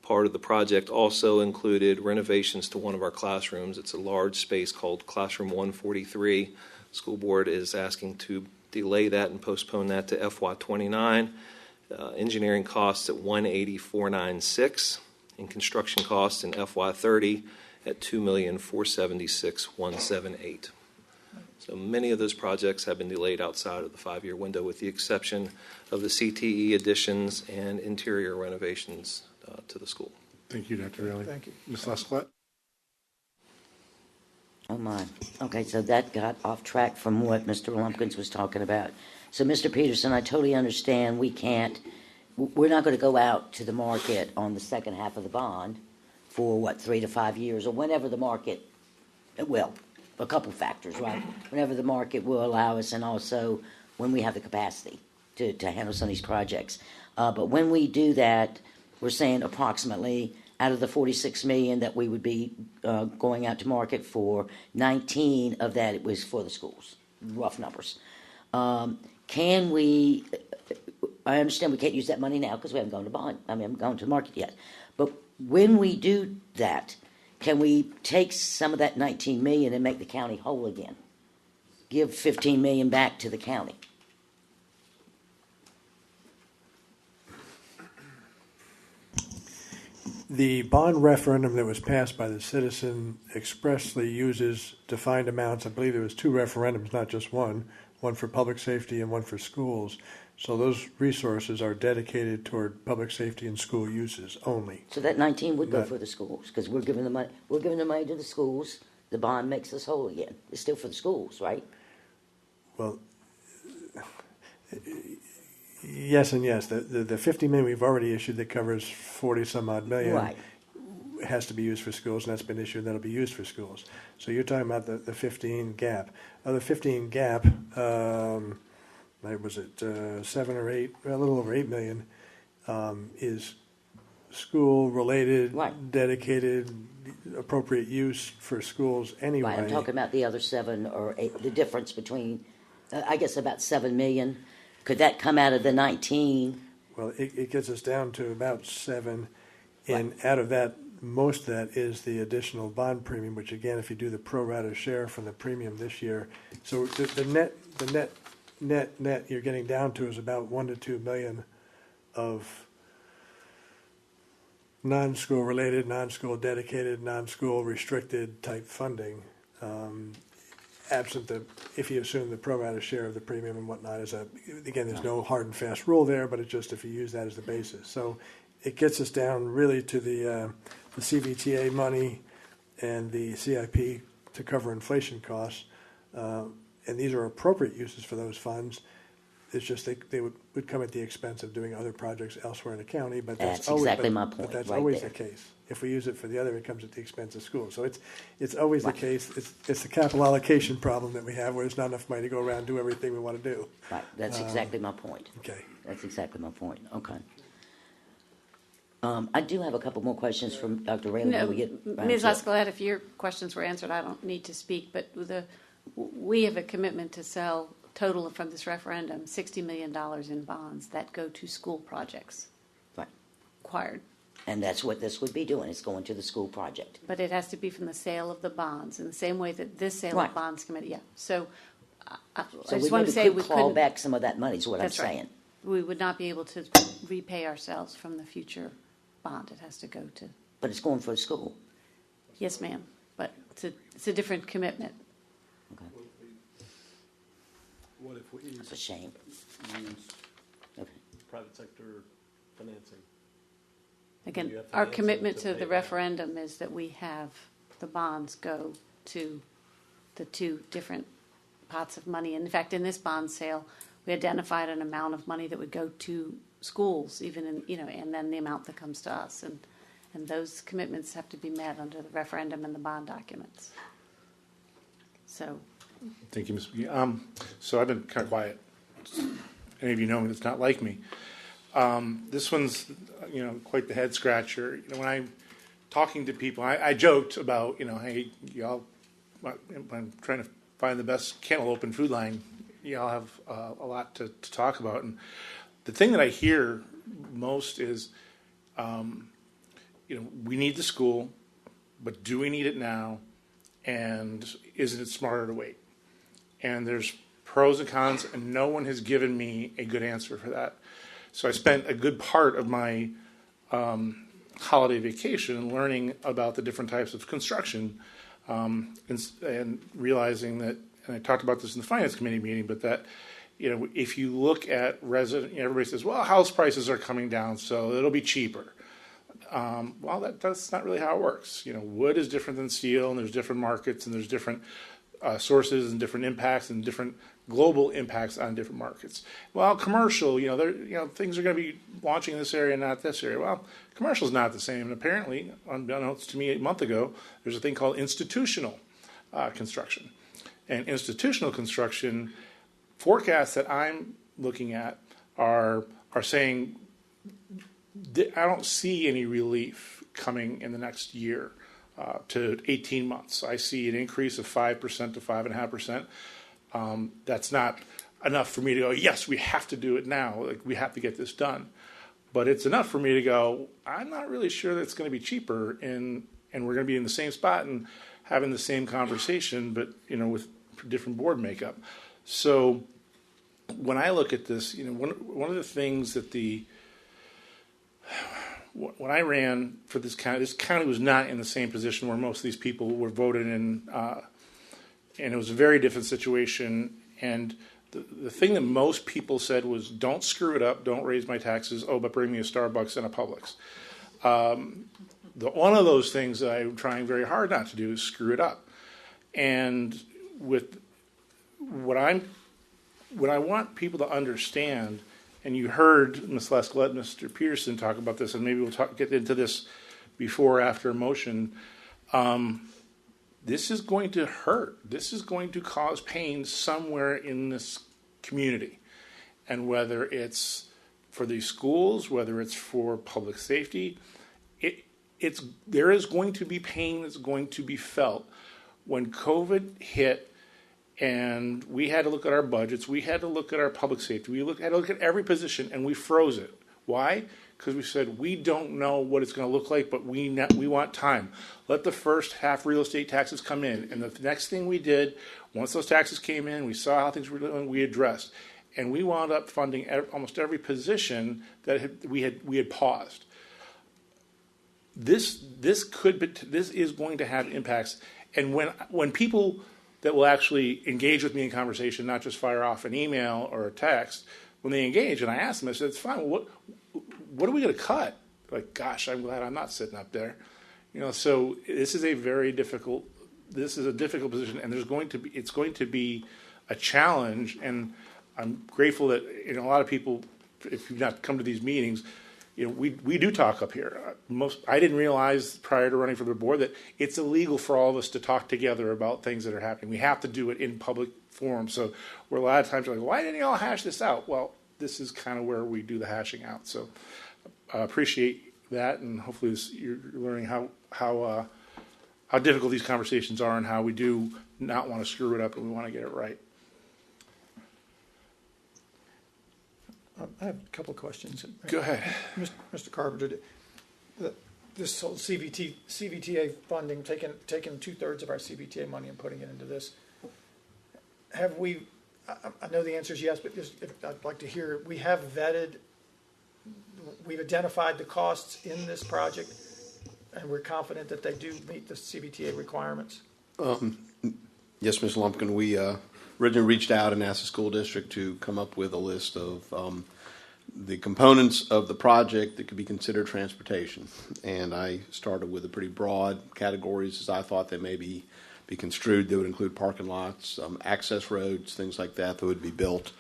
Part of the project also included renovations to one of our classrooms. It's a large space called Classroom 143. School board is asking to delay that and postpone that to FY29. Engineering costs at $184,906 and construction costs in FY30 at $2,476,178. So many of those projects have been delayed outside of the 5-year window, with the exception of the CTE additions and interior renovations to the school. Thank you, Dr. Reilly. Thank you. Ms. Lescott? Oh, my. Okay, so that got off track from what Mr. Lumpkins was talking about. So, Mr. Peterson, I totally understand we're not going to go out to the market on the second half of the bond for, 3 to 5 years, or whenever the market, well, a couple factors, right? Whenever the market will allow us, and also when we have the capacity to handle some of these projects. But when we do that, we're saying approximately out of the 46 million that we would be going out to market for, 19 of that it was for the schools, rough numbers. Can we? I understand we can't use that money now because we haven't gone to bond. I mean, haven't gone to the market yet. But when we do that, can we take some of that 19 million and make the county whole again? Give 15 million back to the county. The bond referendum that was passed by the citizen expressly uses defined amounts. I believe there was 2 referendums, not just one for public safety and one for schools. So those resources are dedicated toward public safety and school uses only. So that 19 would go for the schools because we're giving the money. We're giving the money to the schools. The bond makes us whole again. It's still for the schools, right? Well, yes and yes. The 50 million we've already issued that covers 40 some odd million Right. has to be used for schools, and that's been issued, and that'll be used for schools. So you're talking about the 15 gap. The 15 gap, was it 7 or 8, a little over 8 million, is school-related, dedicated, appropriate use for schools anyway. Right. I'm talking about the other 7 or 8. The difference between, I guess, about 7 million. Could that come out of the 19? Well, it gets us down to about 7, and out of that, most of that is the additional bond premium, which again, if you do the pro rata share from the premium this year, so the net you're getting down to is about 1 to 2 million of non-school related, non-school dedicated, non-school restricted type funding. Absent if you assume the pro rata share of the premium and whatnot again, there's no hard and fast rule there, but it's just if you use that as the basis. So it gets us down really to the CVTA money and the CIP to cover inflation costs. And these are appropriate uses for those funds. It's just they would come at the expense of doing other projects elsewhere in the county, but that's always exactly my point. But that's right always there. the case. If we use it for the other, it comes at the expense of schools. So it's always the case. It's the capital allocation problem that we have, where there's not enough money to go around and do everything we want to do. Right. That's exactly my point. Okay. That's exactly my point. Okay. I do have a couple more questions from Dr. Raylan. No, when we get around Ms. to it. Escalette, if your questions were answered, I don't need to speak, but we have a commitment to sell total from this referendum $60 million in bonds that go to school projects. Right. Acquired. And that's what this would be doing. It's going to the school project. But it has to be from the sale of the bonds in the same way that this sale Right. of bonds committee. Yeah. So I So just want to say we claw couldn't back some of that money is what That's I'm right. saying. We would not be able to repay ourselves from the future bond. It has to go to. But it's going for the school. Yes, ma'am. But it's a different commitment. Okay. What if we That's a shame. use Okay. private sector financing? Again, You have our financing commitment to to pay the it back. referendum is that we have the bonds go to the 2 different pots of money. In fact, in this bond sale, we identified an amount of money that would go to schools, even and then the amount that comes to us. And those commitments have to be met under the referendum and the bond documents. So, Thank you, Ms. McGee. So I've been kind of quiet. Any of you know me, it's not like me. This one's, quite the head scratcher. When I'm talking to people, I joked about, hey, y'all, when I'm trying to find the best cantaloupe and food line, y'all have a lot to talk about. And the thing that I hear most is, we need the school, but do we need it now? And isn't it smarter to wait? And there's pros and cons, and no one has given me a good answer for that. So I spent a good part of my holiday vacation learning about the different types of construction, and realizing that, and I talked about this in the finance committee meeting, but that, if you look at everybody says, well, house prices are coming down, so it'll be cheaper. Well, that's not really how it works. Wood is different than steel, and there's different markets, and there's different sources and different impacts and different global impacts on different markets. Well, commercial, things are going to be launching in this area and not this area. Well, commercial is not the same. And apparently, unbeknownst to me a month ago, there's a thing called institutional construction. And institutional construction forecasts that I'm looking at are saying I don't see any relief coming in the next year to 18 months. I see an increase of 5% to 5.5%. That's not enough for me to go, yes, we have to do it now. Like, we have to get this done. But it's enough for me to go, I'm not really sure that it's going to be cheaper, and we're going to be in the same spot and having the same conversation, but with different board makeup. So when I look at this, one of the things that when I ran for this county was not in the same position where most of these people were voted in, and it was a very different situation. And the thing that most people said was, don't screw it up, don't raise my taxes, but bring me a Starbucks and a Publix. One of those things that I'm trying very hard not to do is screw it up. And with what I want people to understand, and you heard Ms. Lesk, Mr. Peterson talk about this, and maybe we'll get into this before or after a motion. This is going to hurt. This is going to cause pain somewhere in this community. And whether it's for these schools, whether it's for public safety, there is going to be pain that's going to be felt. When COVID hit, and we had to look at our budgets, we had to look at our public safety, we had to look at every position, and we froze it. Why? Because we said, we don't know what it's going to look like, but we want time. Let the first half real estate taxes come in. And the next thing we did, once those taxes came in, we saw how things were doing, we addressed. And we wound up funding almost every position that we had paused. This is going to have impacts. And when people that will actually engage with me in conversation, not just fire off an email or a text, when they engage, and I ask them, I said, it's fine, what are we going to cut? Like, gosh, I'm glad I'm not sitting up there. So this is a difficult position, and it's going to be a challenge, and I'm grateful that a lot of people, if you've not come to these meetings, we do talk up here. I didn't realize prior to running for the board that it's illegal for all of us to talk together about things that are happening. We have to do it in public forum. So we're a lot of times like, why didn't you all hash this out? Well, this is kind of where we do the hashing out. So I appreciate that, and hopefully you're learning how difficult these conversations are and how we do not want to screw it up and we want to get it right. I have a couple of questions. Go ahead. Mr. Carpenter, this whole CVTA funding, taking 2/3 of our CVTA money and putting it into this, have we, I know the answer is yes, but I'd like to hear, we have vetted, we've identified the costs in this project, and we're confident that they do meet the CVTA requirements? Yes, Ms. Lumpkin, we originally reached out and asked the school district to come up with a list of the components of the project that could be considered transportation. And I started with a pretty broad categories as I thought they may be construed. They would include parking lots, access roads, things like that would be built.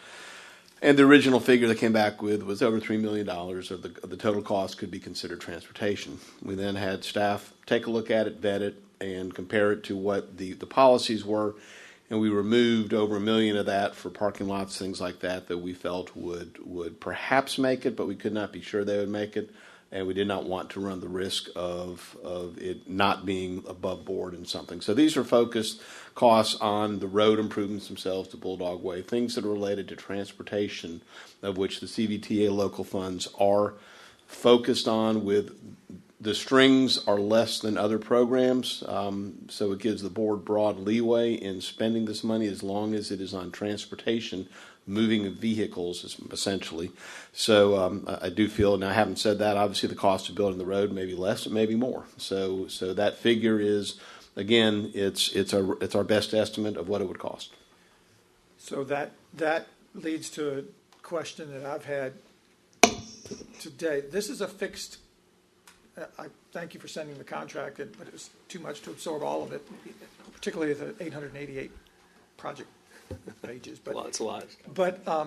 And the original figure they came back with was over $3 million of the total cost could be considered transportation. We then had staff take a look at it, vet it, and compare it to what the policies were. And we removed over $1 million of that for parking lots, things like that we felt would perhaps make it, but we could not be sure they would make it. And we did not want to run the risk of it not being above board in something. So these are focused costs on the road improvements themselves, the Bulldog Way, things that are related to transportation, of which the CVTA local funds are focused on. With the strings are less than other programs, so it gives the board broad leeway in spending this money as long as it is on transportation, moving of vehicles essentially. So I do feel, and I haven't said that, obviously the cost of building the road may be less, it may be more. So that figure is, again, it's our best estimate of what it would cost. So that leads to a question that I've had today. This is a fixed I thank you for sending the contract, but it was too much to absorb all of it, particularly the 888 project pages. But It's a lot. But Yeah,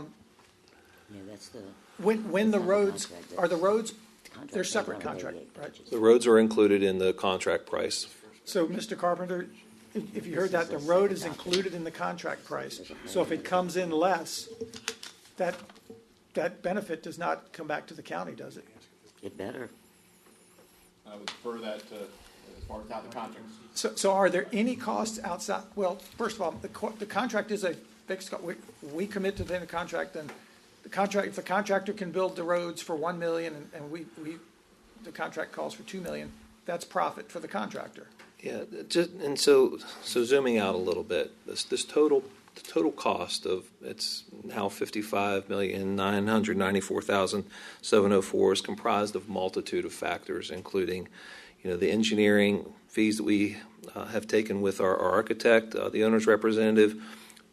that's the. when the that's not roads, contract, are the that's- roads, contract they're is separate 188 contract, right? pages. The roads are included in the contract price. So, Mr. Carpenter, if you heard that, the road is included in the contract price. So if it comes in less, that benefit does not come back to the county, does it? It better. I would defer that to, as far as out the contract. So are there any costs outside, well, first of all, the contract is a fixed, we commit to the contract, then if the contractor can build the roads for $1 million and the contract calls for $2 million, that's profit for the contractor. Yeah, so zooming out a little bit, the total cost of, it's now $55,994,704 is comprised of a multitude of factors, including, the engineering fees that we have taken with our architect, the owner's representative,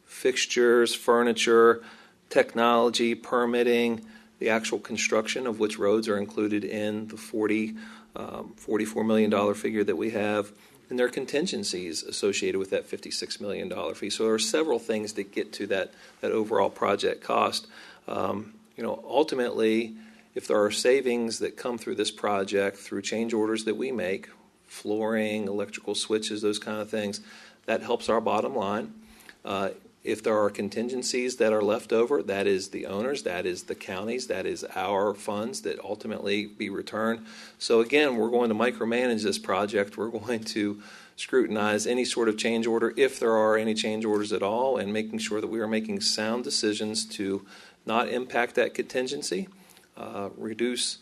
fixtures, furniture, technology, permitting, the actual construction of which roads are included in the $44 million figure that we have, and there are contingencies associated with that $56 million fee. So there are several things that get to that overall project cost. Ultimately, if there are savings that come through this project through change orders that we make, flooring, electrical switches, those kind of things, that helps our bottom line. If there are contingencies that are left over, that is the owners, that is the counties, that is our funds that ultimately be returned. So again, we're going to micromanage this project. We're going to scrutinize any sort of change order, if there are any change orders at all, and making sure that we are making sound decisions to not impact that contingency, reduce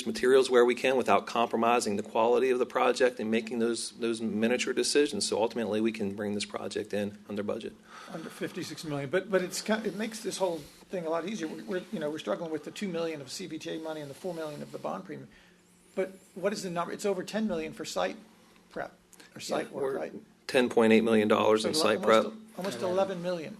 materials where we can without compromising the quality of the project, and making those miniature decisions. So ultimately, we can bring this project in under budget. Under $56 million, but it makes this whole thing a lot easier. We're struggling with the $2 million of CBTA money and the $4 million of the bond premium. But what is the number? It's over $10 million for site prep or site work, right? $10.8 million in site prep. Almost $11 million.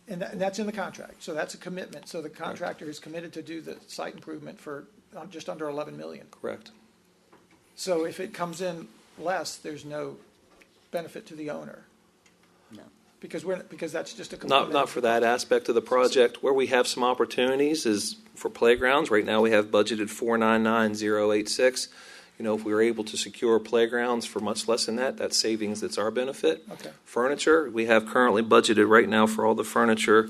And that's in the contract, so that's a commitment. So the contractor is committed to do the site improvement for just under $11 million. Correct. So if it comes in less, there's no benefit to the owner. No. Because that's just a commitment. Not for that aspect of the project. Where we have some opportunities is for playgrounds. Right now, we have budgeted $499,086. If we were able to secure playgrounds for much less than that, that's savings. That's our benefit. Okay. Furniture, we have currently budgeted right now for all the furniture,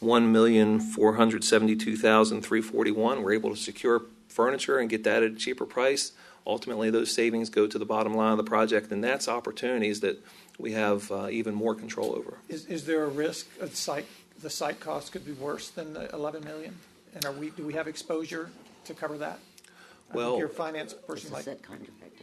$1,472,341. We're able to secure furniture and get that at a cheaper price. Ultimately, those savings go to the bottom line of the project, and that's opportunities that we have even more control over. Is there a risk of the site cost could be worse than the $11 million? And do we have exposure to cover that? Well, your finance person might.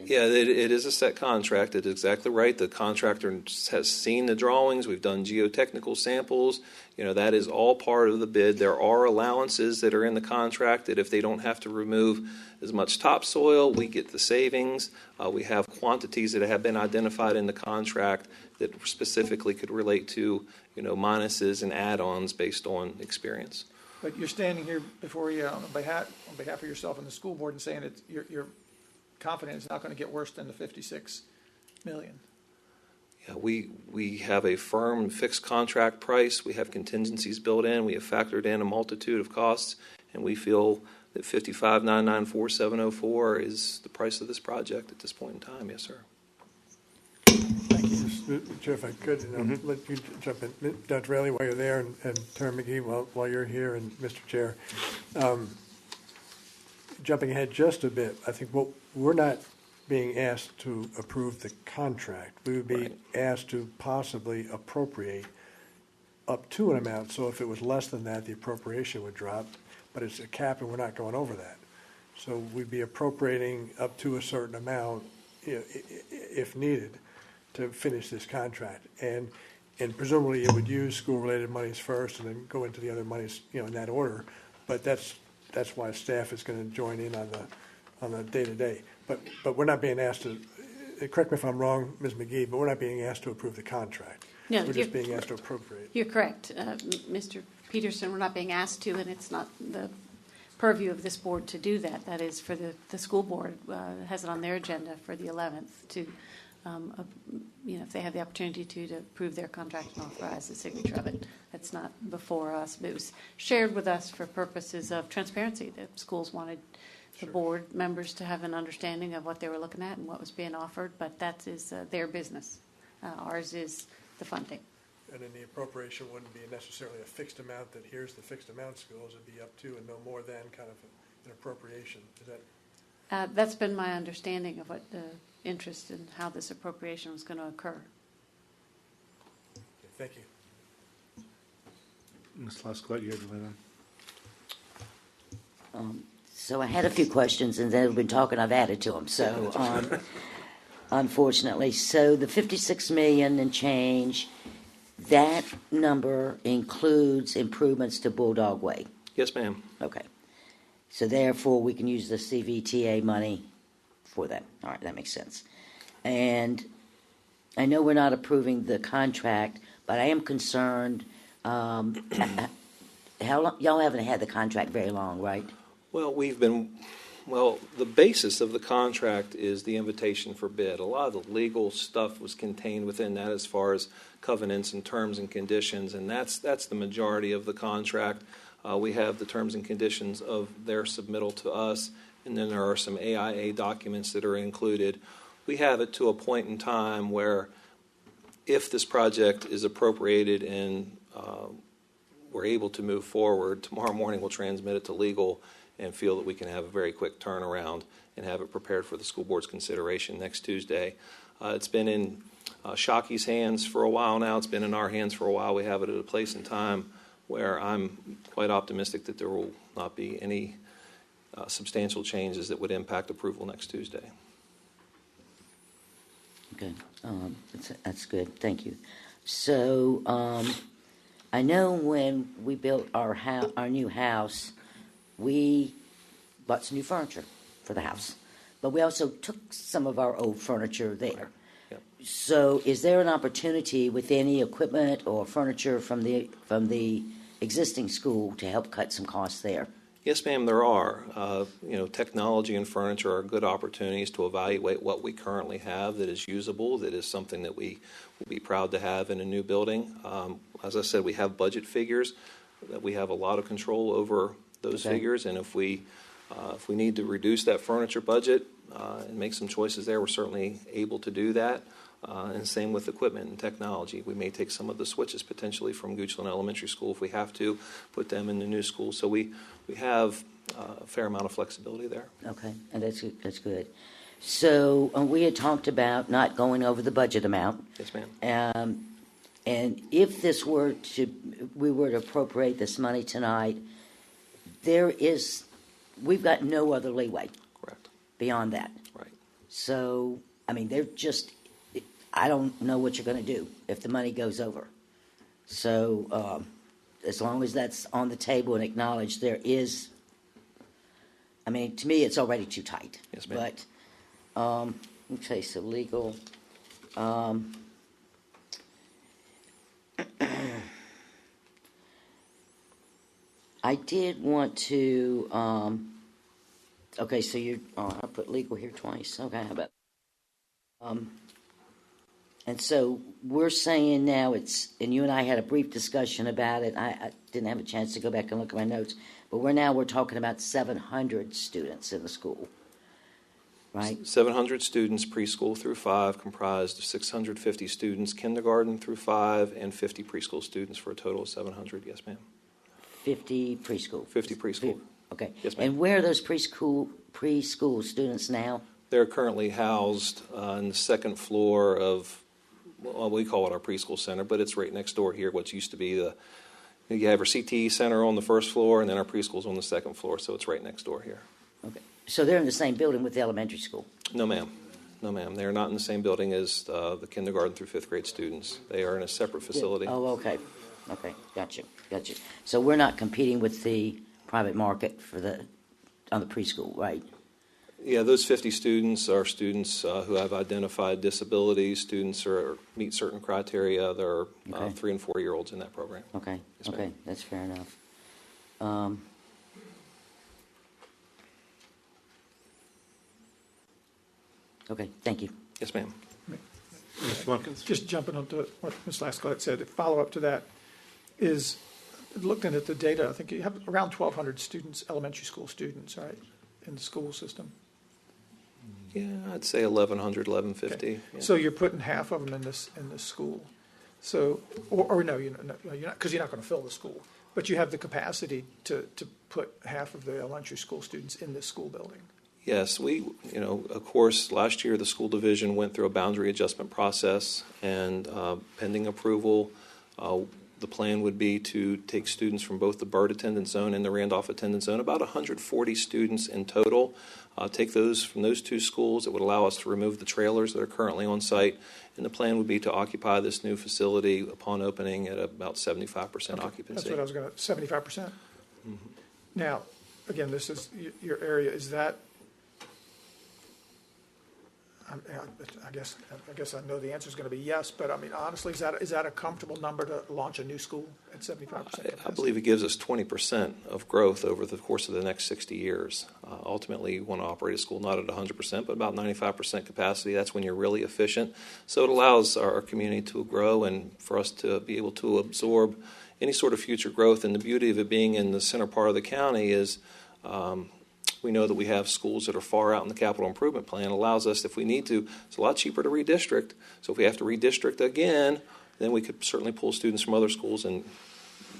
Yeah, it is a set contract. It's exactly right. The contractor has seen the drawings. We've done geotechnical samples. That is all part of the bid. There are allowances that are in the contract that if they don't have to remove as much topsoil, we get the savings. We have quantities that have been identified in the contract that specifically could relate to, minuses and add-ons based on experience. But you're standing here before you on behalf of yourself and the school board and saying that you're confident it's not going to get worse than the $56 million. Yeah, we have a firm fixed contract price. We have contingencies built in. We have factored in a multitude of costs, and we feel that $55,994,704 is the price of this project at this point in time. Yes, sir. Thank you. Chair, if I could, let you jump in. Dr. Rayleigh, while you're there, and Terry McGee, while you're here, and Mr. Chair. Jumping ahead just a bit, I think we're not being asked to approve the contract. We would be asked to possibly appropriate up to an amount. So if it was less than that, the appropriation would drop, but it's a cap and we're not going over that. So we'd be appropriating up to a certain amount, if needed, to finish this contract. And presumably it would use school-related monies first and then go into the other monies, in that order. But that's why staff is going to join in on the day-to-day. But we're not being asked to, correct me if I'm wrong, Ms. McGee, but we're not being asked to approve the contract. No, we're just being asked to appropriate. You're correct, Mr. Peterson. We're not being asked to, and it's not purview of this board to do that. That is for the school board, has it on their agenda for the 11th to, if they have the opportunity to approve their contract and authorize the signature of it. That's not before us, but it was shared with us for purposes of transparency. The schools wanted the board members to have an understanding of what they were looking at and what was being offered, but that is their business. Ours is the funding. And then the appropriation wouldn't be necessarily a fixed amount that here's the fixed amount schools, it'd be up to and no more than kind of an appropriation. Is that? That's been my understanding of what the interest in how this appropriation was going to occur. Okay, thank you. Ms. Lascott, you had to weigh in. So I had a few questions, and they've been talking, I've added to them. So, unfortunately, so the 56 million and change, that number includes improvements to Bulldog Way. Yes, ma'am. Okay. So therefore, we can use the CVTA money for that. All right, that makes sense. And I know we're not approving the contract, but I am concerned. How long, y'all haven't had the contract very long, right? Well, the basis of the contract is the invitation for bid. A lot of the legal stuff was contained within that as far as covenants and terms and conditions, and that's the majority of the contract. We have the terms and conditions of their submittal to us, and then there are some AIA documents that are included. We have it to a point in time where if this project is appropriated and we're able to move forward, tomorrow morning we'll transmit it to legal and feel that we can have a very quick turnaround and have it prepared for the school board's consideration next Tuesday. It's been in Shocky's hands for a while now. It's been in our hands for a while. We have it at a place and time where I'm quite optimistic that there will not be any substantial changes that would impact approval next Tuesday. Okay, that's good. Thank you. So I know when we built our new house, we bought some new furniture for the house, but we also took some of our old furniture there. Yep. So is there an opportunity with any equipment or furniture from the existing school to help cut some costs there? Yes, ma'am, there are. Technology and furniture are good opportunities to evaluate what we currently have that is usable, that is something that we will be proud to have in a new building. As I said, we have budget figures that we have a lot of control over those figures, and if we need to reduce that furniture budget and make some choices there, we're certainly able to do that. And same with equipment and technology. We may take some of the switches potentially from Goochland Elementary School if we have to, put them in the new school. So we have a fair amount of flexibility there. Okay, and that's good. So we had talked about not going over the budget amount. Yes, ma'am. And if we were to appropriate this money tonight, we've got no other leeway. Correct. Beyond that. Right. So, I don't know what you're going to do if the money goes over. So, as long as that's on the table and acknowledged, to me, it's already too tight. Yes, ma'am. But, okay, so legal. I did want to, okay, so I put legal here twice. Okay, how about, and so we're saying now and you and I had a brief discussion about it. I didn't have a chance to go back and look at my notes, but we're talking about 700 students in the school, right? 700 students preschool through 5, comprised of 650 students kindergarten through 5, and 50 preschool students for a total of 700. Yes, ma'am. 50 preschool. 50 preschool. Okay. Yes, ma'am. And where are those preschool students now? They're currently housed on the second floor of, well, we call it our preschool center, but it's right next door here, what used to be you have our CTE center on the first floor, and then our preschool's on the second floor, so it's right next door here. Okay. So they're in the same building with the elementary school? No, ma'am. No, ma'am. They're not in the same building as the kindergarten through 5th grade students. They are in a separate facility. Oh, okay. Okay, gotcha. So we're not competing with the private market on the preschool, right? Yeah, those 50 students are students who have identified disabilities, students who meet certain criteria. There are 3 and 4 year olds in that program. Okay, Yes, ma'am. that's fair enough. Okay, thank you. Yes, ma'am. Mr. Lumpkins? Just jumping onto what Ms. Lascott said, a follow-up to that is, looking at the data, I think you have around 1,200 students, elementary school students, right, in the school system. Yeah, I'd say 1,100, 1,150. Okay. Yeah. So you're putting half of them in this school. So, or no, you're not, because you're not going to fill the school, but you have the capacity to put half of the elementary school students in this school building. Yes, of course, last year the school division went through a boundary adjustment process, and pending approval, the plan would be to take students from both the Byrd attendance zone and the Randolph attendance zone, about 140 students in total. Take those from those two schools. It would allow us to remove the trailers that are currently on site, and the plan would be to occupy this new facility upon opening at about 75% occupancy. That's what I was going to, 75%? Mm-hmm. Now, again, this is your area. Is that, I guess I know the answer is going to be yes, but I mean, honestly, is that a comfortable number to launch a new school at 75% capacity? I believe it gives us 20% of growth over the course of the next 60 years. Ultimately, you want to operate a school not at 100%, but about 95% capacity. That's when you're really efficient. So it allows our community to grow and for us to be able to absorb any sort of future growth. And the beauty of it being in the center part of the county is we know that we have schools that are far out in the capital improvement plan. It allows us, if we need to, it's a lot cheaper to redistrict. So if we have to redistrict again, then we could certainly pull students from other schools. And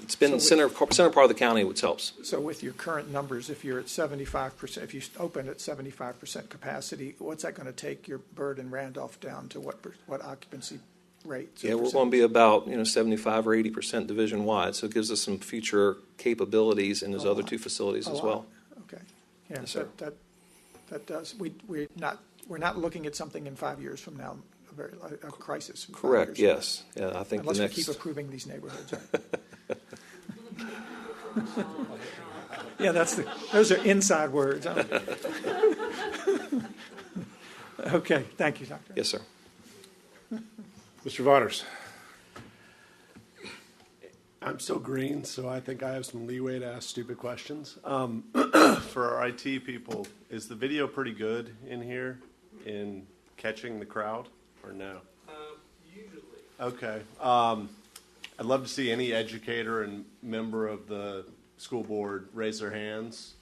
it's been the center part of the county, which helps. So with your current numbers, if you're at 75%, if you open at 75% capacity, what's that going to take your Byrd and Randolph down to what occupancy rate? Yeah, we're going to be about 75 or 80% division wide. So it gives us some future capabilities in those other two facilities as well. Okay. Yeah, Yes, sir. that does. We're not looking at something in 5 years from now, a crisis. Correct. Yes. Yeah, I think unless the next. we keep approving these neighborhoods. Right? Yeah, those are inside words. Okay, thank you, Doctor. Yes, sir. Mr. Vaughters? I'm still green, so I think I have some leeway to ask stupid questions. For our IT people, is the video pretty good in here in catching the crowd, or no? Usually. Okay. I'd love to see any educator and member of the school board raise their hands.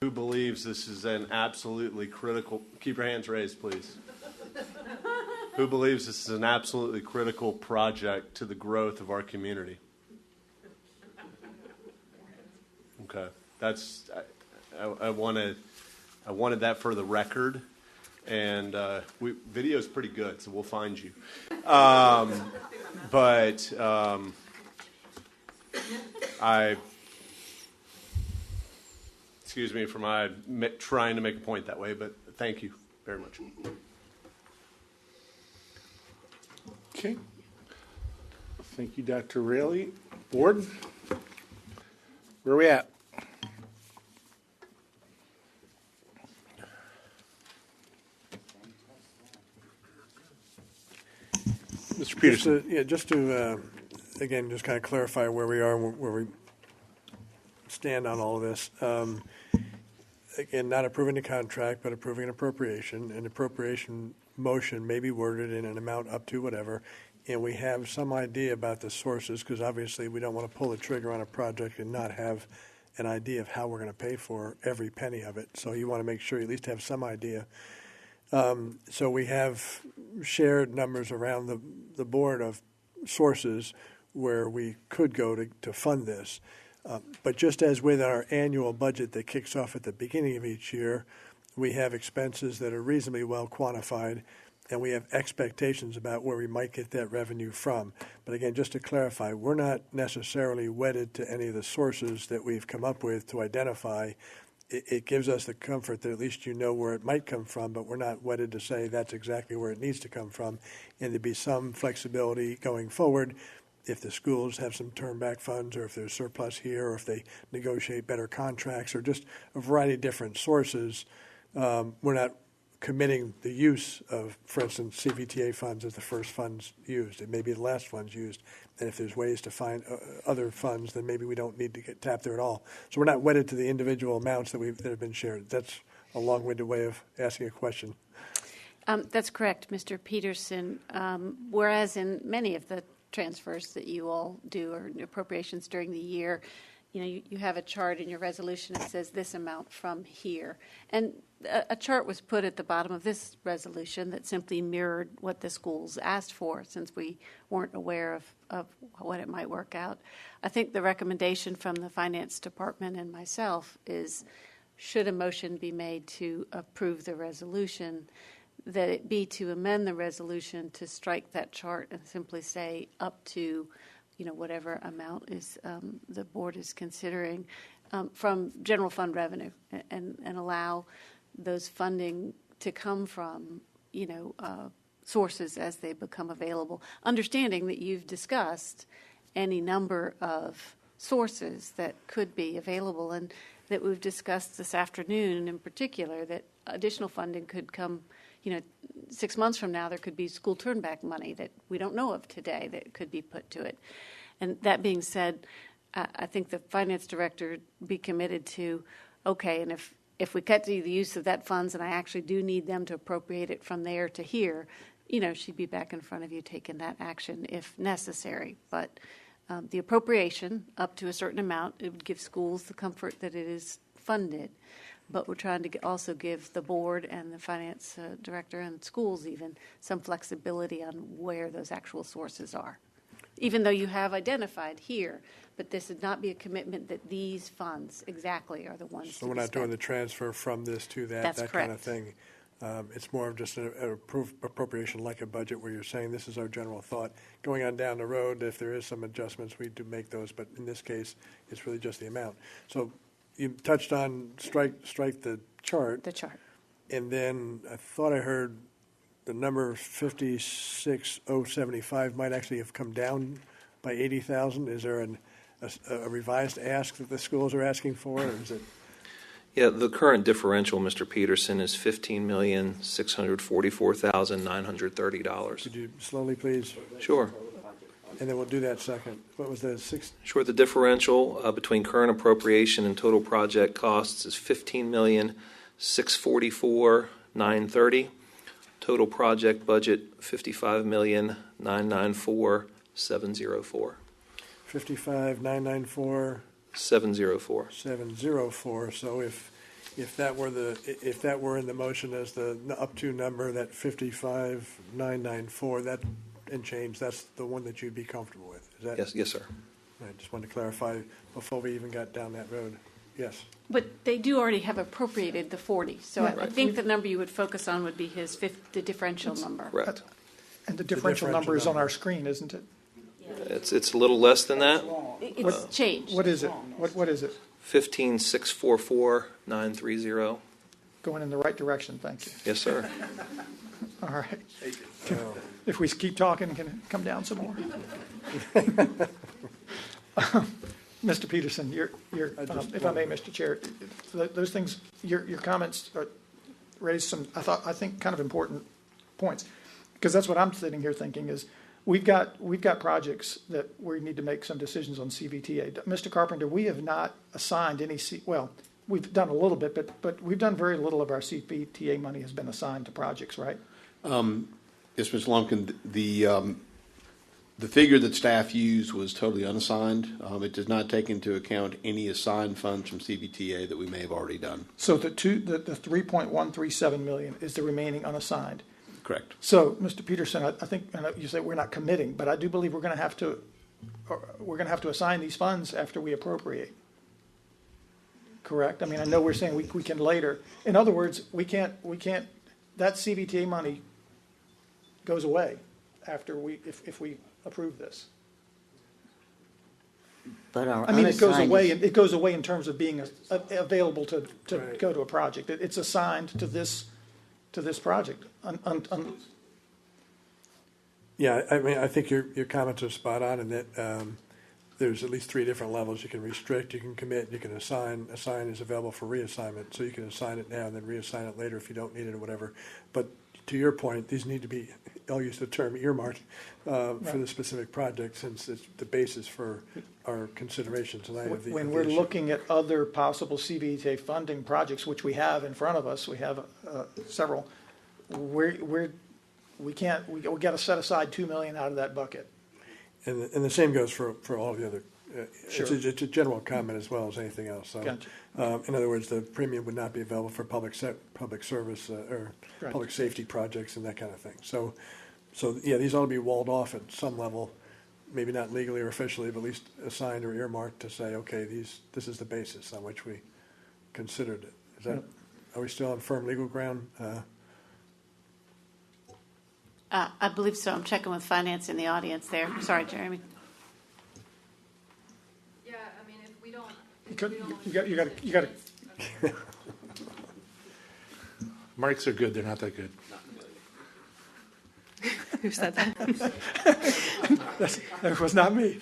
Who believes this is an absolutely critical, keep your hands raised, please. Who believes this is an absolutely critical project to the growth of our community? Okay, I wanted that for the record, and video's pretty good, so we'll find you. Excuse me for my trying to make a point that way, but thank you very much. Okay. Thank you, Dr. Raley. Board, where are we at? Mr. Peterson. Just to again, just kind of clarify where we are, where we stand on all of this. Again, not approving the contract, but approving an appropriation. An appropriation motion may be worded in an amount up to whatever, and we have some idea about the sources, because obviously we don't want to pull the trigger on a project and not have an idea of how we're going to pay for every penny of it. So you want to make sure you at least have some idea. So we have shared numbers around the board of sources where we could go to fund this. But just as with our annual budget that kicks off at the beginning of each year, we have expenses that are reasonably well quantified, and we have expectations about where we might get that revenue from. But again, just to clarify, we're not necessarily wedded to any of the sources that we've come up with to identify. It gives us the comfort that at least you know where it might come from, but we're not wedded to say that's exactly where it needs to come from. And there'd be some flexibility going forward if the schools have some turn-back funds, or if there's surplus here, or if they negotiate better contracts, or just a variety of different sources. We're not committing the use of, for instance, CVTA funds as the first funds used. It may be the last funds used. And if there's ways to find other funds, then maybe we don't need to get tapped there at all. So we're not wedded to the individual amounts that have been shared. That's a long-winded way of asking a question. That's correct, Mr. Peterson. Whereas in many of the transfers that you all do or appropriations during the year, you have a chart in your resolution that says this amount from here. And a chart was put at the bottom of this resolution that simply mirrored what the schools asked for, since we weren't aware of what it might work out. I think the recommendation from the Finance Department and myself is, should a motion be made to approve the resolution, that it be to amend the resolution to strike that chart and simply say up to whatever amount is the board is considering from general fund revenue, and allow those funding to come from sources as they become available, understanding that you've discussed any number of sources that could be available, and that we've discussed this afternoon in particular that additional funding could come. 6 months from now, there could be school turnback money that we don't know of today that could be put to it. And that being said, I think the finance director be committed to, okay, and if we cut the use of that funds and I actually do need them to appropriate it from there to here, she'd be back in front of you taking that action if necessary. But the appropriation up to a certain amount, it would give schools the comfort that it is funded. But we're trying to also give the board and the finance director and schools even some flexibility on where those actual sources are. Even though you have identified here, but this would not be a commitment that these funds exactly are the ones. So we're not doing the transfer from this to that, That's that correct. kind of thing. It's more of just an appropriation like a budget where you're saying this is our general thought. Going on down the road, if there is some adjustments, we do make those, but in this case, it's really just the amount. So you touched on strike the chart. The chart. And then I thought I heard the number 56,075 might actually have come down by 80,000. Is there a revised ask that the schools are asking for, or is it? Yeah, the current differential, Mr. Peterson, is $15,644,930. Could you slowly, please? Sure. And then we'll do that second. What was the sixth? Sure. The differential between current appropriation and total project costs is $15,644,930. Total project budget $55,994,704. 55,994. 704. 704. So if that were in the motion as the up to number, that 55,994, that and change, that's the one that you'd be comfortable with. Is that? Yes, sir. I just wanted to clarify before we even got down that road. Yes. But they do already have appropriated the 40. So Yeah. I think the number you would focus on would be the differential number. Correct. And the differential number is on our screen, isn't it? It's a little less than that. It's changed. What is it? What is it? 15,644,930. Going in the right direction, thank you. Yes, sir. All right. If we keep talking, can it come down some more? Mr. Peterson, if I may, Mr. Chair, those things, your comments raised some, I think, kind of important points, because that's what I'm sitting here thinking is we've got projects that we need to make some decisions on CVTA. Mr. Carpenter, we have not assigned any we've done a little bit, but we've done very little of our CVTA money has been assigned to projects, right? Yes, Mr. Lumpkin, the figure that staff used was totally unassigned. It does not take into account any assigned funds from CVTA that we may have already done. So the 3.137 million is the remaining unassigned. Correct. So, Mr. Peterson, I think you say we're not committing, but I do believe we're going to have to assign these funds after we appropriate. Correct? I mean, I know we're saying we can later. In other words, we can't. That CVTA money goes away after if we approve this. But our it goes away. It goes away in terms of being available to right. Go to a project. It's assigned to this project. Yeah, I mean, I think your comments are spot on in that there's at least 3 different levels. You can restrict, you can commit, you can assign. Assign is available for reassignment, so you can assign it now and then reassign it later if you don't need it or whatever. But to your point, these need to be, I'll use the term earmarked for the specific project, since it's the basis for our consideration tonight of the When of the we're issue. looking at other possible CVTA funding projects, which we have in front of us, we have several, we got to set aside $2 million out of that bucket. And the same goes for all the other, Sure. it's a general comment as well as anything else. So, Gotcha. in other words, the premium would not be available for public service or Right. public safety projects and that kind of thing. So yeah, these ought to be walled off at some level, maybe not legally or officially, but at least assigned or earmarked to say, okay, this is the basis on which we considered it. Is that, are we still on firm legal ground? I believe so. I'm checking with finance in the audience there. Sorry, Jeremy. Yeah, I mean, if we don't. You got to. Marks are good. They're not that good. Who said that? That was not me.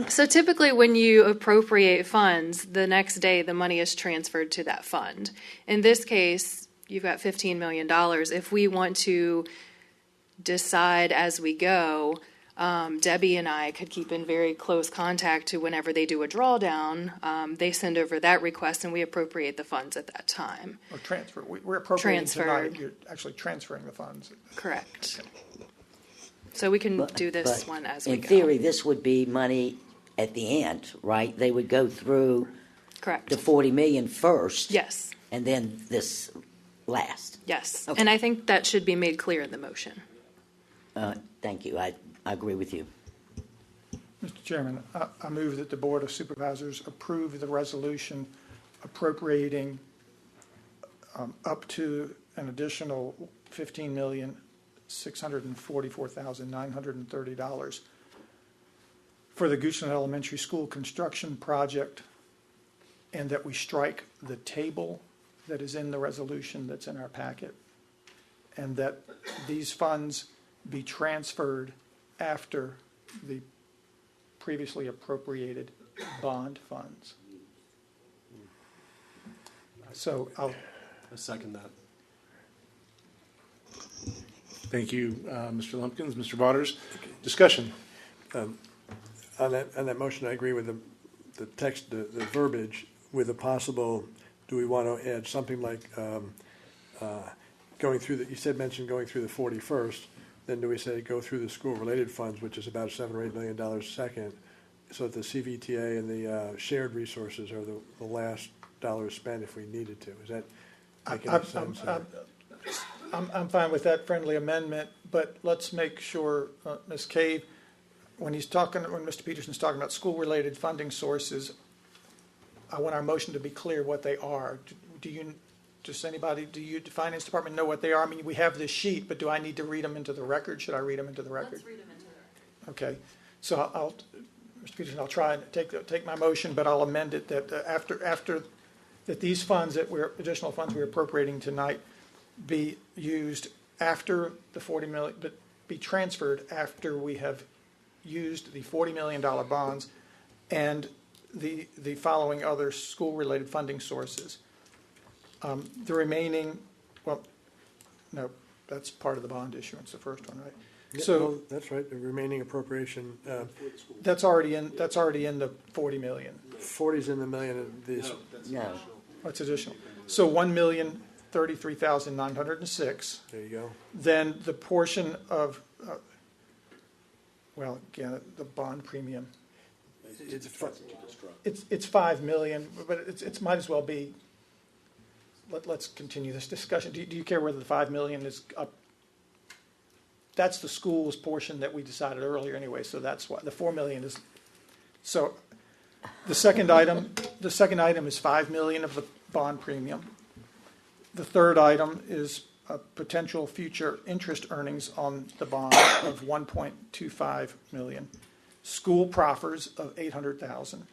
So typically when you appropriate funds, the next day the money is transferred to that fund. In this case, you've got $15 million. If we want to decide as we go, Debbie and I could keep in very close contact to whenever they do a drawdown. They send over that request and we appropriate the funds at that time. Or transfer. We're appropriating tonight. Transferred. You're actually transferring the funds. Correct. So we can do this But one as we in go. theory, this would be money at the end, right? They would go through Correct. the 40 million first. Yes. And then this last. Yes. Okay. And I think that should be made clear in the motion. Thank you. I agree with you. Mr. Chairman, I move that the Board of Supervisors approve the resolution appropriating up to an additional $15,644,930 for the Goochland Elementary School construction project, and that we strike the table that is in the resolution that's in our packet, and that these funds be transferred after the previously appropriated bond funds. So I second that. Thank you, Mr. Lumpkins. Mr. Waters, discussion. On that motion, I agree with the text, the verbiage, with a possible, do we want to add something like going through you mentioned going through the 41st, then do we say go through the school-related funds, which is about $7 or $8 million second, so that the CVTA and the shared resources are the last dollars spent if we needed to? Is that making any sense? I'm fine with that friendly amendment, but let's make sure, Ms. Cave, when Mr. Peterson's talking about school-related funding sources, I want our motion to be clear what they are. Do you, the Finance Department know what they are? I mean, we have this sheet, but do I need to read them into the record? Should I read them into the record? Let's read them into the record. Okay, so Mr. Peterson, I'll try and take my motion, but I'll amend it that after that these funds additional funds we're appropriating tonight be used after the 40 million, but be transferred after we have used the $40 million bonds and the following other school-related funding sources. The remaining, no, that's part of the bond issuance, the first one, right? Yeah, So no, that's right. The remaining appropriation. that's already in the 40 million. 40's in the million. And these. No. What's additional? So 1,033,906. There you go. Then the portion of, again, the bond premium. It's 5 million, but it's might as well be. Let's continue this discussion. Do you care whether the 5 million is up? That's the school's portion that we decided earlier anyway. So that's why the 4 million is. So the second item is 5 million of the bond premium. The third item is potential future interest earnings on the bond of 1.25 million. School proffers of 800,000,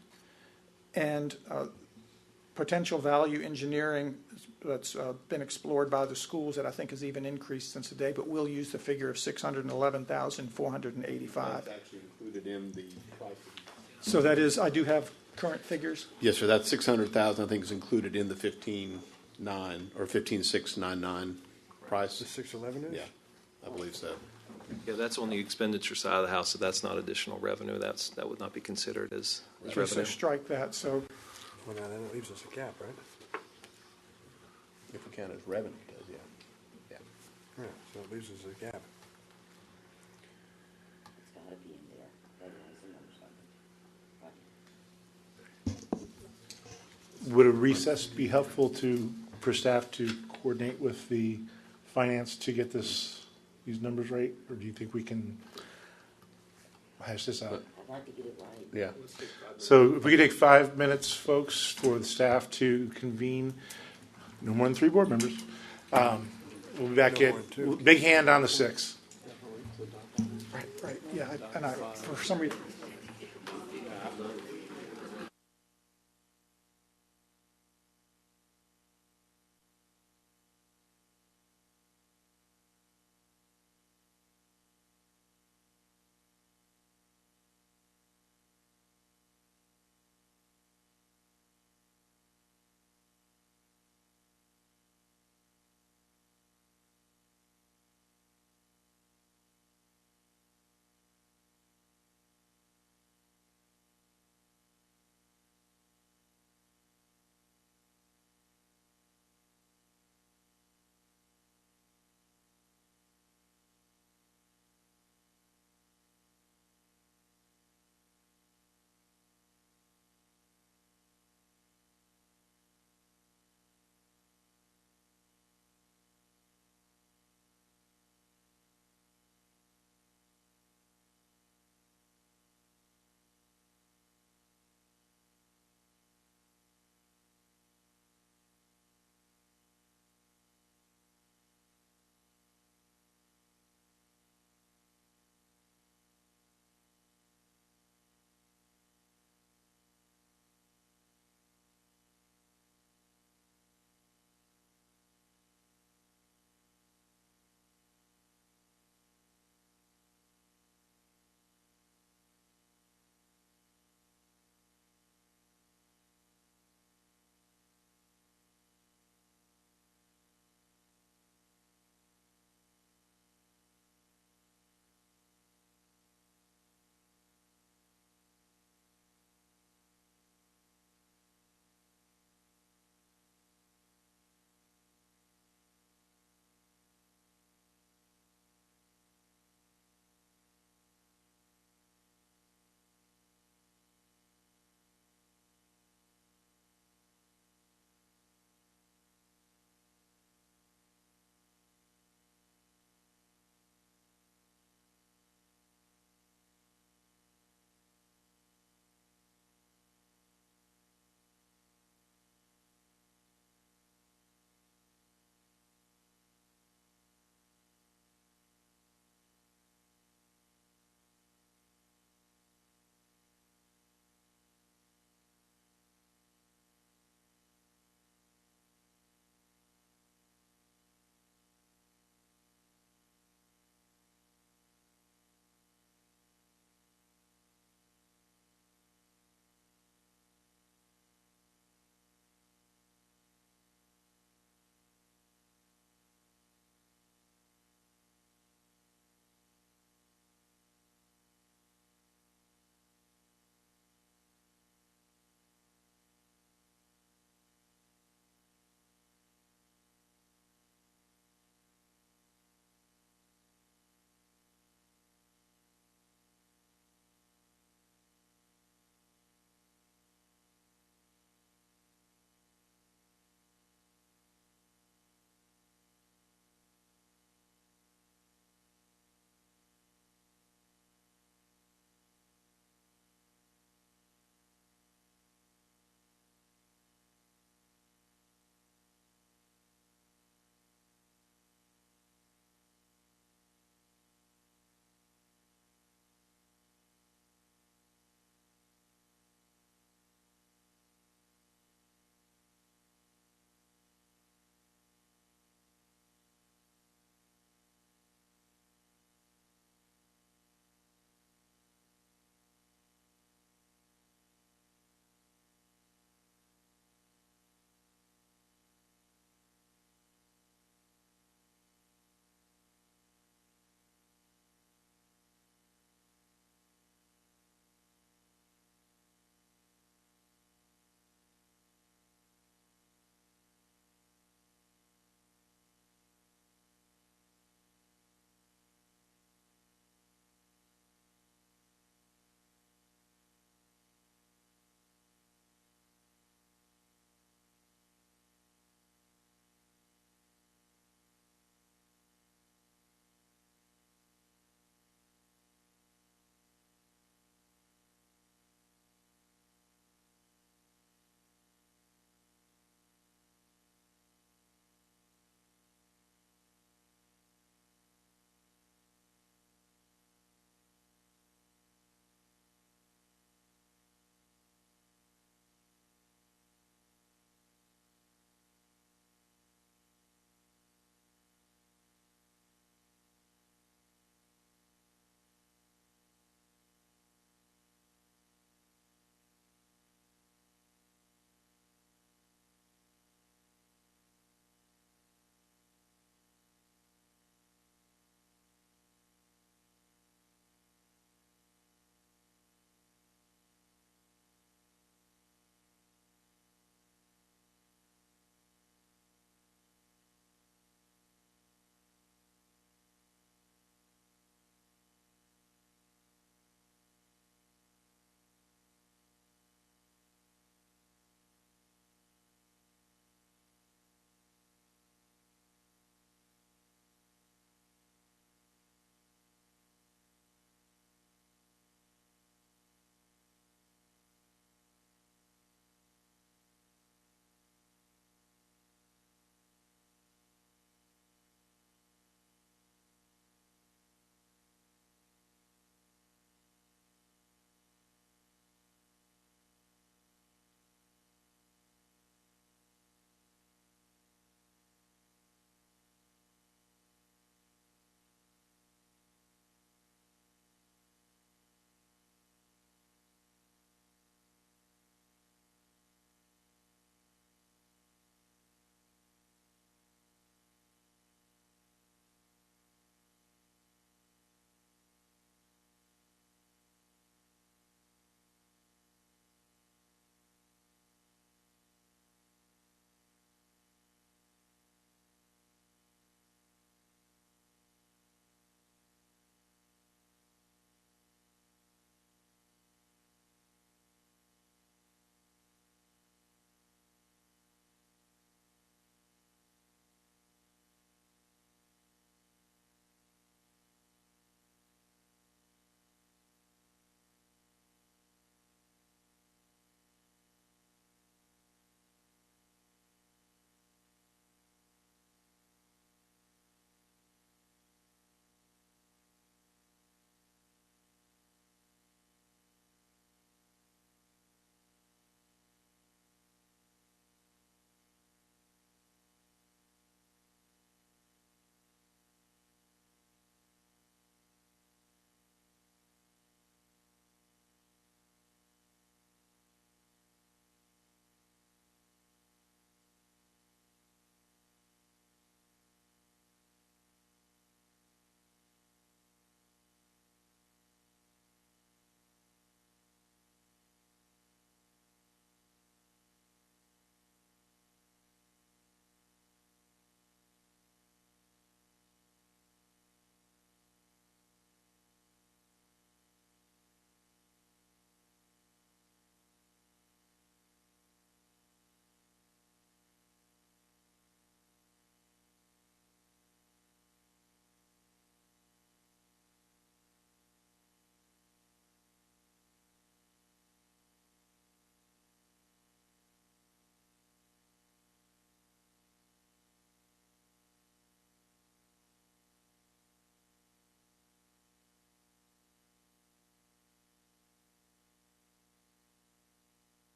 and potential value engineering that's been explored by the schools that I think has even increased since today, but we'll use the figure of 611,485. That's actually included in the price. So that is, I do have current figures. Yes, sir. That 600,000 I think is included in the 15.9 or 15.699. price? The 611 is? Yeah, I believe so. Yeah, that's on the expenditure side of the house, so that's not additional revenue. That would not be considered as Okay, so revenue. strike that, so Well, now then it leaves us a gap, right? If we count as revenue, it does, yeah. Yeah, so it leaves us a gap. It's gotta be in there, otherwise the numbers don't. Would a recess be helpful for staff to coordinate with the finance to get these numbers right? Or do you think we can hash this out? I'd like to get it right. Yeah. So if we could take 5 minutes, folks, for the staff to convene, no more than 3 board members. We'll be back No at, more than 2. big hand on the 6. right, yeah, and I, for some reason,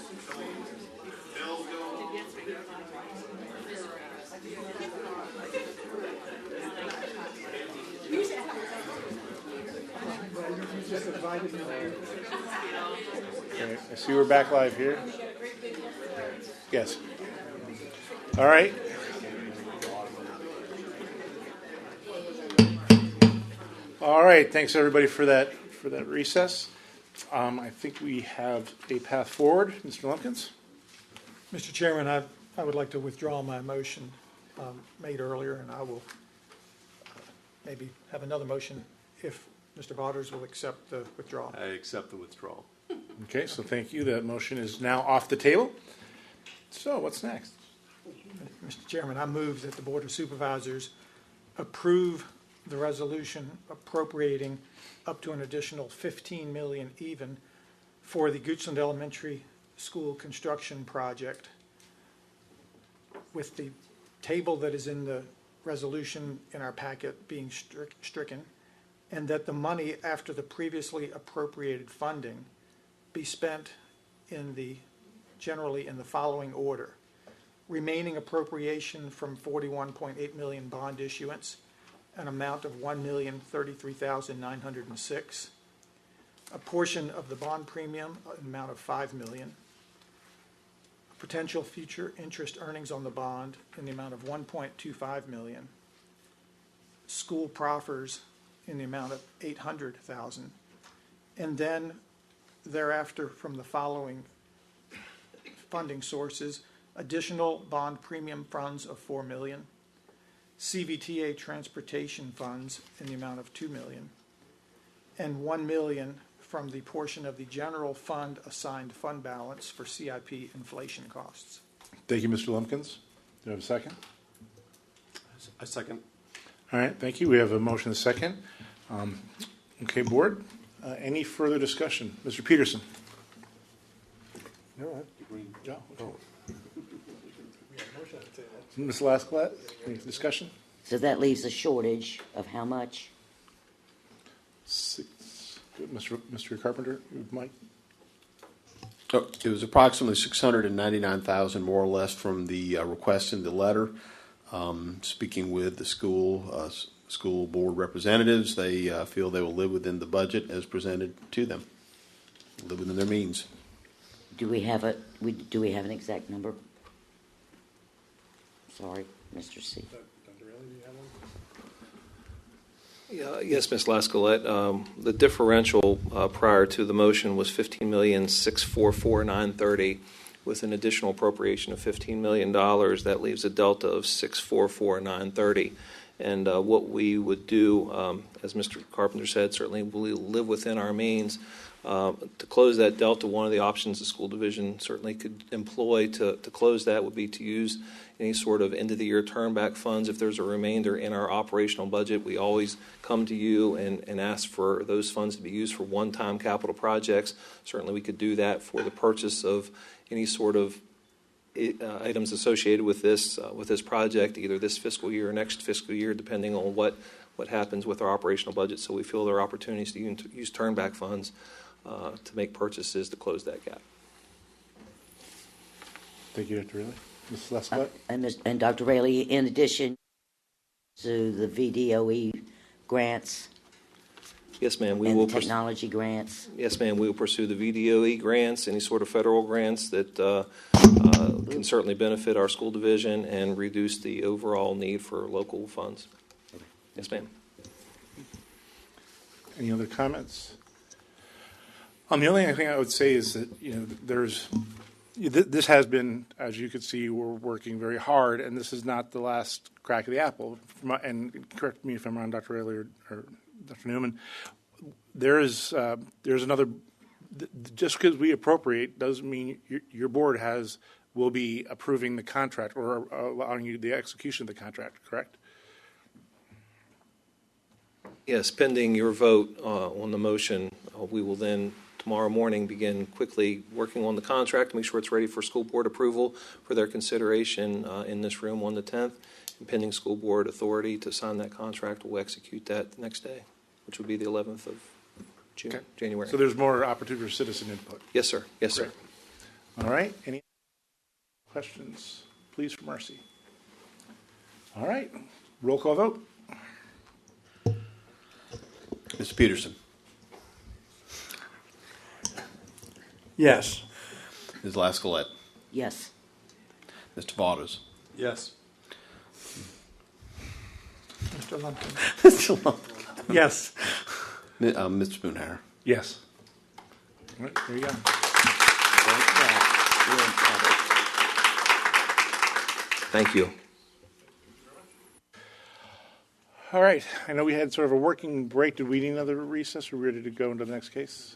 Okay, I see we're back live here. Yes. All right. All right. Thanks everybody for that recess. I think we have a path forward. Mr. Lumpkins? Mr. Chairman, I would like to withdraw my motion made earlier, and I will maybe have another motion if Mr. Botters will accept the withdrawal. I accept the withdrawal. Okay, so thank you. That motion is now off the table. So what's next? Mr. Chairman, I move that the Board of Supervisors approve the resolution appropriating up to an additional $15 million even for the Goochland Elementary School construction project, with the table that is in the resolution in our packet being stricken, and that the money after the previously appropriated funding be spent generally in the following order: remaining appropriation from 41.8 million bond issuance, an amount of $1,033,906, a portion of the bond premium, an amount of $5 million, potential future interest earnings on the bond in the amount of $1.25 million, school proffers in the amount of $800,000, and then thereafter from the following funding sources: additional bond premium funds of $4 million, CVTA transportation funds in the amount of $2 million, and $1 million from the portion of the general fund assigned fund balance for CIP inflation costs. Thank you, Mr. Lumpkins. Do I have a second? A second. All right, thank you. We have a motion and a second. Okay, Board, any further discussion? Mr. Peterson? No, Ms. Lasclat, any discussion? So that leaves a shortage of how much? Mr. Carpenter, Mike? Oh, it was approximately $699,000, more or less, from the request in the letter. Speaking with the school board representatives, they feel they will live within the budget as presented to them, live within their means. Do we have an exact number? Sorry, Mr. C. Yes, Ms. Lascalette. The differential prior to the motion was $15,644,930, with an additional appropriation of $15 million. That leaves a delta of $644,930. And what we would do, as Mr. Carpenter said, certainly we live within our means. To close that delta, one of the options the school division certainly could employ to close that would be to use any sort of end-of-the-year turnback funds. If there's a remainder in our operational budget, we always come to you and ask for those funds to be used for one-time capital projects. Certainly we could do that for the purchase of any sort of items associated with this project, either this fiscal year or next fiscal year, depending on what happens with our operational budget. So we feel there are opportunities to use turnback funds to make purchases to close that gap. Thank you, Dr. Rayleigh. Ms. Lascalette? And Dr. Rayleigh, in addition to the VDOE grants, yes, ma'am. and technology grants. Yes, ma'am. We will pursue the VDOE grants, any sort of federal grants that can certainly benefit our school division and reduce the overall need for local funds. Yes, ma'am. Any other comments? The only thing I would say is that this has been, as you can see, we're working very hard, and this is not the last crack of the apple. And correct me if I'm wrong, Dr. Rayleigh or Dr. Newman. There's another. Just because we appropriate doesn't mean your board will be approving the contract or allowing you the execution of the contract. Correct? Yes, pending your vote on the motion, we will then tomorrow morning begin quickly working on the contract to make sure it's ready for school board approval for their consideration in this room on the 10th. And pending school board authority to sign that contract, we'll execute that the next day, which would be the 11th of June, Okay. January. So there's more opportunity for citizen input. Yes, sir. Yes, sir. All right, any questions? Please, for mercy. All right, roll call vote. Mr. Peterson. Yes. Ms. Lascolette. Yes. Mr. Vaughtos. Yes. Mr. Lumpkin. Mr. Lumpkin. Yes. Mr. Spoonhour. Yes. All right, there you go. Thank you. All right, I know we had sort of a working break. Did we need another recess, or are we ready to go into the next case?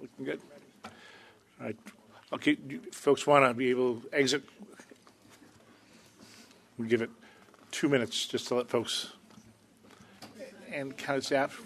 Looking good. All right, okay, do you folks want to be able to exit? We give it 2 minutes just to let folks and county staff.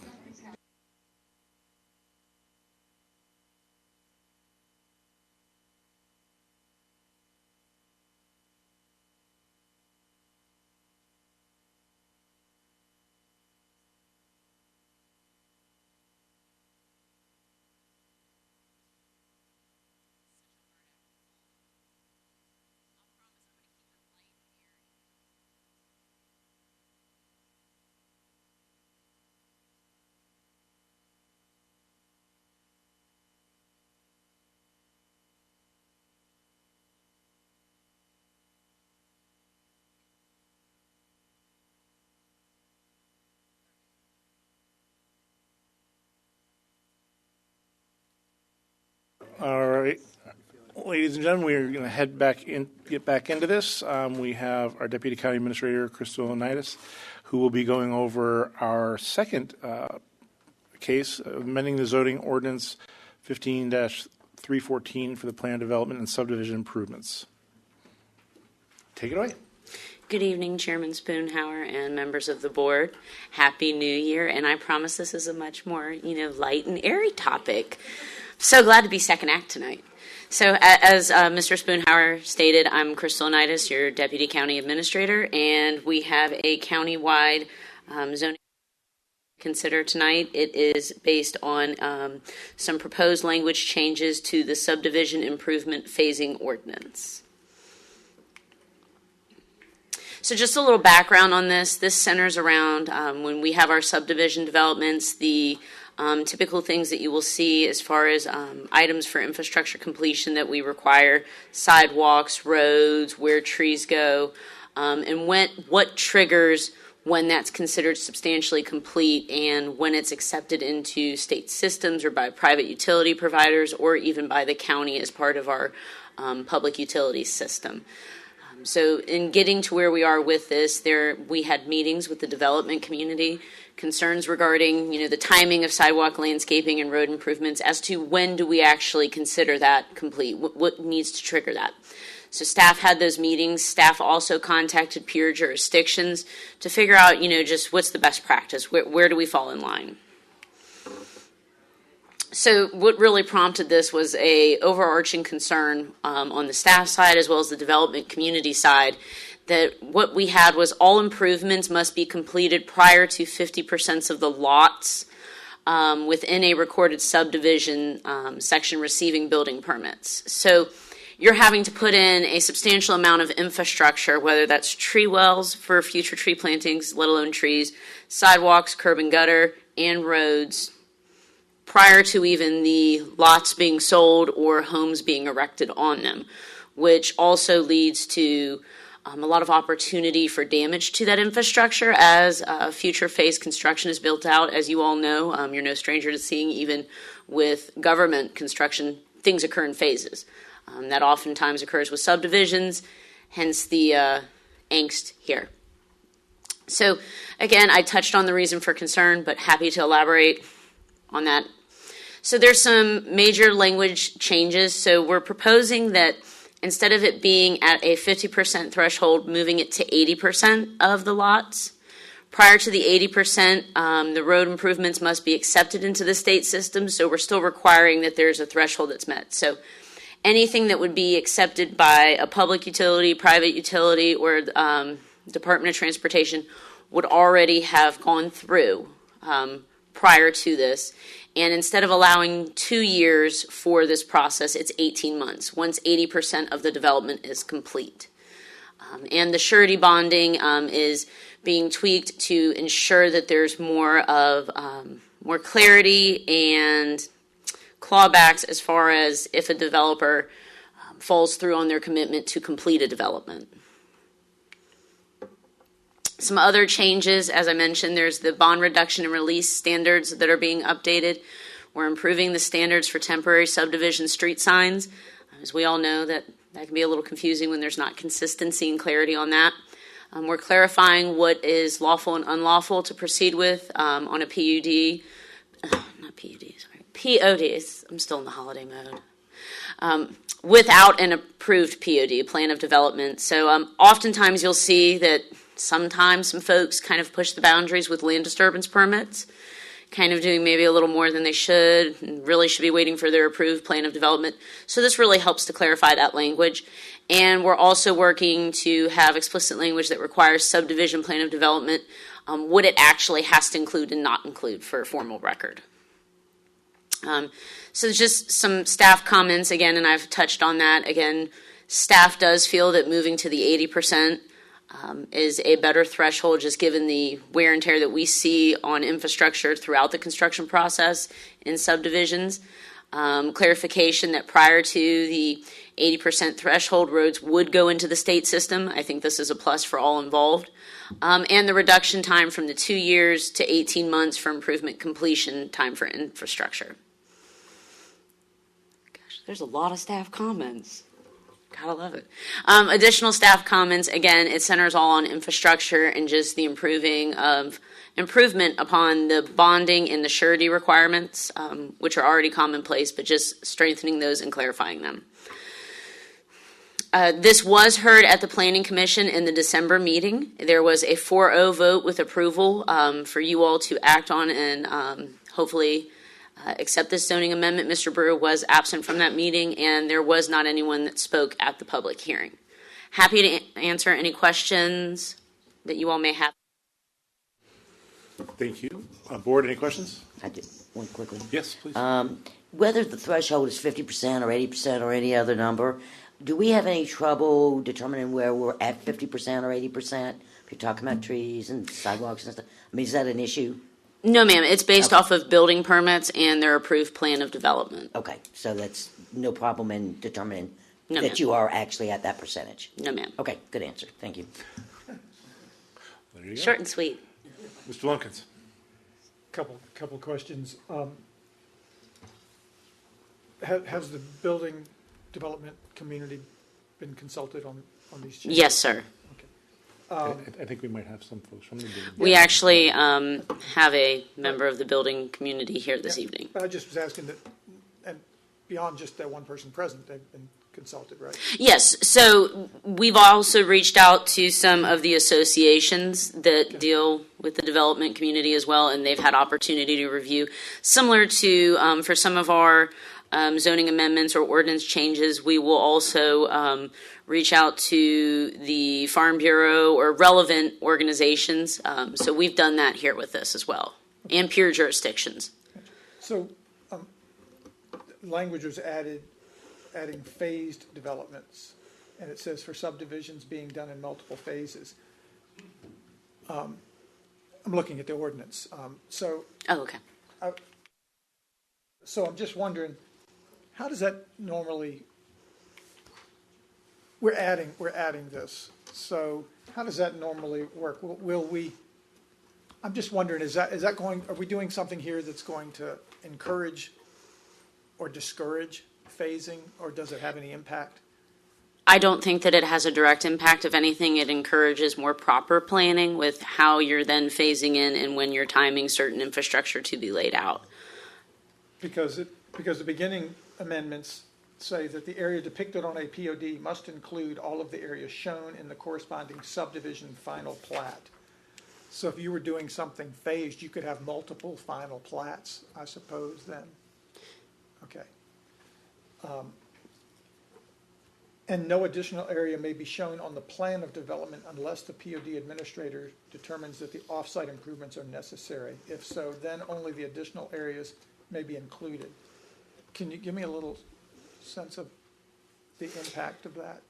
All right, ladies and gentlemen, we are going to get back into this. We have our Deputy County Administrator, Crystal Onitis, who will be going over our second case, amending the zoning ordinance 15-314 for the plan development and subdivision improvements. Take it away. Good evening, Chairman Spoonhour and members of the board. Happy New Year, and I promise this is a much more, light and airy topic. So glad to be second act tonight. So as Mr. Spoonhour stated, I'm Crystal Onitis, your Deputy County Administrator, and we have a countywide zoning to consider tonight. It is based on some proposed language changes to the subdivision improvement phasing ordinance. So just a little background on this. This centers around when we have our subdivision developments, the typical things that you will see as far as items for infrastructure completion that we require: sidewalks, roads, where trees go, and what triggers when that's considered substantially complete and when it's accepted into state systems or by private utility providers or even by the county as part of our public utility system. So in getting to where we are with this, we had meetings with the development community, concerns regarding, the timing of sidewalk landscaping and road improvements as to when do we actually consider that complete, what needs to trigger that. So staff had those meetings. Staff also contacted peer jurisdictions to figure out, just what's the best practice, where do we fall in line. So what really prompted this was a overarching concern on the staff side as well as the development community side, that what we had was all improvements must be completed prior to 50% of the lots within a recorded subdivision section receiving building permits. So you're having to put in a substantial amount of infrastructure, whether that's tree wells for future tree plantings, let alone trees, sidewalks, curb and gutter, and roads, prior to even the lots being sold or homes being erected on them, which also leads to a lot of opportunity for damage to that infrastructure as future phase construction is built out. As you all know, you're no stranger to seeing, even with government construction, things occur in phases. That oftentimes occurs with subdivisions, hence the angst here. So again, I touched on the reason for concern, but happy to elaborate on that. So there's some major language changes. So we're proposing that instead of it being at a 50% threshold, moving it to 80% of the lots. Prior to the 80%, the road improvements must be accepted into the state system, so we're still requiring that there's a threshold that's met. So anything that would be accepted by a public utility, private utility, or Department of Transportation would already have gone through prior to this. And instead of allowing 2 years for this process, it's 18 months, once 80% of the development is complete. And the surety bonding is being tweaked to ensure that there's more clarity and clawbacks as far as if a developer falls through on their commitment to complete a development. Some other changes, as I mentioned, there's the bond reduction and release standards that are being updated. We're improving the standards for temporary subdivision street signs. As we all know, that can be a little confusing when there's not consistency and clarity on that. We're clarifying what is lawful and unlawful to proceed with on a PUD. Not PUD, sorry. PODs. I'm still in the holiday mode. Without an approved POD, plan of development. So oftentimes you'll see that sometimes some folks kind of push the boundaries with land disturbance permits, kind of doing maybe a little more than they should, and really should be waiting for their approved plan of development. So this really helps to clarify that language. And we're also working to have explicit language that requires subdivision plan of development, what it actually has to include and not include for a formal record. So there's just some staff comments again, and I've touched on that. Again, staff does feel that moving to the 80% is a better threshold, just given the wear and tear that we see on infrastructure throughout the construction process in subdivisions. Clarification that prior to the 80% threshold, roads would go into the state system. I think this is a plus for all involved. And the reduction time from the 2 years to 18 months for improvement completion time for infrastructure. Gosh, there's a lot of staff comments. Gotta love it. Additional staff comments, again, it centers all on infrastructure and just the improvement upon the bonding and the surety requirements, which are already commonplace, but just strengthening those and clarifying them. This was heard at the Planning Commission in the December meeting. There was a 4-0 vote with approval for you all to act on and hopefully accept this zoning amendment. Mr. Brewer was absent from that meeting, and there was not anyone that spoke at the public hearing. Happy to answer any questions that you all may have. Thank you. Board, any questions? I did one quickly. Yes, please. Whether the threshold is 50% or 80% or any other number, do we have any trouble determining where we're at 50% or 80%? If you're talking about trees and sidewalks and stuff, I mean, is that an issue? No, ma'am. It's based off of building permits and their approved plan of development. Okay, so that's no problem in determining No, that ma'am. you are actually at that percentage? No, ma'am. Okay, good answer. Thank you. There you go. Short and sweet. Mr. Lunkins. Couple questions. Has the building development community been consulted on these changes? Yes, sir. I think we might have some folks from the building. We actually have a member of the building community here this evening. But I just was asking that, and beyond just that one person present, they've been consulted, right? Yes, so we've also reached out to some of the associations that deal with the development community as well, and they've had opportunity to review. Similar to for some of our zoning amendments or ordinance changes, we will also reach out to the Farm Bureau or relevant organizations. So we've done that here with this as well, and peer jurisdictions. So language was adding phased developments, and it says for subdivisions being done in multiple phases. I'm looking at the ordinance. Oh, okay. So I'm just wondering, how does that normally? We're adding this. So how does that normally work? Will we? I'm just wondering, is that going? Are we doing something here that's going to encourage or discourage phasing, or does it have any impact? I don't think that it has a direct impact. If anything, it encourages more proper planning with how you're then phasing in and when you're timing certain infrastructure to be laid out. Because the beginning amendments say that the area depicted on a POD must include all of the areas shown in the corresponding subdivision final plat. So if you were doing something phased, you could have multiple final plats, I suppose, then. Okay. And no additional area may be shown on the plan of development unless the POD administrator determines that the off-site improvements are necessary. If so, then only the additional areas may be included. Can you give me a little sense of the impact of that?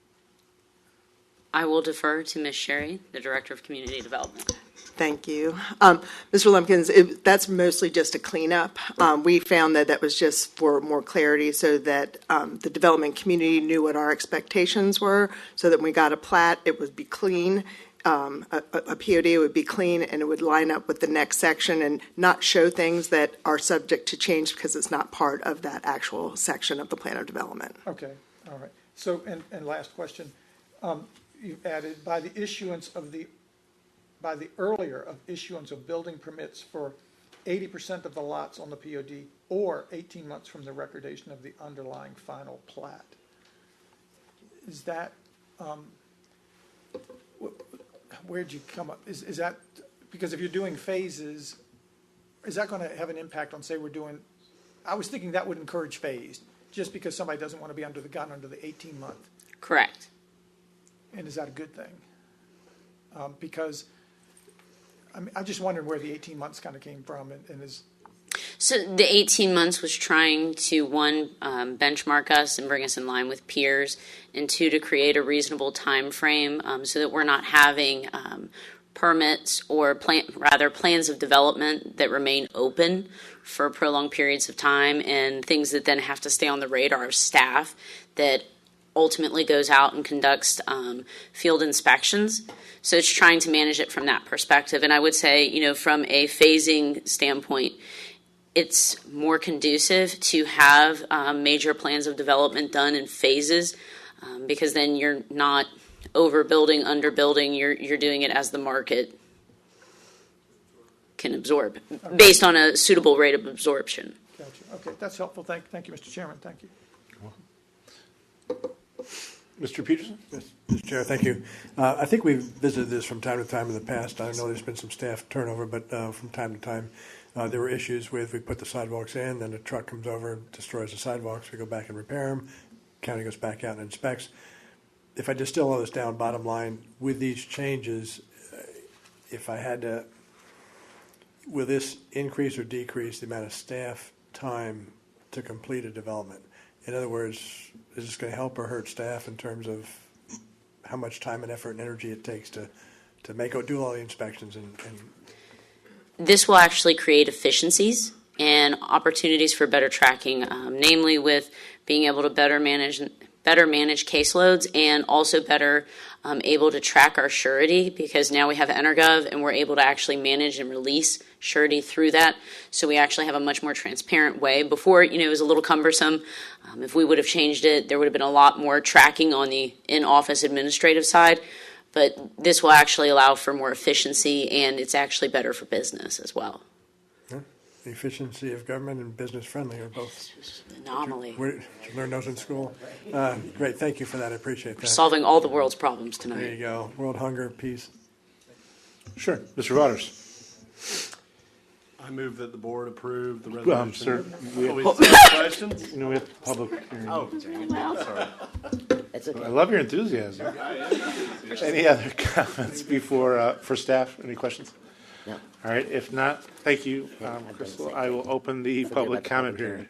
I will defer to Ms. Sherry, the Director of Community Development. Thank you. Mr. Lumpkins, that's mostly just a cleanup. We found that that was just for more clarity so that the development community knew what our expectations were, so that when we got a plat, it would be clean. A POD would be clean and it would line up with the next section and not show things that are subject to change because it's not part of that actual section of the plan of development. Okay, all right. So, and last question. You've added by the earlier of issuance of building permits for 80% of the lots on the POD or 18 months from the recordation of the underlying final plat. Is that, where'd you come up? Is that, because if you're doing phases, is that going to have an impact on, say, I was thinking that would encourage phased, just because somebody doesn't want to be under the gun under the 18-month. Correct. And is that a good thing? Because I'm just wondering where the 18 months kind of came from and is. So the 18 months was trying to, one, benchmark us and bring us in line with peers, and two, to create a reasonable time frame so that we're not having permits or plans of development that remain open for prolonged periods of time, and things that then have to stay on the radar of staff that ultimately goes out and conducts field inspections. So it's trying to manage it from that perspective. And I would say, from a phasing standpoint, it's more conducive to have major plans of development done in phases because then you're not overbuilding, underbuilding. You're doing it as the market can absorb based on a suitable rate of absorption. Gotcha. Okay, that's helpful. Thank you, Mr. Chairman. Thank you. Mr. Peterson? Yes, Mr. Chair, thank you. I think we've visited this from time to time in the past. I know there's been some staff turnover, but from time to time there were issues with we put the sidewalks in, then the truck comes over and destroys the sidewalks. We go back and repair them. County goes back out and inspects. If I distill all this down, bottom line, with these changes, if I had to, will this increase or decrease the amount of staff time to complete a development? In other words, is this going to help or hurt staff in terms of how much time and effort and energy it takes to do all the inspections? And This will actually create efficiencies and opportunities for better tracking, namely with being able to better manage caseloads and also better able to track our surety, because now we have EnerGov and we're able to actually manage and release surety through that. So we actually have a much more transparent way. Before, it was a little cumbersome. If we would have changed it, there would have been a lot more tracking on the in-office administrative side. But this will actually allow for more efficiency, and it's actually better for business as well. the efficiency of government and business friendly are both. Anomaly. Did you learn those in school? Great, thank you for that. I appreciate that. We're solving all the world's problems tonight. There you go. World hunger, peace. Sure. Mr. Waters. I move that the board approve the resolution. Sir, we have questions? We have public hearing. Oh, dang it. Sorry. That's okay. I love your enthusiasm. Any other comments before for staff? Any questions? No. All right. If not, thank you, Crystal. I will open the Forget public about the comment public period.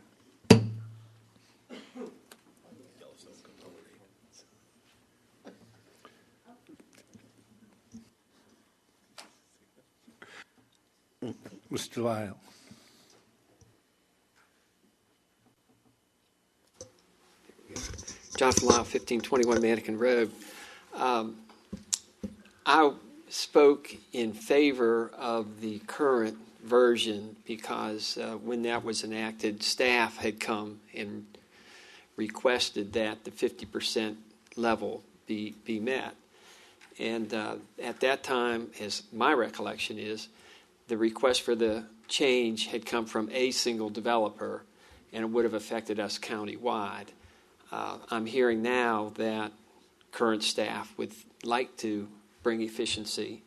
Mr. Lyle. Jonathan Lyle, 1521 Mannequin Road. I spoke in favor of the current version because when that was enacted, staff had come and requested that the 50% level be met. And at that time, as my recollection is, the request for the change had come from a single developer, and it would have affected us countywide. I'm hearing now that current staff would like to bring efficiency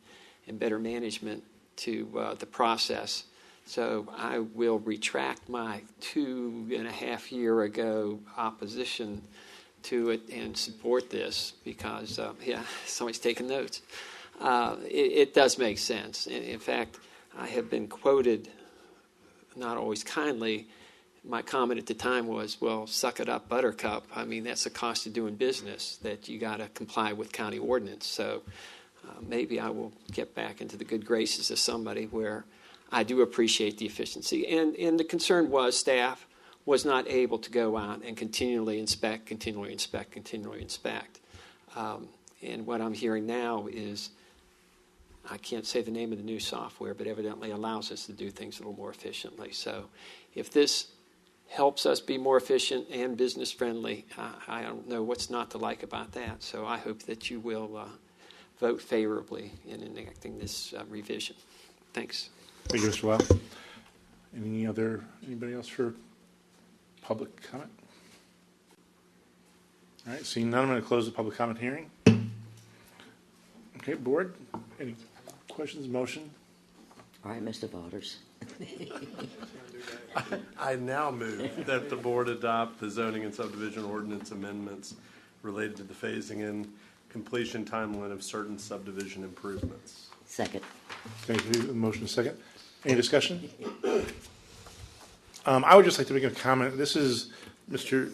and better management to the process. So I will retract my 2.5 year ago opposition to it and support this because, somebody's taking notes. It does make sense. In fact, I have been quoted, not always kindly, my comment at the time was, well, suck it up, Buttercup. I mean, that's the cost of doing business, that you got to comply with county ordinance. So maybe I will get back into the good graces of somebody where I do appreciate the efficiency. And the concern was staff was not able to go out and continually inspect. And what I'm hearing now is, I can't say the name of the new software, but evidently allows us to do things a little more efficiently. So if this helps us be more efficient and business friendly, I don't know what's not to like about that. So I hope that you will vote favorably in enacting this revision. Thanks. Thank you, Mr. Weil. Anybody else for public comment? All right, seeing none, I'm going to close the public comment hearing. Okay, board, any questions, motion? All right, Mr. Voters. I now move that the board adopt the zoning and subdivision ordinance amendments related to the phasing in completion timeline of certain subdivision improvements. Second. Thank you. The motion is second. Any discussion? I would just like to make a comment. This is Mr.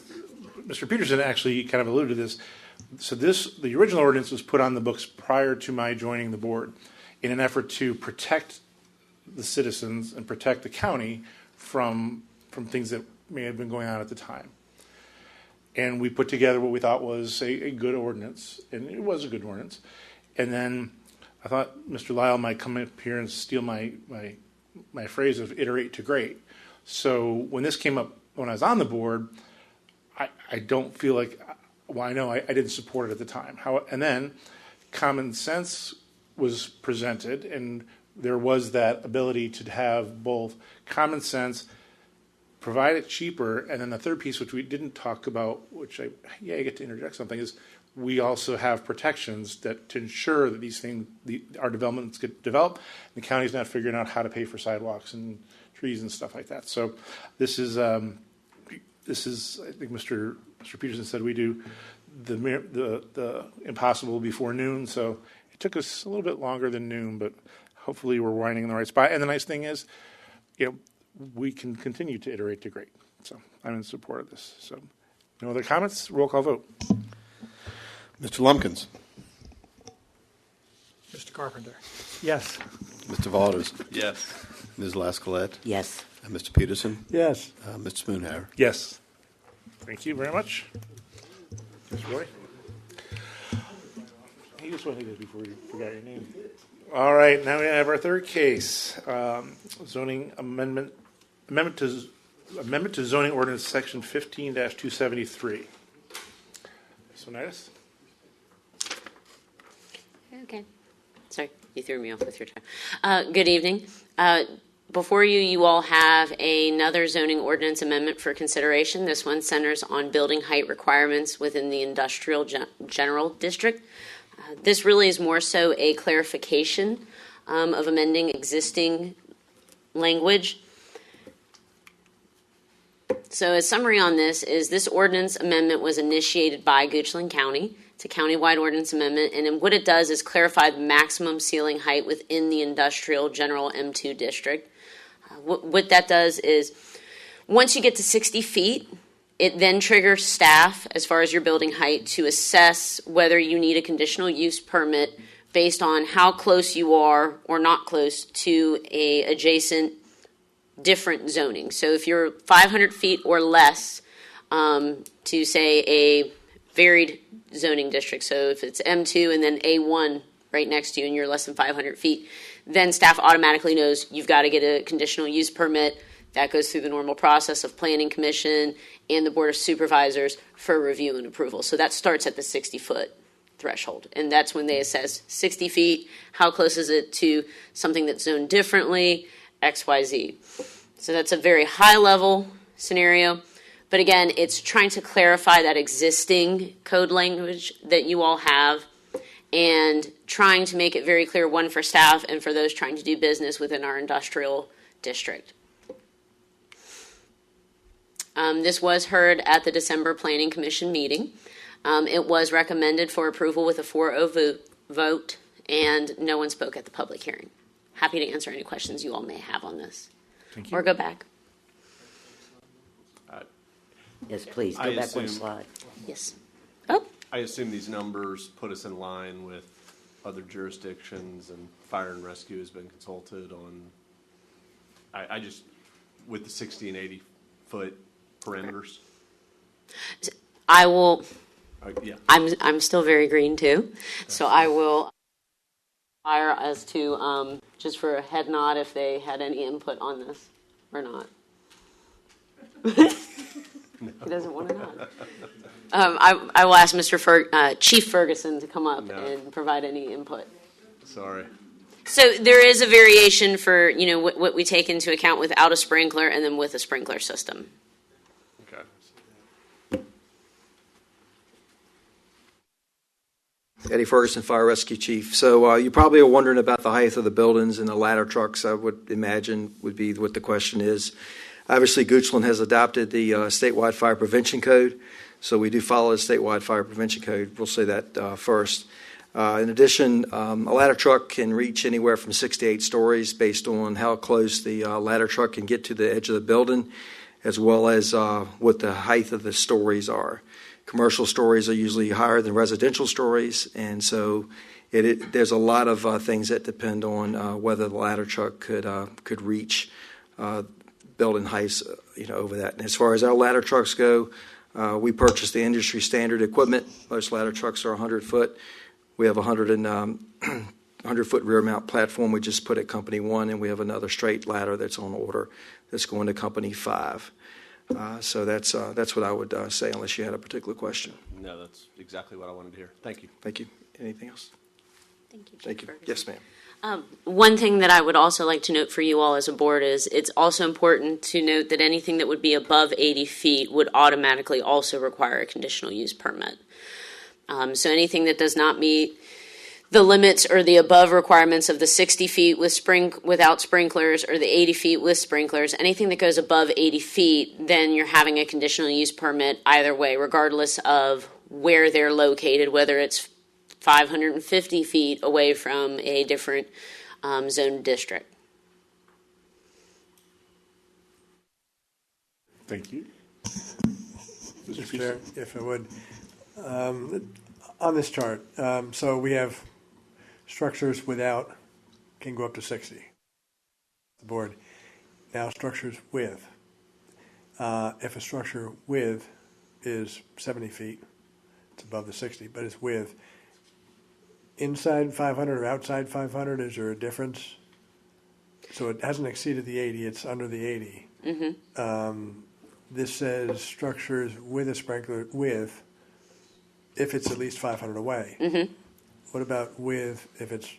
Peterson actually kind of alluded to this. So the original ordinance was put on the books prior to my joining the board in an effort to protect the citizens and protect the county from things that may have been going on at the time. And we put together what we thought was a good ordinance, and it was a good ordinance. And then I thought Mr. Lyle might come up here and steal my phrase of iterate to great. So when this came up when I was on the board, I don't feel like, well, I know I didn't support it at the time. And then common sense was presented, and there was that ability to have both common sense, provide it cheaper, and then the third piece, which we didn't talk about, which I get to interject something, is we also have protections that to ensure that these things, our developments get developed, and the county's not figuring out how to pay for sidewalks and trees and stuff like that. So this is I think Mr. Peterson said we do the impossible before noon. So it took us a little bit longer than noon, but hopefully we're winding in the right spot. And the nice thing is, we can continue to iterate to great. So I'm in support of this. So no other comments? Roll call vote. Mr. Lumpkins. Mr. Carpenter. Yes. Mr. Valders. Yes. Ms. Lascolette. Yes. And Mr. Peterson. Yes. Mr. Spoonhour. Yes. Thank you very much. Mr. Roy? You just want to do this before you forgot your name. All right, now we have our third case, zoning amendment to zoning ordinance section 15-273. Ms. Onitis? Okay. Sorry, you threw me off with your time. Good evening. Before you all have another zoning ordinance amendment for consideration. This one centers on building height requirements within the industrial general district. This really is more so a clarification of amending existing language. So a summary on this is this ordinance amendment was initiated by Goochland County. It's a countywide ordinance amendment, and what it does is clarify the maximum ceiling height within the industrial general M2 district. What that does is once you get to 60 feet, it then triggers staff, as far as your building height, to assess whether you need a conditional use permit based on how close you are or not close to a adjacent different zoning. So if you're 500 feet or less to, say, a varied zoning district, so if it's M2 and then A1 right next to you and you're less than 500 feet, then staff automatically knows you've got to get a conditional use permit. That goes through the normal process of Planning Commission and the Board of Supervisors for review and approval. So that starts at the 60-foot threshold. And that's when they assess 60 feet, how close is it to something that's zoned differently, X, Y, Z. So that's a very high-level scenario. But again, it's trying to clarify that existing code language that you all have and trying to make it very clear, one, for staff and for those trying to do business within our industrial district. This was heard at the December Planning Commission meeting. It was recommended for approval with a 4-0 vote, and no one spoke at the public hearing. Happy to answer any questions you all may have on this. Thank you. Or go back. Yes, please, go I back one assume- slide. Yes. I assume these numbers put us in line with other jurisdictions, and fire and rescue has been consulted on. I just, with the 60 and 80 foot parameters. I will. Yeah. I'm still very green too, so I will fire as to just for a head nod if they had any input on this or not. He doesn't want to nod. I will ask Chief Ferguson to come up and provide any input. Sorry. So there is a variation for what we take into account without a sprinkler and then with a sprinkler system. Okay. Eddie Ferguson, Fire Rescue Chief. So you probably are wondering about the height of the buildings and the ladder trucks, I would imagine would be what the question is. Obviously, Goochland has adopted the statewide fire prevention code, so we do follow the statewide fire prevention code. We'll say that first. In addition, a ladder truck can reach anywhere from 6 to 8 stories based on how close the ladder truck can get to the edge of the building, as well as what the height of the stories are. Commercial stories are usually higher than residential stories, and so there's a lot of things that depend on whether the ladder truck could reach building heights, over that. And as far as our ladder trucks go, we purchase the industry standard equipment. Most ladder trucks are 100 foot. We have a 100-foot rear mount platform we just put at Company 1, and we have another straight ladder that's on order that's going to Company 5. So that's what I would say, unless you had a particular question. No, that's exactly what I wanted to hear. Thank you. Thank you. Anything else? Thank you. Thank you. Yes, ma'am. One thing that I would also like to note for you all as a board is it's also important to note that anything that would be above 80 feet would automatically also require a conditional use permit. So anything that does not meet the limits or the above requirements of the 60 feet without sprinklers or the 80 feet with sprinklers, anything that goes above 80 feet, then you're having a conditional use permit either way, regardless of where they're located, whether it's 550 feet away from a different zone district. Thank you. Mr. Chair, if I would, on this chart, so we have structures without can go up to 60. The board. Now structures with. If a structure with is 70 feet, it's above the 60, but it's with. Inside 500 or outside 500, is there a difference? So it hasn't exceeded the 80, it's under the 80. Mm-hmm. This says structures with a sprinkler with, if it's at least 500 away. Mm-hmm. What about with, if it's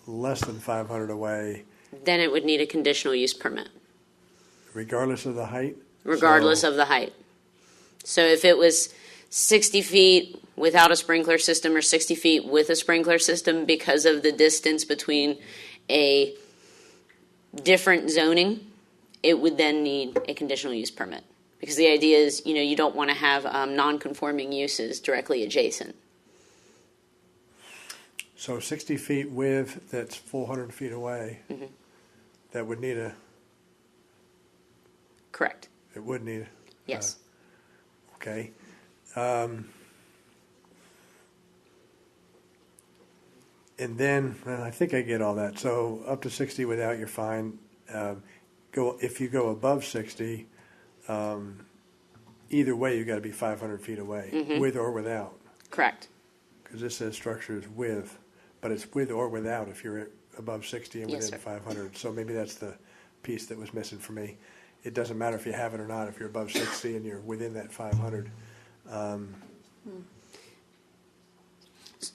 less than 500 away? Then it would need a conditional use permit. Regardless of the height? Regardless of the height. So if it was 60 feet without a sprinkler system or 60 feet with a sprinkler system, because of the distance between a different zoning, it would then need a conditional use permit. Because the idea is, you don't want to have non-conforming uses directly adjacent. So 60 feet with, that's 400 feet away. Mm-hmm. That would need a... Correct. It would need... Yes. Okay. And then, I think I get all that. So up to 60 without, you're fine. If you go above 60, either way, you got to be 500 feet away, Mm-hmm. with or without. Correct. Because this says structures with, but it's with or without if you're above 60 and Yes, within sir. 500. So maybe that's the piece that was missing for me. It doesn't matter if you have it or not. If you're above 60 and you're within that 500.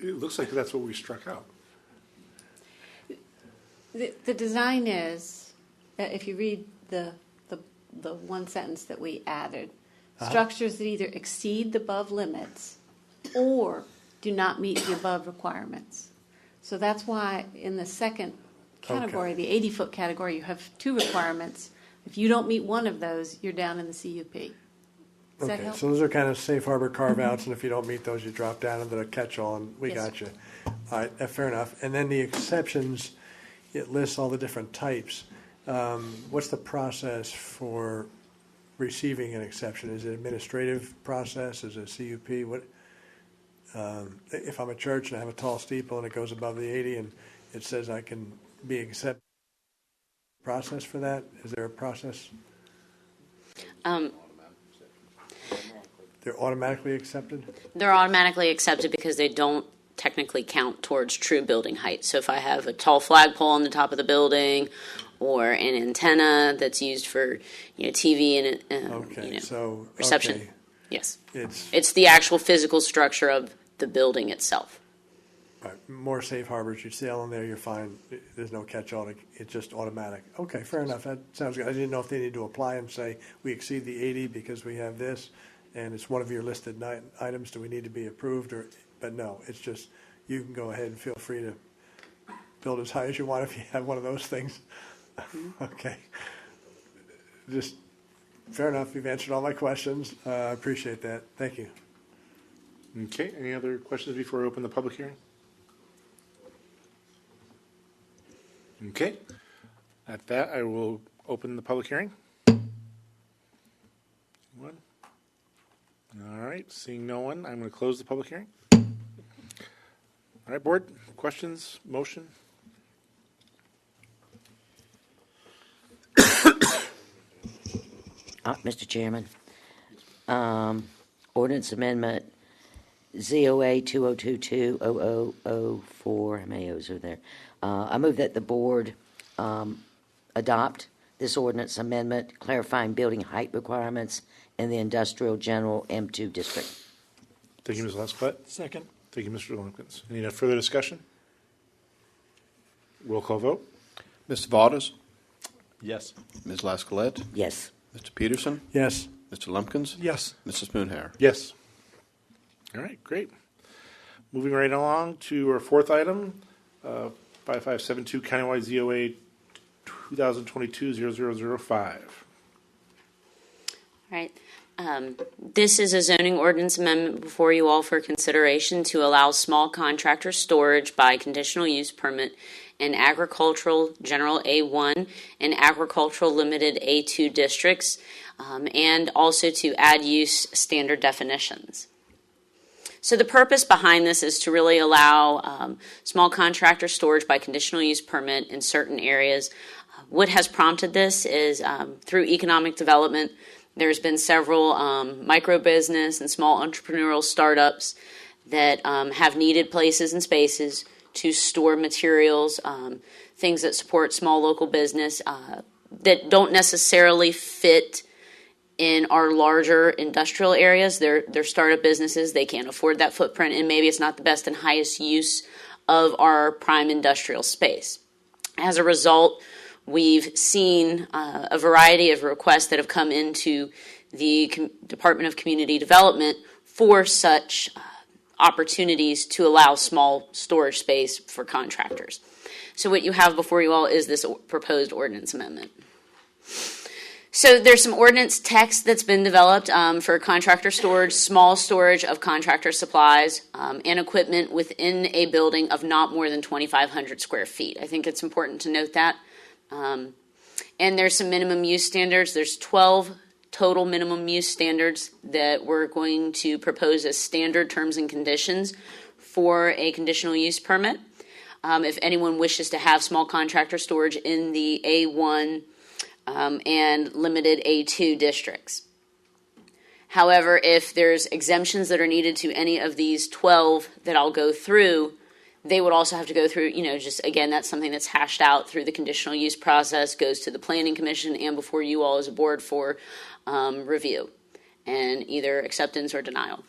It looks like that's what we struck out. The design is, if you read the one sentence that we added, structures that either exceed the above limits or do not meet the above requirements. So that's why in the second category, the 80-foot category, you have two requirements. If you don't meet one of those, you're down in the CUP. Does that Okay, help? so those are kind of safe harbor carve-outs, and if you don't meet those, you drop down into the catch-all, and we Yes, got sir. you. All right, fair enough. And then the exceptions, it lists all the different types. What's the process for receiving an exception? Is it administrative process? Is it CUP? What? If I'm a church and I have a tall steeple and it goes above the 80 and it says I can be accepted, process for that? Is there a process? They're automatically accepted? They're automatically accepted because they don't technically count towards true building height. So if I have a tall flagpole on the top of the building or an antenna that's used for TV and reception, okay. Yes, it's the actual physical structure of the building itself. Right. More safe harbors. You sail in there, you're fine. There's no catch-all. It's just automatic. Okay, fair enough. That sounds good. I didn't know if they need to apply and say we exceed the 80 because we have this, and it's one of your listed items. Do we need to be approved? But no, it's just you can go ahead and feel free to build as high as you want if you have one of those things. Okay. Just fair enough. You've answered all my questions. I appreciate that. Thank you. Okay, any other questions before we open the public hearing? Okay, at that, I will open the public hearing. One. All right, seeing no one, I'm going to close the public hearing. All right, board, questions, motion? Mr. Chairman, ordinance amendment ZOA 2022-0004, how many O's are there? I move that the board adopt this ordinance amendment clarifying building height requirements in the industrial general M2 district. Thank you, Ms. Lescott. Second. Thank you, Mr. Lumpkins. Any further discussion? Roll call vote. Mr. Valdez? Yes. Ms. Lascalette? Yes. Mr. Peterson? Yes. Mr. Lumpkins? Yes. Mr. Spoonhour? Yes. All right, great. Moving right along to our fourth item, 5572 Countywide ZOA 2022-0005. All right. This is a zoning ordinance amendment before you all for consideration to allow small contractor storage by conditional use permit in agricultural general A1 and agricultural limited A2 districts, and also to add use standard definitions. So the purpose behind this is to really allow small contractor storage by conditional use permit in certain areas. What has prompted this is through economic development, there's been several micro business and small entrepreneurial startups that have needed places and spaces to store materials, things that support small local business that don't necessarily fit in our larger industrial areas. They're startup businesses. They can't afford that footprint, and maybe it's not the best and highest use of our prime industrial space. As a result, we've seen a variety of requests that have come into the Department of Community Development for such opportunities to allow small storage space for contractors. So what you have before you all is this proposed ordinance amendment. So there's some ordinance text that's been developed for contractor storage, small storage of contractor supplies, and equipment within a building of not more than 2,500 square feet. I think it's important to note that. And there's some minimum use standards. There's 12 total minimum use standards that we're going to propose as standard terms and conditions for a conditional use permit. If anyone wishes to have small contractor storage in the A1 and limited A2 districts. However, if there's exemptions that are needed to any of these 12 that I'll go through, they would also have to go through, just again, that's something that's hashed out through the conditional use process, goes to the Planning Commission and before you all as a board for review and either acceptance or denial.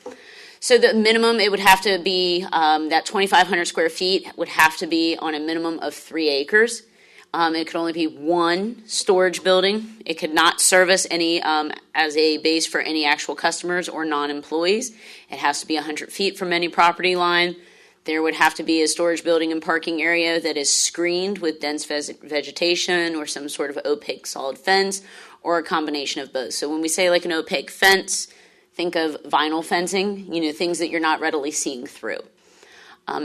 So the minimum, it would have to be that 2,500 square feet would have to be on a minimum of 3 acres. It could only be one storage building. It could not service any as a base for any actual customers or non-employees. It has to be 100 feet from any property line. There would have to be a storage building and parking area that is screened with dense vegetation or some sort of opaque solid fence or a combination of both. So when we say like an opaque fence, think of vinyl fencing, things that you're not readily seeing through.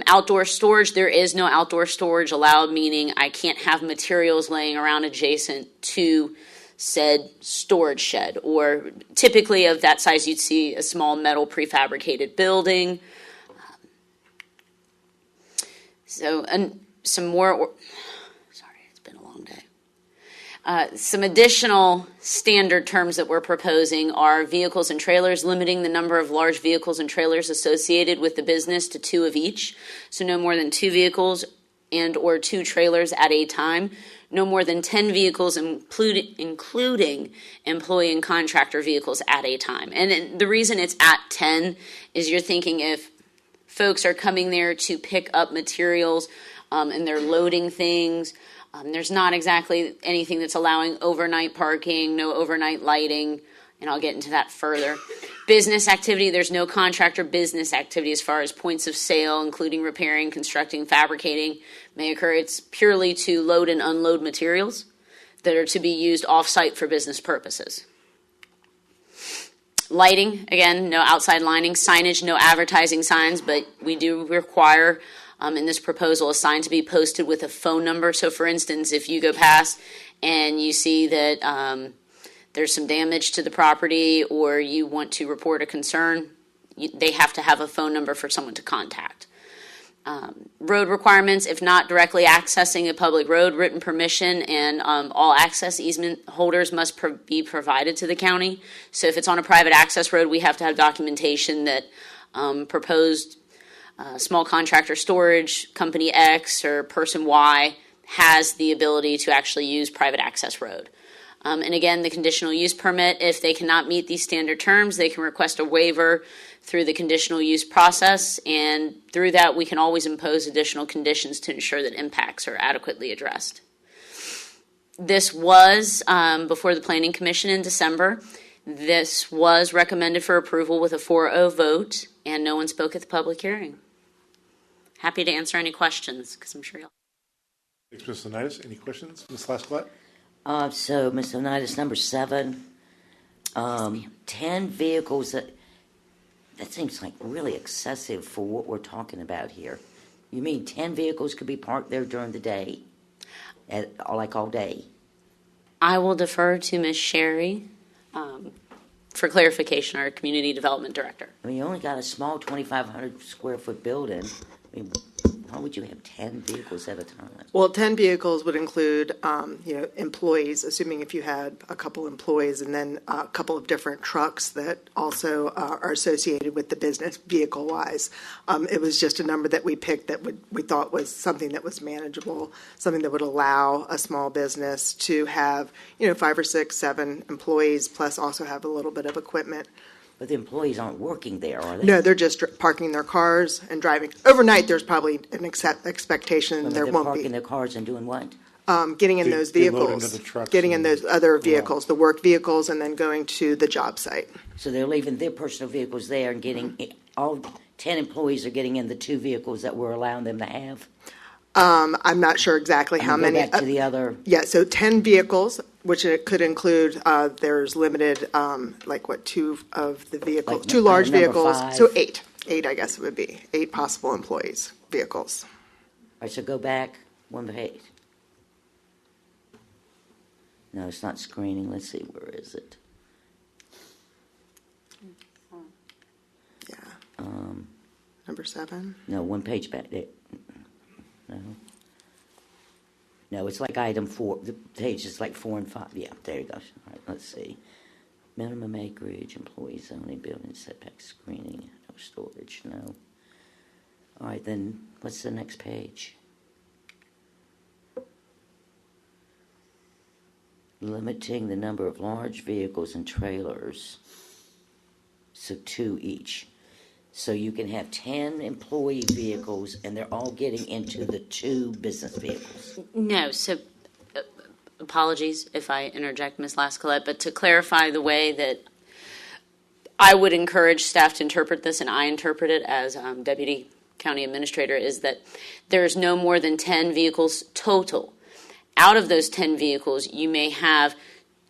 Outdoor storage, there is no outdoor storage allowed, meaning I can't have materials laying around adjacent to said storage shed, or typically of that size you'd see a small metal prefabricated building. And some more, sorry, it's been a long day. Some additional standard terms that we're proposing are vehicles and trailers, limiting the number of large vehicles and trailers associated with the business to 2 of each. So no more than 2 vehicles and or 2 trailers at a time. No more than 10 vehicles, including employee and contractor vehicles at a time. And the reason it's at 10 is you're thinking if folks are coming there to pick up materials and they're loading things, there's not exactly anything that's allowing overnight parking, no overnight lighting, and I'll get into that further. Business activity, there's no contractor business activity as far as points of sale, including repairing, constructing, fabricating, may occur. It's purely to load and unload materials that are to be used off-site for business purposes. Lighting, again, no outside lighting. Signage, no advertising signs, but we do require in this proposal a sign to be posted with a phone number. So, for instance, if you go past and you see that there's some damage to the property or you want to report a concern, they have to have a phone number for someone to contact. Road requirements, if not directly accessing a public road, written permission and all access easement holders must be provided to the county. So if it's on a private access road, we have to have documentation that proposed small contractor storage, company X or person Y has the ability to actually use private access road. And again, the conditional use permit, if they cannot meet these standard terms, they can request a waiver through the conditional use process, and through that we can always impose additional conditions to ensure that impacts are adequately addressed. This was before the Planning Commission in December. This was recommended for approval with a 4-0 vote, and no one spoke at the public hearing. Happy to answer any questions, because I'm sure you'll. Thanks, Ms. Leonidas. Any questions? Ms. Lasclette? So, Ms. Leonidas, number 7, 10 vehicles, that seems like really excessive for what we're talking about here. You mean 10 vehicles could be parked there during the day, like all day? I will defer to Ms. Sherry for clarification, our Community Development Director. I mean, you only got a small 2,500 square foot building. I mean, why would you have 10 vehicles at a time? Well, 10 vehicles would include, employees, assuming if you had a couple employees, and then a couple of different trucks that also are associated with the business vehicle-wise. It was just a number that we picked that we thought was something that was manageable, something that would allow a small business to have, 5 or 6, 7 employees, plus also have a little bit of equipment. But the employees aren't working there, are they? No, they're just parking their cars and driving. Overnight, there's probably an expectation But there they're won't parking be. their cars and doing what? Getting in those They load vehicles, into the trucks getting in and those other go vehicles, the work vehicles, and then going to the job site. So they're leaving their personal vehicles there and getting, all 10 employees are getting in the 2 vehicles that we're allowing them to have? I'm not sure exactly how many. Go back to the other. Yeah, so 10 vehicles, which it could include, there's limited, 2 of the vehicles, Like 2 large number vehicles. 5. So 8, I guess it would be, 8 possible employees, vehicles. All right, so go back 1 page. No, it's not screening. Let's see, where is it? Yeah. Number 7. No, 1 page back. No. No, it's like item 4. The page is like 4 and 5. Yeah, there you go. All right, let's see. Minimum acreage, employees only, building setback screening, no storage, no. All right, then what's the next page? Limiting the number of large vehicles and trailers, so 2 each. So you can have 10 employee vehicles, and they're all getting into the 2 business vehicles. No, so apologies if I interject, Ms. Lascalette, but to clarify the way that I would encourage staff to interpret this, and I interpret it as Deputy County Administrator, is that there's no more than 10 vehicles total. Out of those 10 vehicles, you may have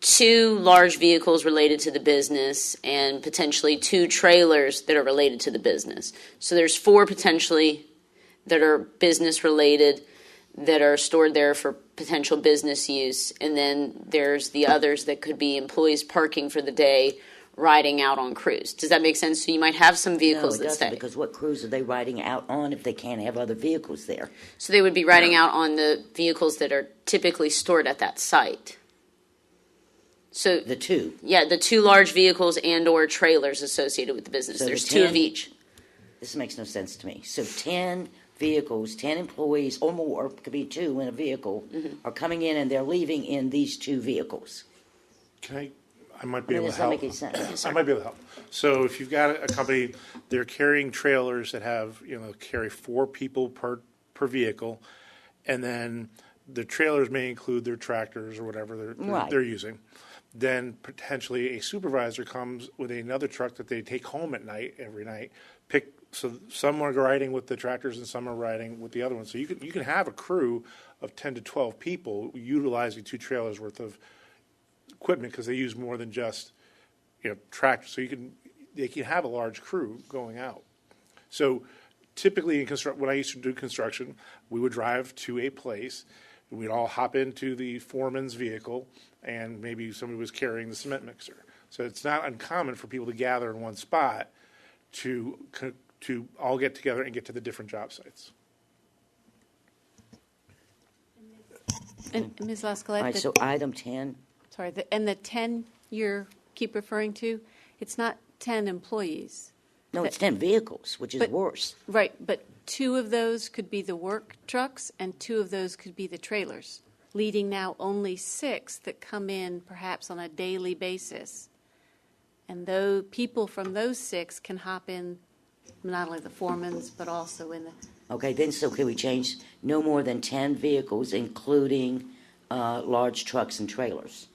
2 large vehicles related to the business and potentially 2 trailers that are related to the business. So there's 4 potentially that are business related that are stored there for potential business use, and then there's the others that could be employees parking for the day, riding out on cruise. Does that make sense? So you might have some vehicles No, it that doesn't, stay. because what cruise are they riding out on if they can't have other vehicles there? So they would be riding out on the vehicles that are typically stored at that site. So the two large vehicles and or trailers associated with the business. So There's the 2 of 10 each. This makes no sense to me. So 10 vehicles, 10 employees or more, could be 2 in a vehicle, are coming in and they're leaving in these 2 vehicles. I might be able to Does that help. make any sense? I might be able to help. So if you've got a company, they're carrying trailers that have, carry 4 people per vehicle, and then the trailers may include their tractors or whatever Right. they're using. Then potentially a supervisor comes with another truck that they take home at night, every night. So some are riding with the tractors and some are riding with the other ones. So you can have a crew of 10 to 12 people utilizing 2 trailers worth of equipment, because they use more than just tractors. So they can have a large crew going out. So typically when I used to do construction, we would drive to a place, and we'd all hop into the foreman's vehicle, and maybe somebody was carrying the cement mixer. So it's not uncommon for people to gather in one spot to all get together and get to the different job sites. And Ms. All Lascalette, right, so item 10. sorry, and the 10 you keep referring to, it's not 10 employees. No, it's 10 vehicles, which is But- worse. Right, but 2 of those could be the work trucks and 2 of those could be the trailers, leading now only 6 that come in perhaps on a daily basis. And though people from those 6 can hop in, not only the foreman's, but also in the, Okay, then so can we change no more than 10 vehicles, including large trucks and trailers?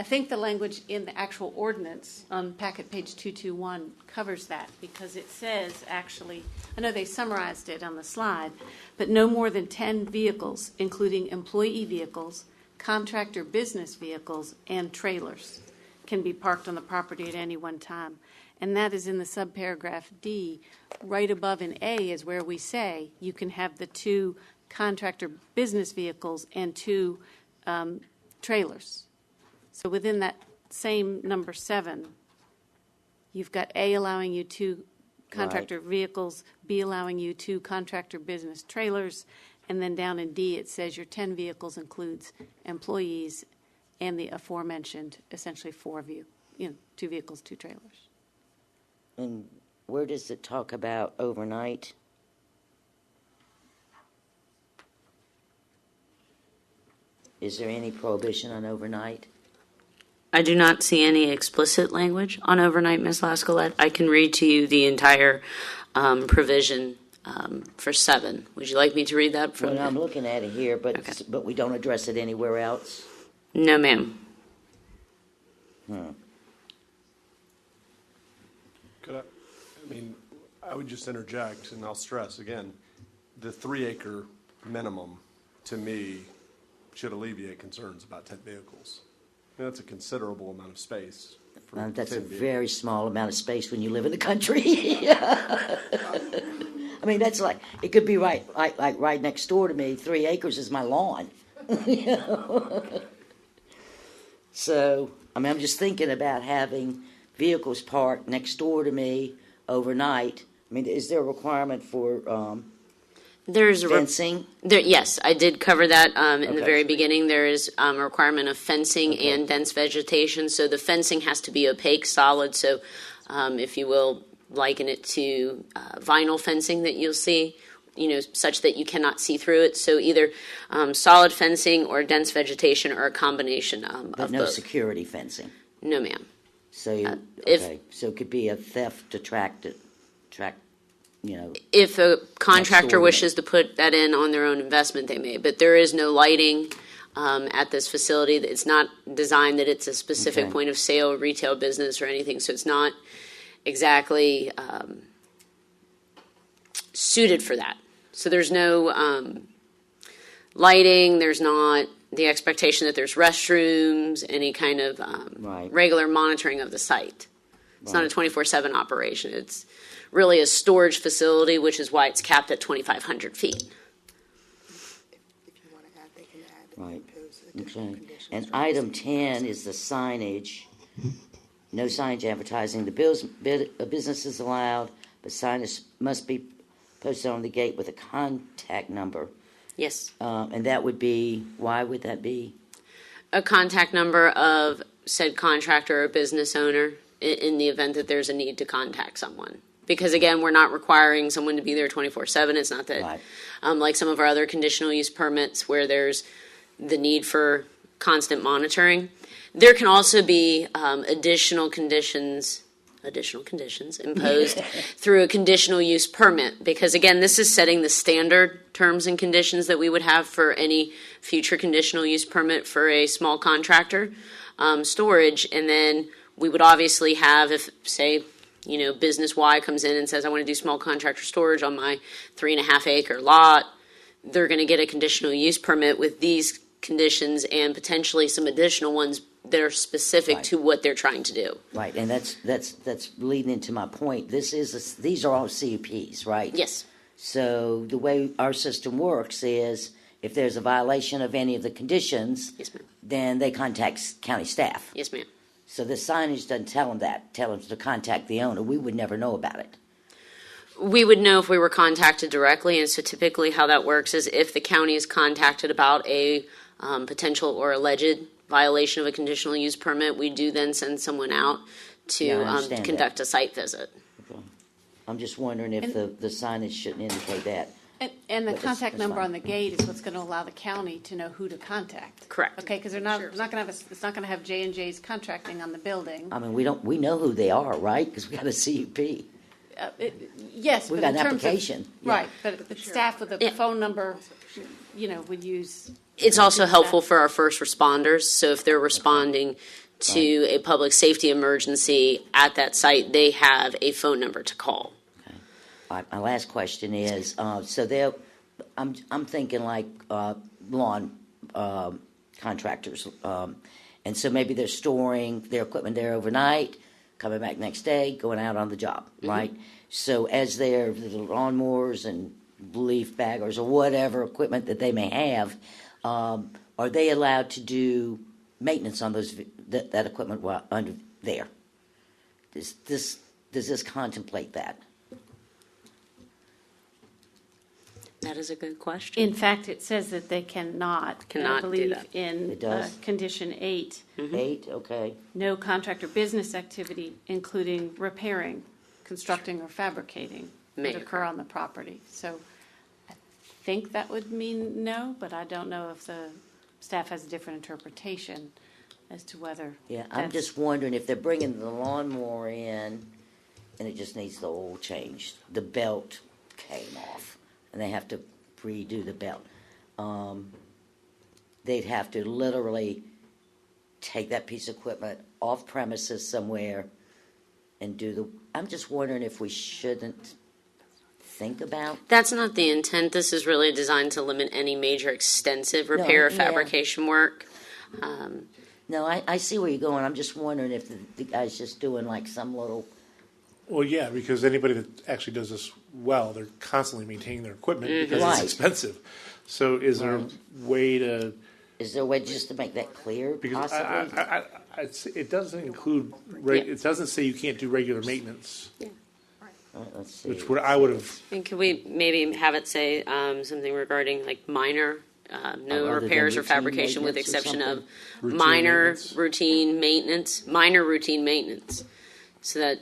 I think the language in the actual ordinance on packet page 221 covers that, because it says actually, I know they summarized it on the slide, but no more than 10 vehicles, including employee vehicles, contractor business vehicles, and trailers can be parked on the property at any one time. And that is in the subparagraph D. Right above in A is where we say you can have the 2 contractor business vehicles and 2 trailers. So within that same number 7, you've got A allowing you 2 contractor vehicles, B allowing you 2 contractor business trailers, and then down in D it says your 10 vehicles includes employees and the aforementioned essentially 4 2 vehicles, 2 trailers. And where does it talk about overnight? Is there any prohibition on overnight? I do not see any explicit language on overnight, Ms. Lascalette. I can read to you the entire provision for 7. Would you like me to read that from Well, I'm looking at it here, but we don't address it anywhere else? No, ma'am. I would just interject, and I'll stress again, the 3-acre minimum, to me, should alleviate concerns about 10 vehicles. That's a considerable amount of space. For That's a 10 vehicles. very small amount of space when you live in the country. I mean, that's like, it could be right next door to me. 3 acres is my lawn. So, I mean, I'm just thinking about having vehicles parked next door to me overnight. I mean, is there a requirement for There's a fencing? Yes, I did cover that in the Okay. very beginning. There is a requirement of fencing and dense vegetation. So the fencing has to be opaque, solid. So, if you will, liken it to vinyl fencing that you'll see, such that you cannot see through it. So either solid fencing or dense vegetation, or a combination But of no both. security fencing? No, ma'am. So, if- so it could be a theft to track, If a contractor door, wishes to put that in on their own investment, they may. But there is no lighting at this facility. It's not designed that it's a specific Okay. point of sale, retail business, or anything. So it's not exactly suited for that. So there's no lighting. There's not the expectation that there's restrooms, any kind of regular monitoring of the site. It's not a 24/7 operation. It's really a storage facility, which is why it's capped at 2,500 feet. Right. impose additional Okay. conditions And for item business 10 is the signage. No signage advertising. The business is allowed, but signage must be posted on the gate with a contact number. Yes. And that would be, why would that be? A contact number of said contractor or business owner in the event that there's a need to contact someone. Because again, we're not requiring someone to be there 24/7. It's not that, Right. like some of our other conditional use permits where there's the need for constant monitoring. There can also be additional conditions imposed through a conditional use permit. Because again, this is setting the standard terms and conditions that we would have for any future conditional use permit for a small contractor storage. And then we would obviously have, if say, business Y comes in and says, I want to do small contractor storage on my 3.5 acre lot, they're going to get a conditional use permit with these conditions and potentially some additional ones that are specific Right. to what they're trying to do. Right, and that's leading into my point. These are all CUPs, right? Yes. So the way our system works is if there's a violation of any of the conditions, Yes, ma'am. then they contact county staff. Yes, ma'am. So the signage doesn't tell them that. Tell them to contact the owner. We would never know about it. We would know if we were contacted directly, and so typically how that works is if the county is contacted about a potential or alleged violation of a conditional use permit, we do then send someone out to Yeah, I understand conduct a site visit. I'm just wondering if the signage shouldn't indicate that. And the But contact that's number fine. on the gate is what's going to allow the county to know who to contact. Correct. Okay, because it's not going to have J&J's contracting on the building. I mean, we know who they are, right? Because we got a CUP. Yes, We but got in an terms application. of Yeah. right, but the staff with a phone number, would use. It's also helpful for our first responders. So if they're responding to a public safety emergency at that site, they have a phone number to call. All right, my last question is, so I'm thinking like lawn contractors, and so maybe they're storing their equipment there overnight, coming back next day, going out on the job, right? So as the lawnmowers and leaf baggers or whatever equipment that they may have, are they allowed to do maintenance on that equipment while under there? Does this contemplate that? That is a good question. In fact, it says that they cannot. Cannot I do believe that. in It does? condition 8. 8, okay. No contractor business activity, including repairing, constructing, or fabricating, May would occur on the property. So I think that would mean no, but I don't know if the staff has a different interpretation as to whether. Yeah, I'm that's- just wondering if they're bringing the lawnmower in and it just needs the oil changed. The belt came off and they have to redo the belt. They'd have to literally take that piece of equipment off premises somewhere and I'm just wondering if we shouldn't think about. That's not the intent. This is really designed to limit any major extensive repair or yeah. fabrication work. No, I see where you're going. I'm just wondering if the guy's just doing like some little. Well, yeah, because anybody that actually does this well, they're constantly maintaining their equipment because Right. it's expensive. So is there a way to? Is there a way just to make that clear? Because Possibly. it doesn't include. It doesn't say you can't do regular maintenance. All right, let's see. Which I would have. And could we maybe have it say something regarding like minor, no Other than repairs or routine fabrication with maintenance or exception of Routine minor maintenance. minor routine maintenance. So that,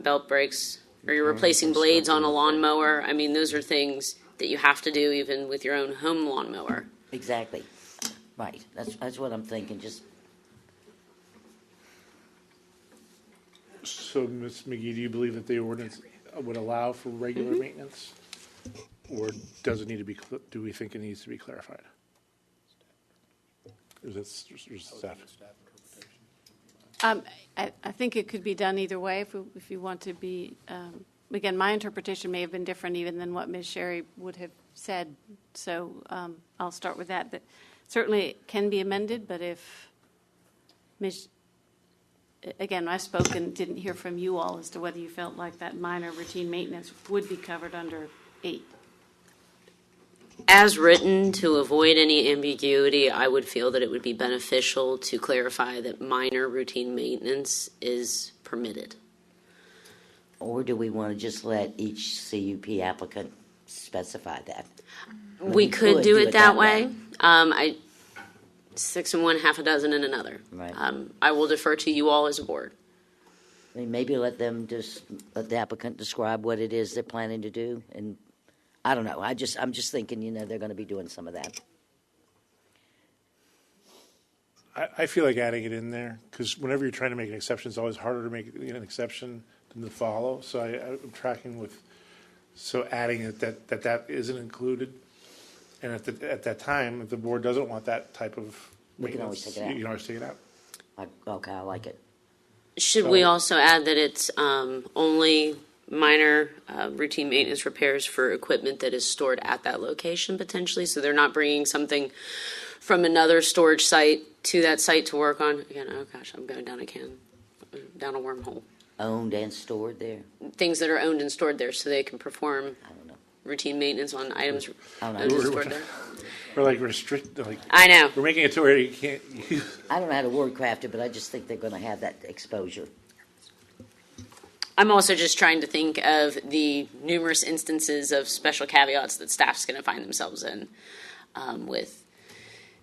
belt breaks or you're replacing blades on a lawnmower. I mean, those are things that you have to do even with your own home lawnmower. Exactly. Right. That's what I'm thinking. Just So, Ms. McGee, do you believe that the ordinance would allow for regular maintenance, or does it need to be? Do we think it needs to be clarified? Is that staff? I think it could be done either way if you want to be, again, my interpretation may have been different even than what Ms. Sherry would have said. So I'll start with that. That certainly it can be amended, but if again, I spoke and didn't hear from you all as to whether you felt like that minor routine maintenance would be covered under 8. As written, to avoid any ambiguity, I would feel that it would be beneficial to clarify that minor routine maintenance is permitted. Or do we want to just let each CUP applicant specify that? We could do it that way. 6 in one, half a dozen in another. Right. I will defer to you all as a board. I mean, maybe let the applicant describe what it is they're planning to do, and I don't know. I'm just thinking, they're going to be doing some of that. I feel like adding it in there, because whenever you're trying to make an exception, it's always harder to make an exception than to follow. So I'm tracking with, adding it that isn't included. And at that time, if the board doesn't want that type of We can always maintenance, take it out. you can always take it out. Okay, I like it. Should we also add that it's only minor routine maintenance repairs for equipment that is stored at that location potentially, so they're not bringing something from another storage site to that site to work on? Again, oh gosh, I'm going down a wormhole. Owned and stored there. Things that are owned and stored there, so they can perform routine maintenance on items owned and stored there. Or like restrict, like. I know. We're making it to where you can't use. I don't know how to word craft it, but I just think they're going to have that exposure. I'm also just trying to think of the numerous instances of special caveats that staff's going to find themselves in, with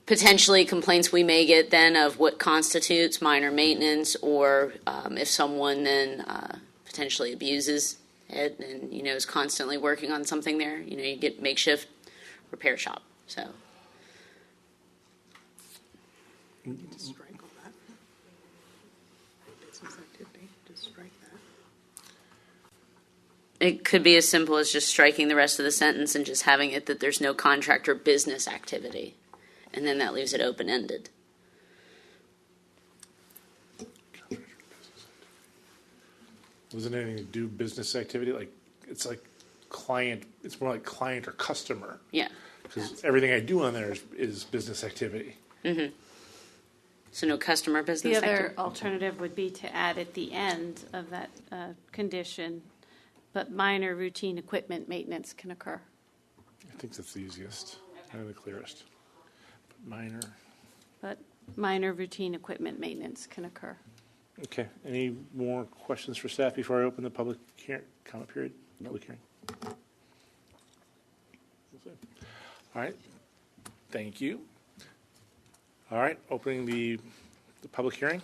potentially complaints we may get then of what constitutes minor maintenance, or if someone then potentially abuses it and is constantly working on something there. You get makeshift repair shop. So Just strike all that. Business activity, just strike that. it could be as simple as just striking the rest of the sentence and just having it that there's no contract or business activity, and then that leaves it open-ended. Wasn't anything to do business activity? Like, it's like client, it's more like client or customer. Yeah. Because everything I do on there is business activity. Mm-hmm. So no customer business The other activity. alternative would be to add at the end of that condition, but minor routine equipment maintenance can occur. I think that's the easiest and the clearest. But minor routine equipment maintenance can occur. Okay. Any more questions for staff before I open the public comment period? Public hearing. All right. Thank you. All right. Opening the public hearing.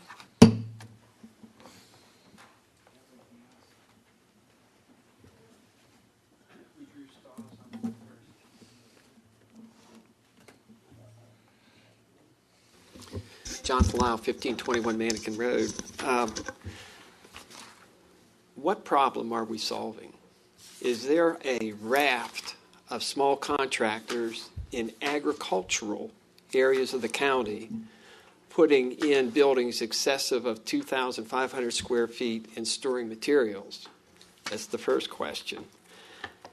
John Falau, 1521 Mannequin Road. What problem are we solving? Is there a raft of small contractors in agricultural areas of the county putting in buildings excessive of 2,500 square feet and storing materials? That's the first question.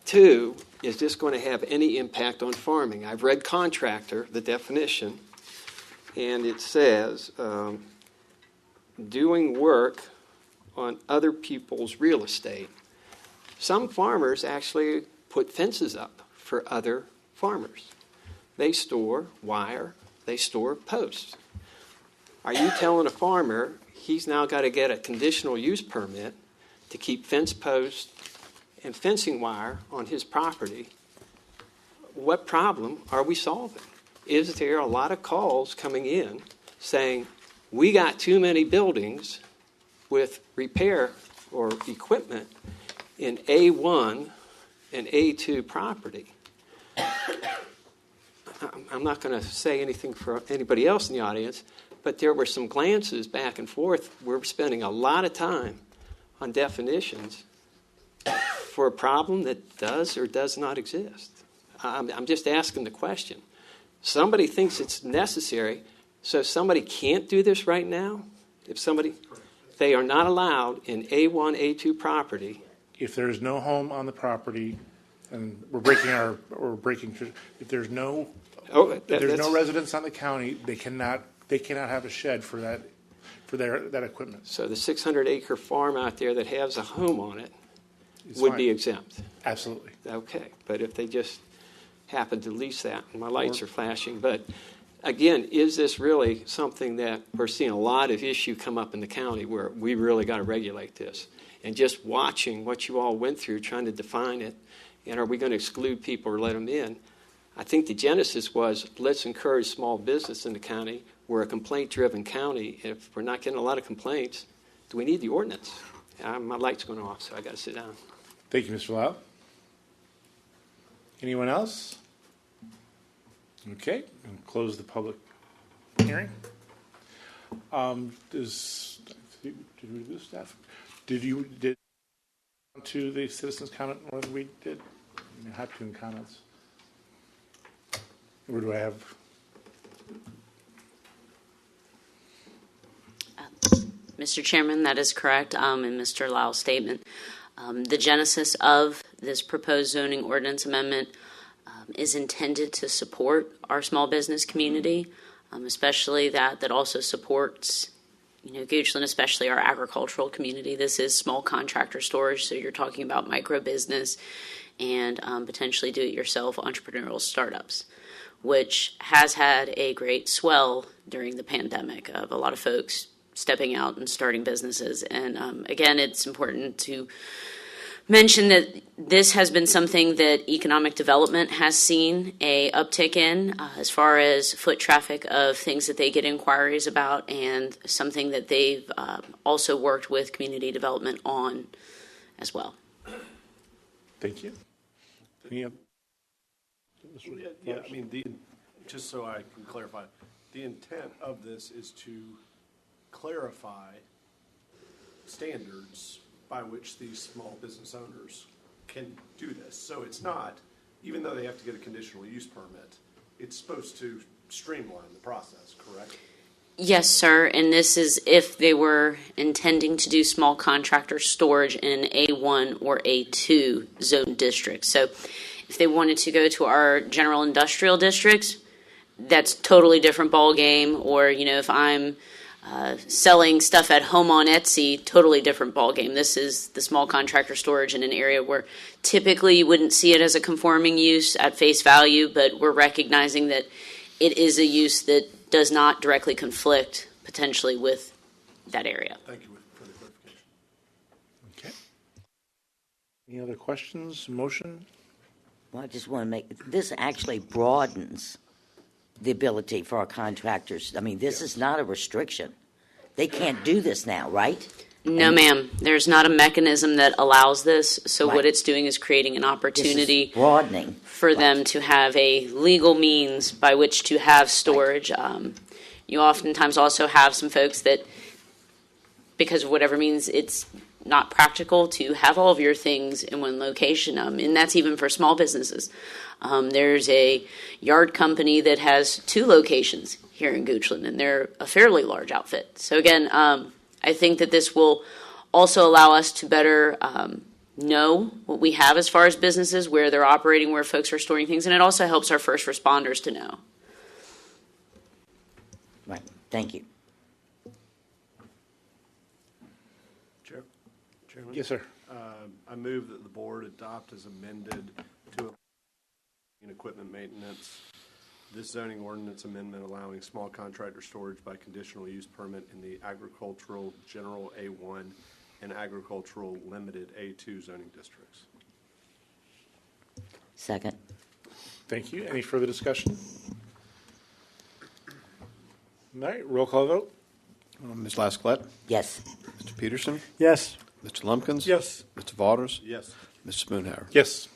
Two, is this going to have any impact on farming? I've read contractor, the definition, and it says doing work on other people's real estate. Some farmers actually put fences up for other farmers. They store wire, they store posts. Are you telling a farmer he's now got to get a conditional use permit to keep fence posts and fencing wire on his property? What problem are we solving? Is there a lot of calls coming in saying, we got too many buildings with repair or equipment in A1 and A2 property? I'm not going to say anything for anybody else in the audience, but there were some glances back and forth. We're spending a lot of time on definitions for a problem that does or does not exist. I'm just asking the question. Somebody thinks it's necessary, so somebody can't do this right now? They are not allowed in A1, A2 property. If there's no home on the property, and if there's no residence on the county, they cannot have a shed for that equipment. So the 600-acre farm out there that has a home on it would be exempt. Absolutely. Okay, but if they just happened to lease that. And my lights are flashing. But again, is this really something that we're seeing a lot of issue come up in the county where we really got to regulate this? And just watching what you all went through, trying to define it, and are we going to exclude people or let them in? I think the genesis was, let's encourage small business in the county. We're a complaint-driven county. If we're not getting a lot of complaints, do we need the ordinance? My light's going off, so I got to sit down. Thank you, Mr. Lau. Anyone else? Okay, and close the public hearing. Did we do staff? Did to the citizens' comment more than we did? You have to in comments. Or do I have? Mr. Chairman, that is correct. In Mr. Lau's statement, the genesis of this proposed zoning ordinance amendment is intended to support our small business community, especially that also supports, Goochland, especially our agricultural community. This is small contractor storage, so you're talking about micro business and potentially do-it-yourself entrepreneurial startups, which has had a great swell during the pandemic of a lot of folks stepping out and starting businesses. And again, it's important to mention that this has been something that economic development has seen a uptick in as far as foot traffic of things that they get inquiries about, and something that they've also worked with community development on as well. Thank you. Any other? Yeah, I mean, just so I can clarify, the intent of this is to clarify standards by which these small business owners can do this. So it's not, even though they have to get a conditional use permit, it's supposed to streamline the process, correct? Yes, sir. And this is if they were intending to do small contractor storage in an A1 or A2 zone district. So if they wanted to go to our general industrial districts, that's totally different ball game. Or, if I'm selling stuff at home on Etsy, totally different ball game. This is the small contractor storage in an area where typically you wouldn't see it as a conforming use at face value, but we're recognizing that it is a use that does not directly conflict potentially with that area. Thank you for the clarification. Okay. Any other questions? Motion? Well, I just want to make, this actually broadens the ability for our contractors. I mean, this is not a restriction. They can't do this now, right? No, ma'am. There's not a mechanism that allows this. So Right. what it's doing is creating an opportunity This is broadening. for them to have a legal means by which to have storage. You oftentimes also have some folks that, because of whatever means, it's not practical to have all of your things in one location, and that's even for small businesses. There's a yard company that has 2 locations here in Goochland, and they're a fairly large outfit. So again, I think that this will also allow us to better know what we have as far as businesses, where they're operating, where folks are storing things, and it also helps our first responders to know. Right. Thank you. Chairman? Yes, sir. I move that the board adopt as amended to equipment maintenance this zoning ordinance amendment allowing small contractor storage by conditional use permit in the agricultural general A1 and agricultural limited A2 zoning districts. Second. Thank you. Any further discussion? All right, roll call vote. Ms. Lasclette? Yes. Mr. Peterson? Yes. Mr. Lumpkins? Yes. Mr. Waters? Yes. Mr. Spoonhour? Yes.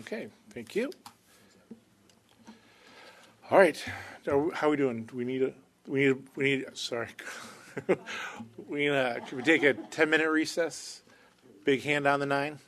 Okay, thank you. All right, how are we doing? Do we need sorry. Should we take a 10-minute recess? Big hand on the 9?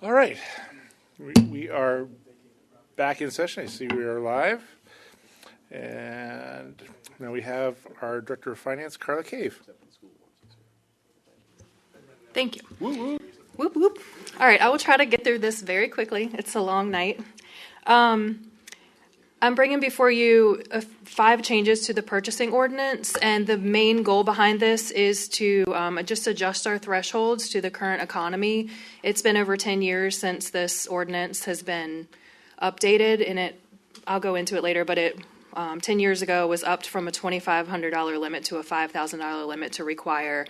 All right. We are back in session. I see we are live. And now we have our Director of Finance, Carla Cave. Thank you. Whoop, whoop. All right, I will try to get through this very quickly. It's a long night. I'm bringing before you 5 changes to the purchasing ordinance, and the main goal behind this is to just adjust our thresholds to the current economy. It's been over 10 years since this ordinance has been updated, and I'll go into it later, but 10 years ago was upped from a $2,500 limit to a $5,000 limit to require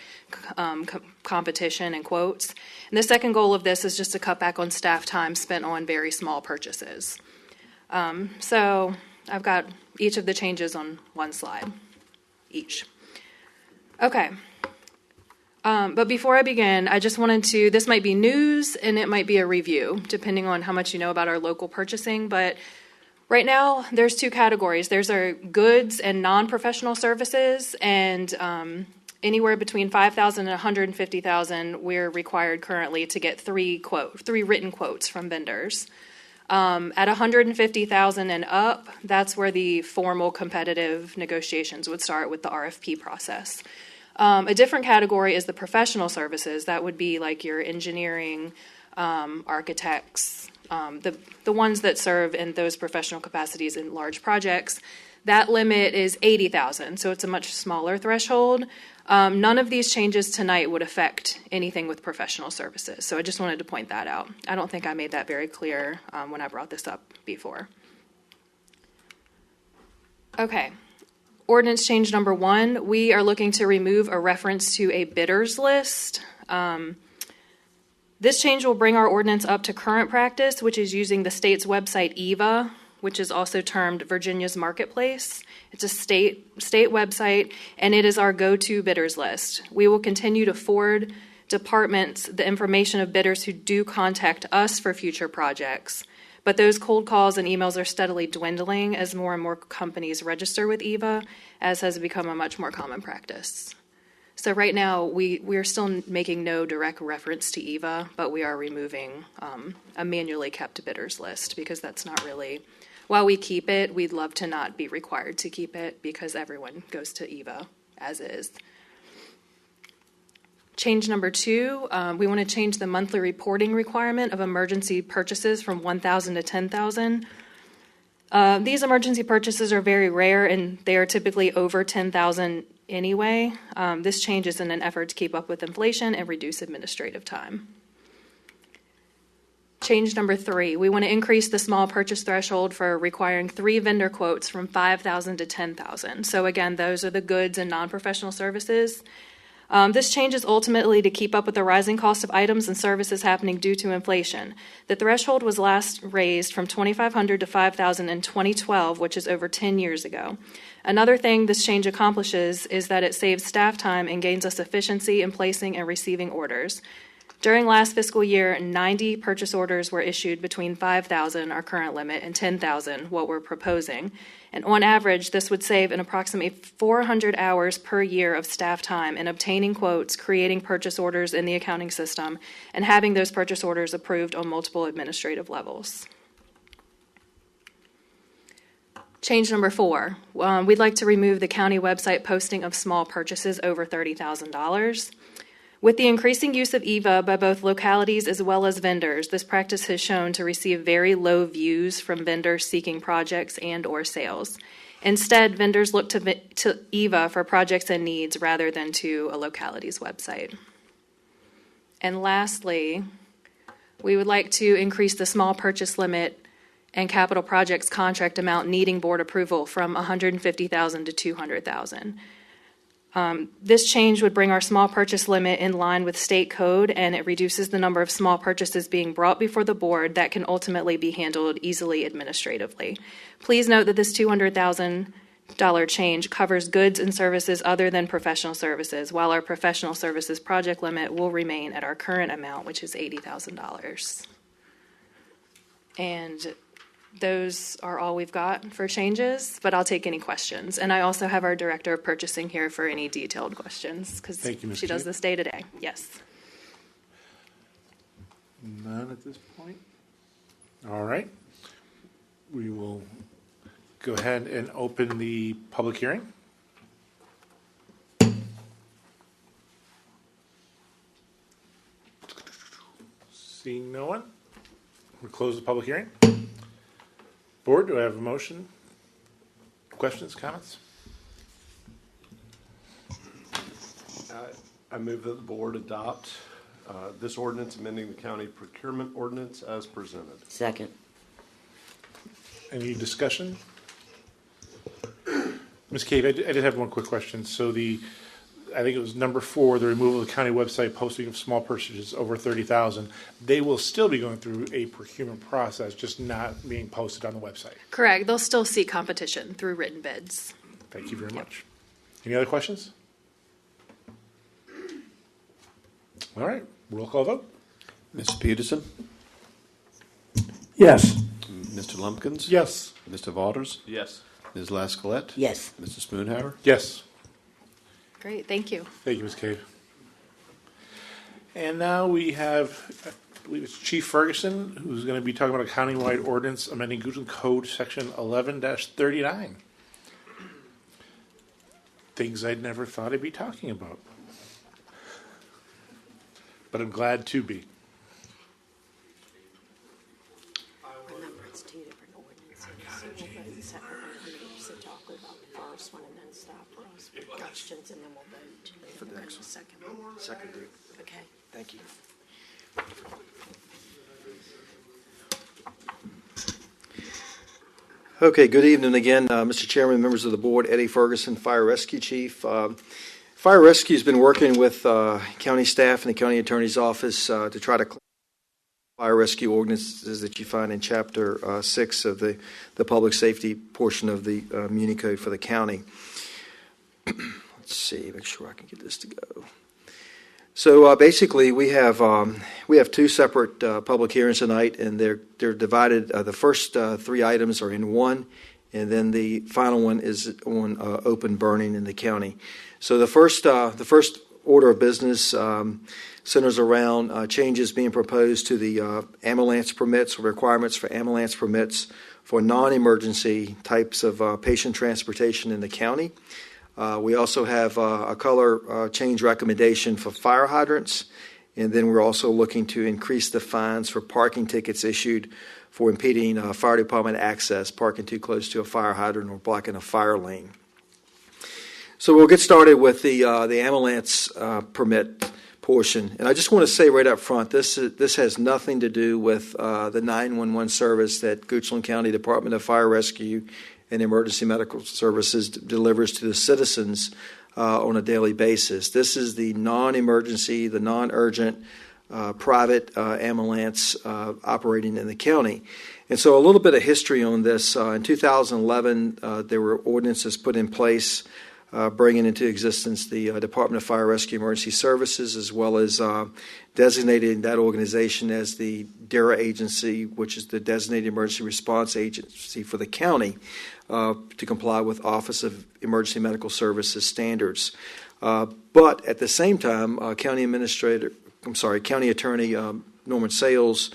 competition and quotes. And the second goal of this is just to cut back on staff time spent on very small purchases. So I've got each of the changes on one slide, each. Okay. But before I begin, I just wanted to, this might be news and it might be a review, depending on how much you know about our local purchasing, but right now there's 2 categories. There's our goods and non-professional services, and anywhere between $5,000 and $150,000, we're required currently to get 3 written quotes from vendors. At $150,000 and up, that's where the formal competitive negotiations would start with the RFP process. A different category is the professional services. That would be like your engineering, architects, the ones that serve in those professional capacities in large projects. That limit is $80,000, so it's a much smaller threshold. None of these changes tonight would affect anything with professional services, so I just wanted to point that out. I don't think I made that very clear when I brought this up before. Okay, ordinance change number 1, we are looking to remove a reference to a bidders list. This change will bring our ordinance up to current practice, which is using the state's website EVA, which is also termed Virginia's Marketplace. It's a state website, and it is our go-to bidders list. We will continue to forward departments the information of bidders who do contact us for future projects. But those cold calls and emails are steadily dwindling as more and more companies register with EVA, as has become a much more common practice. So right now, we are still making no direct reference to EVA, but we are removing a manually kept bidders list, because that's not really, while we keep it, we'd love to not be required to keep it, because everyone goes to EVA as is. Change number 2, we want to change the monthly reporting requirement of emergency purchases from 1,000 to 10,000. These emergency purchases are very rare, and they are typically over 10,000 anyway. This change is in an effort to keep up with inflation and reduce administrative time. Change number 3, we want to increase the small purchase threshold for requiring 3 vendor quotes from 5,000 to 10,000. So again, those are the goods and non-professional services. This change is ultimately to keep up with the rising cost of items and services happening due to inflation. The threshold was last raised from $2,500 to $5,000 in 2012, which is over 10 years ago. Another thing this change accomplishes is that it saves staff time and gains us efficiency in placing and receiving orders. During last fiscal year, 90 purchase orders were issued between $5,000, our current limit, and $10,000, what we're proposing. And on average, this would save an approximately 400 hours per year of staff time in obtaining quotes, creating purchase orders in the accounting system, and having those purchase orders approved on multiple administrative levels. Change number 4, we'd like to remove the county website posting of small purchases over $30,000. With the increasing use of EVA by both localities as well as vendors, this practice has shown to receive very low views from vendors seeking projects and or sales. Instead, vendors look to EVA for projects and needs rather than to a locality's website. And lastly, we would like to increase the small purchase limit and capital projects contract amount needing board approval from $150,000 to $200,000. This change would bring our small purchase limit in line with state code, and it reduces the number of small purchases being brought before the board that can ultimately be handled easily administratively. Please note that this $200,000 change covers goods and services other than professional services, while our professional services project limit will remain at our current amount, which is $80,000. And those are all we've got for changes, but I'll take any questions. And I also have our Director of Purchasing here for any detailed questions, because she does this day to day. Yes. None at this point. All right. We will go ahead and open the public hearing. Seeing no one, we'll close the public hearing. Board, do I have a motion? Questions, comments? I move that the board adopt this ordinance amending the county procurement ordinance as presented. Second. Any discussion? Ms. Cave, I did have one quick question. So I think it was number 4, the removal of the county website posting of small purchases over 30,000. They will still be going through a procurement process, just not being posted on the website. Correct. They'll still seek competition through written bids. Thank you very much. Any other questions? All right, roll call vote. Mr. Peterson? Yes. Mr. Lumpkins? Yes. Mr. Waters? Yes. Ms. Lascolette? Yes. Mr. Spoonhour? Yes. Great, thank you. Thank you, Ms. Cave. And now we have, I believe it's Chief Ferguson, who's going to be talking about a countywide ordinance amending Goochland Code Section 11-39. Things I'd never thought I'd be talking about. But I'm glad to be. Remember, it's 2 different ordinances, so we'll vote separately. So talk about the first one and then stop for us with questions, and then we'll vote. For the next one. Second. Second, dude. Okay. Thank you. Okay, good evening again, Mr. Chairman, members of the board. Eddie Ferguson, Fire Rescue Chief. Fire Rescue has been working with county staff and the county attorney's office to try to fire rescue ordinances that you find in Chapter 6 of the public safety portion of the Muni Code for the county. Let's see, make sure I can get this to go. So basically, we have 2 separate public hearings tonight, and they're divided. The first 3 items are in one, and then the final one is on open burning in the county. So the first order of business centers around changes being proposed to the ambulance permits, or requirements for ambulance permits for non-emergency types of patient transportation in the county. We also have a color change recommendation for fire hydrants, and then we're also looking to increase the fines for parking tickets issued for impeding fire department access, parking too close to a fire hydrant or blocking a fire lane. So we'll get started with the ambulance permit portion, and I just want to say right up front, this has nothing to do with the 911 service that Goochland County Department of Fire Rescue and Emergency Medical Services delivers to the citizens on a daily basis. This is the non-emergency, the non-urgent private ambulance operating in the county. And so a little bit of history on this. In 2011, there were ordinances put in place bringing into existence the Department of Fire Rescue Emergency Services, as well as designating that organization as the DERA agency, which is the Designated Emergency Response Agency for the county, to comply with Office of Emergency Medical Services standards. But at the same time, County Attorney Norman Sales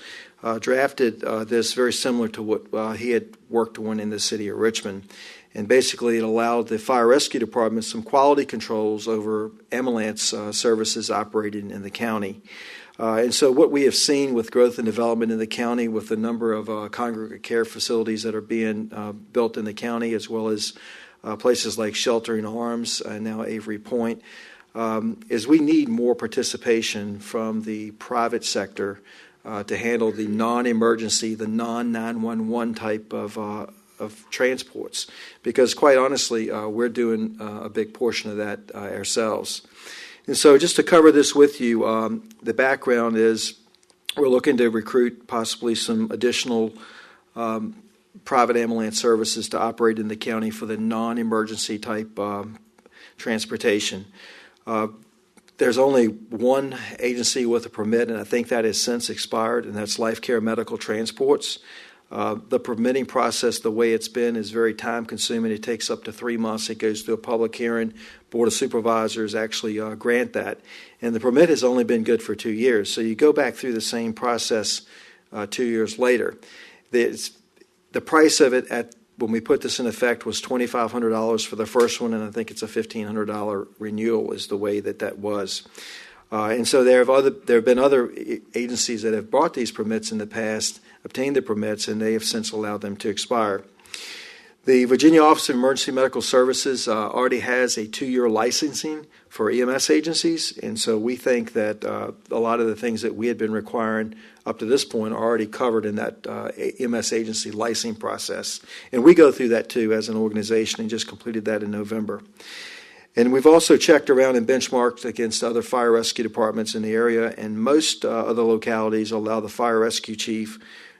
drafted this very similar to what he had worked on in the city of Richmond. And basically, it allowed the fire rescue department some quality controls over ambulance services operating in the county. And so what we have seen with growth and development in the county, with the number of congregate care facilities that are being built in the county, as well as places like Sheltering Arms and now Avery Point, is we need more participation from the private sector to handle the non-emergency, the non-911 type of transports, because quite honestly, we're doing a big portion of that ourselves. And so just to cover this with you, the background is we're looking to recruit possibly some additional private ambulance services to operate in the county for the non-emergency type transportation. There's only one agency with a permit, and I think that has since expired, and that's Life Care Medical Transports. The permitting process, the way it's been, is very time-consuming. It takes up to 3 months. It goes through a public hearing. Board of Supervisors actually grant that. And the permit has only been good for 2 years. So you go back through the same process 2 years later. The price of it when we put this in effect was $2,500 for the first one, and I think it's a $1,500 renewal is the way that was. And so there have been other agencies that have bought these permits in the past, obtained the permits, and they have since allowed them to expire. The Virginia Office of Emergency Medical Services already has a 2-year licensing for EMS agencies, and so we think that a lot of the things that we had been requiring up to this point are already covered in that EMS agency licensing process. And we go through that too as an organization and just completed that in November. And we've also checked around and benchmarked against other fire rescue departments in the area, and most other localities allow the fire rescue chief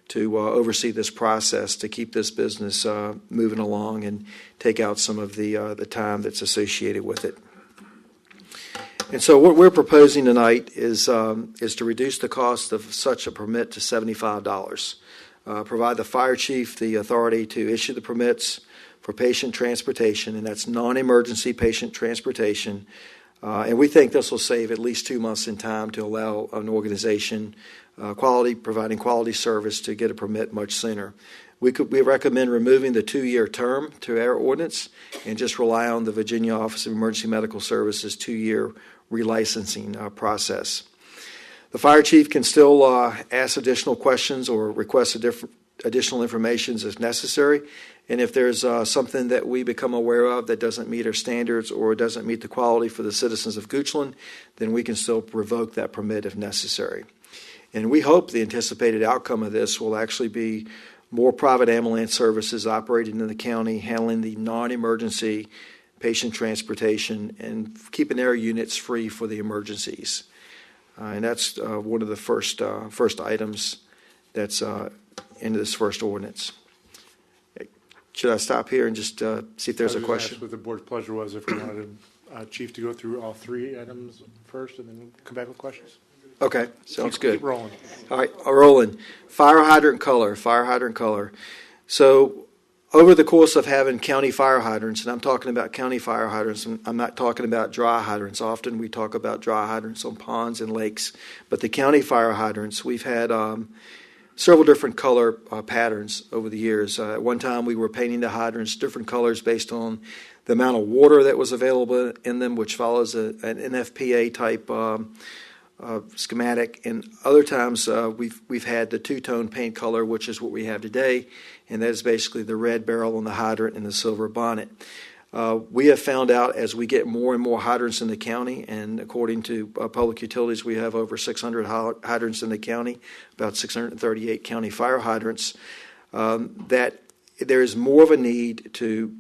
to oversee this process to keep this business moving along and take out some of the time that's associated with it. And so what we're proposing tonight is to reduce the cost of such a permit to $75. Provide the fire chief the authority to issue the permits for patient transportation, and that's non-emergency patient transportation. And we think this will save at least 2 months in time to allow an organization providing quality service to get a permit much sooner. We recommend removing the 2-year term to our ordinance and just rely on the Virginia Office of Emergency Medical Services 2-year relicensing process. The fire chief can still ask additional questions or request additional information as necessary. And if there's something that we become aware of that doesn't meet our standards or doesn't meet the quality for the citizens of Goochland, then we can still revoke that permit if necessary. And we hope the anticipated outcome of this will actually be more private ambulance services operating in the county, handling the non-emergency patient transportation and keeping their units free for the emergencies. And that's one of the first items that's into this first ordinance. Should I stop here and just see if there's a question? What the board's pleasure was if we wanted Chief to go through all 3 items first and then come back with questions. Okay, sounds good. Keep rolling. All right, rolling. Fire hydrant color. So over the course of having county fire hydrants, and I'm talking about county fire hydrants, and I'm not talking about dry hydrants. Often we talk about dry hydrants on ponds and lakes, but the county fire hydrants, we've had several different color patterns over the years. At one time we were painting the hydrants different colors based on the amount of water that was available in them, which follows an NFPA type schematic, and other times we've had the two-tone paint color, which is what we have today, and that is basically the red barrel on the hydrant and the silver bonnet. We have found out as we get more and more hydrants in the county, and according to Public Utilities, we have over 600 hydrants in the county, about 638 county fire hydrants, that there is more of a need to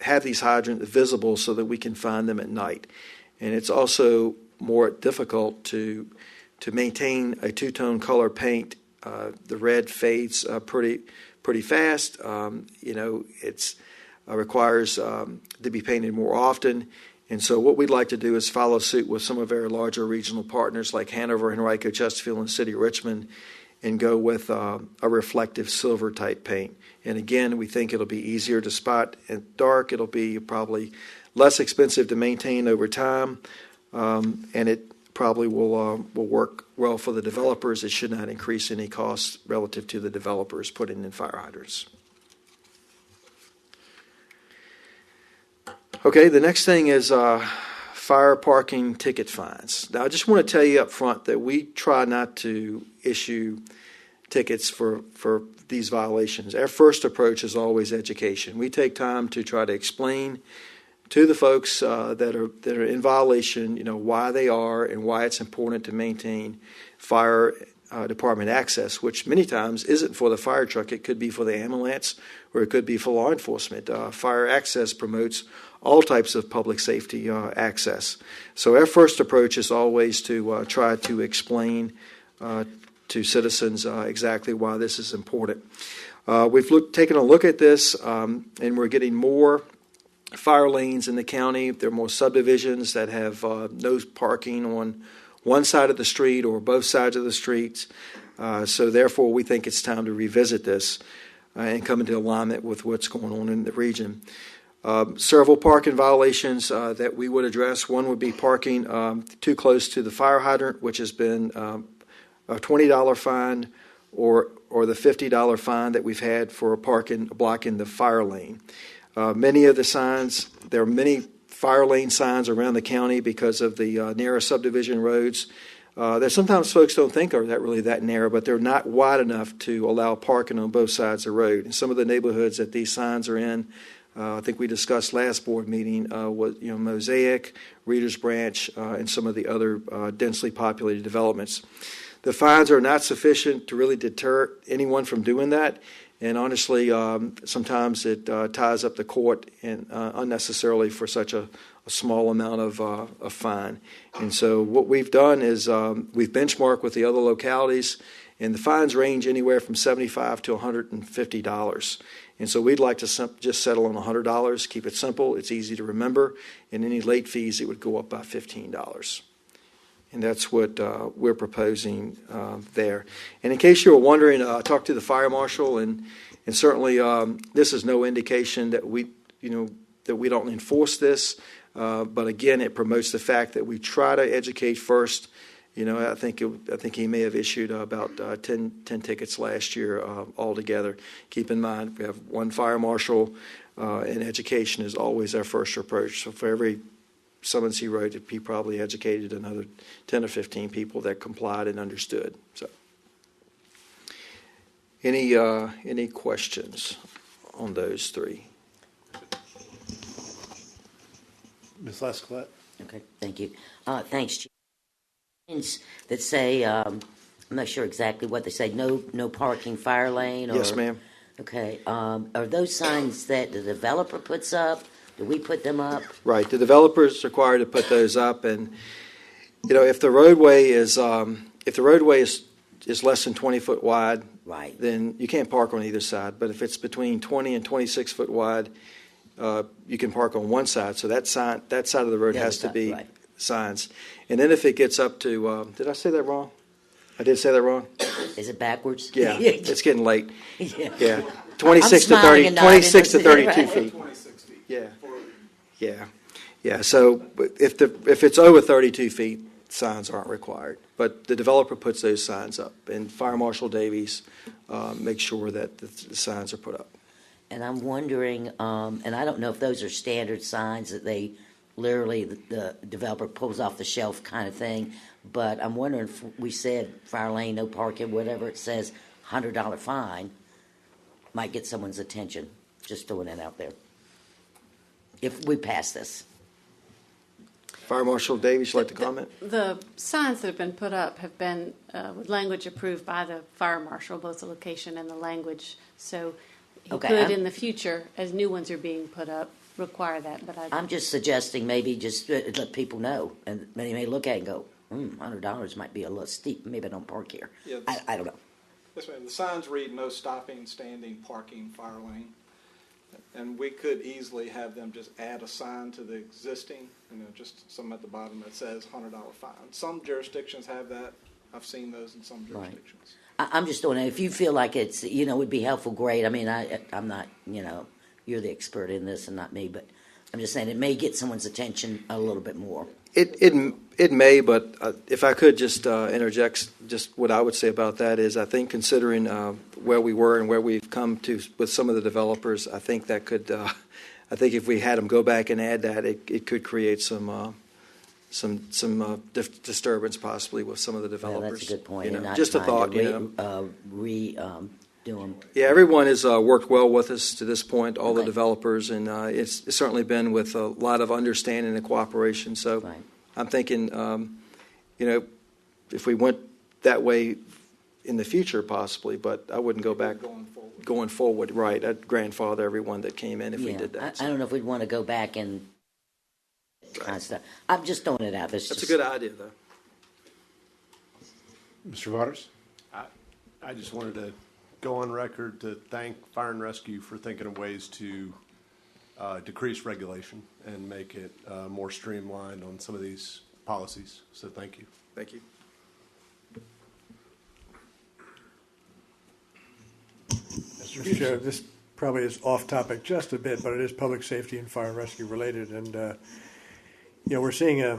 have these hydrants visible so that we can find them at night. And it's also more difficult to maintain a two-tone color paint. The red fades pretty fast. It's requires to be painted more often. And so what we'd like to do is follow suit with some of our larger regional partners like Hanover, Henrico, Chesterfield, and City of Richmond and go with a reflective silver type paint. And again, we think it'll be easier to spot in dark. It'll be probably less expensive to maintain over time. And it probably will work well for the developers. It should not increase any costs relative to the developers putting in fire hydrants. Okay, the next thing is fire parking ticket fines. Now, I just want to tell you up front that we try not to issue tickets for these violations. Our first approach is always education. We take time to try to explain to the folks that are in violation, why they are and why it's important to maintain fire department access, which many times isn't for the fire truck. It could be for the ambulance or it could be for law enforcement. Fire access promotes all types of public safety access. So our first approach is always to try to explain to citizens exactly why this is important. We've taken a look at this, and we're getting more fire lanes in the county. There are more subdivisions that have no parking on one side of the street or both sides of the streets. So therefore, we think it's time to revisit this and come into alignment with what's going on in the region. Several parking violations that we would address. One would be parking too close to the fire hydrant, which has been a $20 fine, or the $50 fine that we've had for blocking the fire lane. Many of the signs, there are many fire lane signs around the county because of the narrow subdivision roads that sometimes folks don't think are really that narrow, but they're not wide enough to allow parking on both sides of the road. In some of the neighborhoods that these signs are in, I think we discussed last board meeting, was Mosaic, Reader's Branch, and some of the other densely populated developments. The fines are not sufficient to really deter anyone from doing that, and honestly, sometimes it ties up the court and unnecessarily for such a small amount of fine. And so what we've done is we've benchmarked with the other localities, and the fines range anywhere from $75 to $150. And so we'd like to just settle on $100, keep it simple, it's easy to remember, and any late fees, it would go up by $15. And that's what we're proposing there. And in case you were wondering, I talked to the fire marshal, and certainly this is no indication that we don't enforce this. But again, it promotes the fact that we try to educate first. I think he may have issued about 10 tickets last year altogether. Keep in mind, we have one fire marshal, and education is always our first approach. So for every summons he wrote, he probably educated another 10 or 15 people that complied and understood. So, any questions on those three? Ms. Lesclette? Okay, thank you. Thanks, Chief. That say, I'm not sure exactly what they say, no parking fire lane? Or, yes, ma'am. Okay. Are those signs that the developer puts up? Do we put them up? Right. The developer is required to put those up, and if the roadway is less than 20 foot wide, right, then you can't park on either side. But if it's between 20 and 26 foot wide, you can park on one side. So that side of the road has to be right. Signs. And then if it gets up to, did I say that wrong? I did say that wrong? Is it backwards? Yeah, it's getting late. Yeah. 26 to 32 feet. 26 feet. Yeah. So if it's over 32 feet, signs aren't required. But the developer puts those signs up, and Fire Marshal Davies makes sure that the signs are put up. And I'm wondering, and I don't know if those are standard signs that they literally the developer pulls off the shelf kind of thing, but I'm wondering if we said fire lane, no parking, whatever it says, $100 fine, might get someone's attention. Just throwing it out there. If we pass this. Fire Marshal Davies, you'd like to comment? The signs that have been put up have been with language approved by the fire marshal, both the location and the language. So he could, in the future, as new ones are being put up, require that. But I'm just suggesting maybe just let people know, and they may look at it and go, $100 might be a little steep. Maybe I don't park here. Yeah, I don't know. This way, the signs read no stopping, standing, parking, fire lane. And we could easily have them just add a sign to the existing, just some at the bottom that says $100 fine. Some jurisdictions have that. I've seen those in some jurisdictions. Right. I'm just doing it. If you feel like it's, would be helpful, great. I mean, I'm not, you're the expert in this and not me, but I'm just saying it may get someone's attention a little bit more. It may, but if I could just interject, just what I would say about that is I think considering where we were and where we've come to with some of the developers, I think that could, I think if we had them go back and add that, it could create some disturbance possibly with some of the developers. Yeah, that's a good point. Just a thought, do them. Yeah, everyone has worked well with us to this point, all the developers, and it's certainly been with a lot of understanding and cooperation. So I'm thinking, if we went that way in the future, possibly, but I wouldn't go back going forward. Right, I'd grandfather everyone that came in if we did that. I don't know if we'd want to go back and kind of stuff. I'm just throwing it out. That's a good idea, though. Mr. Waters? I just wanted to go on record to thank Fire and Rescue for thinking of ways to decrease regulation and make it more streamlined on some of these policies. So thank you. Thank you. Mr. Chair, this probably is off topic just a bit, but it is public safety and fire and rescue related. And, we're seeing a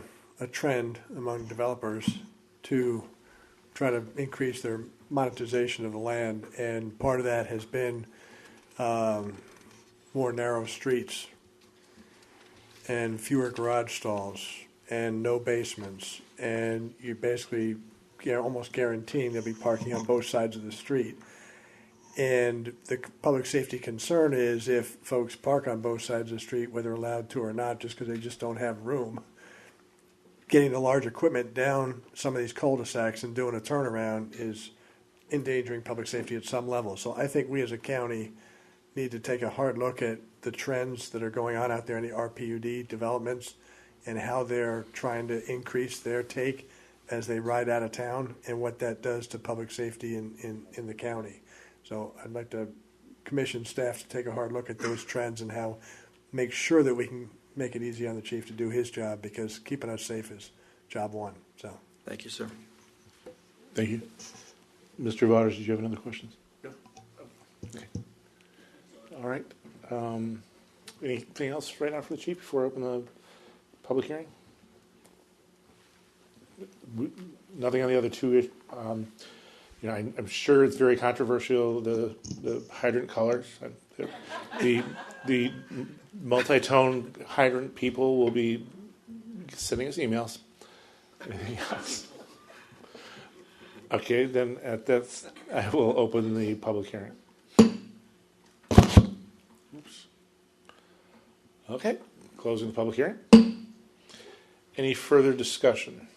trend among developers to try to increase their monetization of the land. And part of that has been more narrow streets and fewer garage stalls and no basements. And you basically almost guaranteeing there'll be parking on both sides of the street. And the public safety concern is if folks park on both sides of the street, whether allowed to or not, just because they just don't have room, getting the large equipment down some of these cul-de-sacs and doing a turnaround is endangering public safety at some level. So I think we as a county need to take a hard look at the trends that are going on out there in the RPUD developments and how they're trying to increase their take as they ride out of town and what that does to public safety in the county. So I'd like to commission staff to take a hard look at those trends and how make sure that we can make it easy on the chief to do his job, because keeping us safe is job one. So Thank you, sir. Thank you. Mr. Waters, did you have another question? No. Okay. All right. Anything else right now for the chief before I open the public hearing? Nothing on the other two. I'm sure it's very controversial, the hydrant colors. The multi-tone hydrant people will be sending us emails. Anything else? Okay, then I will open the public hearing. Oops. Okay, closing the public hearing. Any further discussion?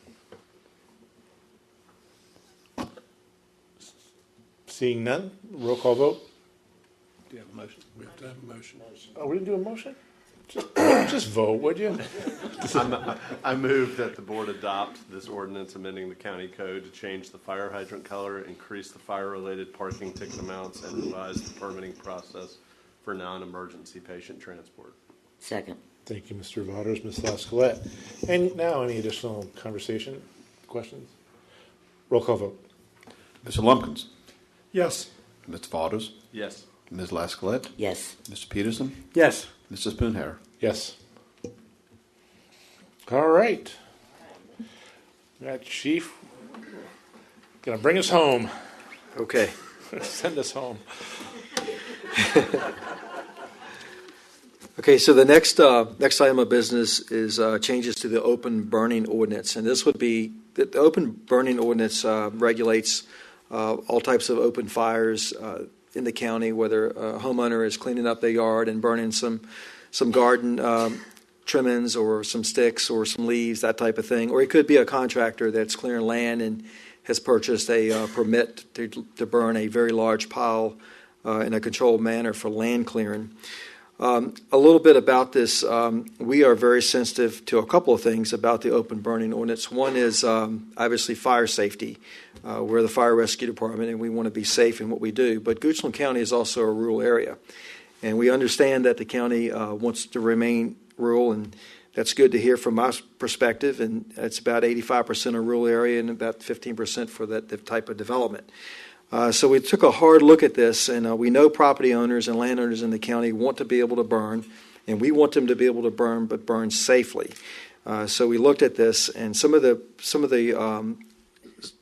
Seeing none, roll call vote. Do you have a motion? We have to have a motion. Oh, we didn't do a motion? Just vote, would you? I move that the board adopt this ordinance amending the county code to change the fire hydrant color, increase the fire-related parking ticket amounts, and revise the permitting process for non-emergency patient transport. Second. Thank you, Mr. Waters, Ms. Lascolette. And now, any additional conversation, questions? Roll call vote. Mr. Lumpkins. Yes. Mr. Waters. Yes. Ms. Lascolette. Yes. Mr. Peterson. Yes. Mr. Spoonhauer. Yes. All right. That chief gonna bring us home. Okay. Send us home. Okay, so the next item of business is changes to the open burning ordinance, and this would be the open burning ordinance regulates all types of open fires in the county, whether a homeowner is cleaning up their yard and burning some garden trimmings or some sticks or some leaves, that type of thing, or it could be a contractor that's clearing land and has purchased a permit to burn a very large pile in a controlled manner for land clearing. A little bit about this. We are very sensitive to a couple of things about the open burning ordinance. One is obviously fire safety. We're the fire rescue department, and we want to be safe in what we do. But Goochland County is also a rural area, and we understand that the county wants to remain rural, and that's good to hear from my perspective. And it's about 85% a rural area and about 15% for that type of development. So we took a hard look at this, and we know property owners and landowners in the county want to be able to burn, and we want them to be able to burn, but burn safely. So we looked at this, and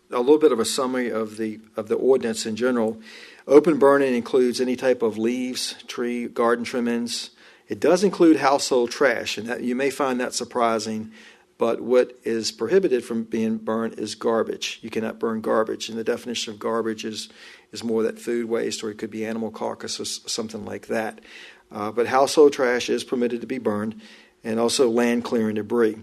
a little bit of a summary of the ordinance in general. Open burning includes any type of leaves, tree, garden trimmings. It does include household trash, and that, you may find that surprising. But what is prohibited from being burned is garbage. You cannot burn garbage, and the definition of garbage is more that food waste, or it could be animal carcass or something like that. But household trash is permitted to be burned, and also land clearing debris.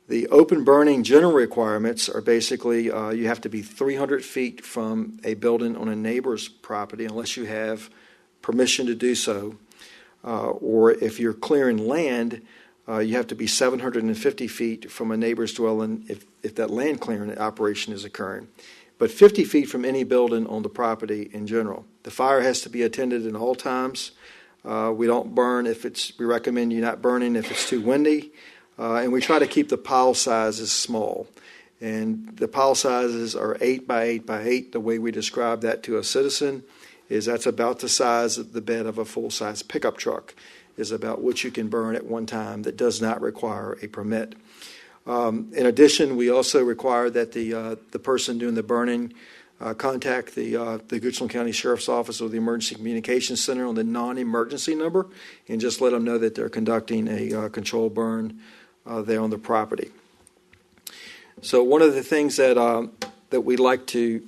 The open burning general requirements are basically you have to be 300 feet from a building on a neighbor's property unless you have permission to do so. Or if you're clearing land, you have to be 750 feet from a neighbor's dwelling if that land clearing operation is occurring. But 50 feet from any building on the property in general. The fire has to be attended at all times. We don't burn we recommend you not burning if it's too windy. And we try to keep the pile sizes small. And the pile sizes are 8 by 8 by 8, the way we describe that to a citizen. is that's about the size of the bed of a full-size pickup truck, is about what you can burn at one time that does not require a permit. In addition, we also require that the person doing the burning contact the Goochland County Sheriff's Office or the Emergency Communications Center on the non-emergency number and just let them know that they're conducting a controlled burn there on the property. So one of the things that we'd like to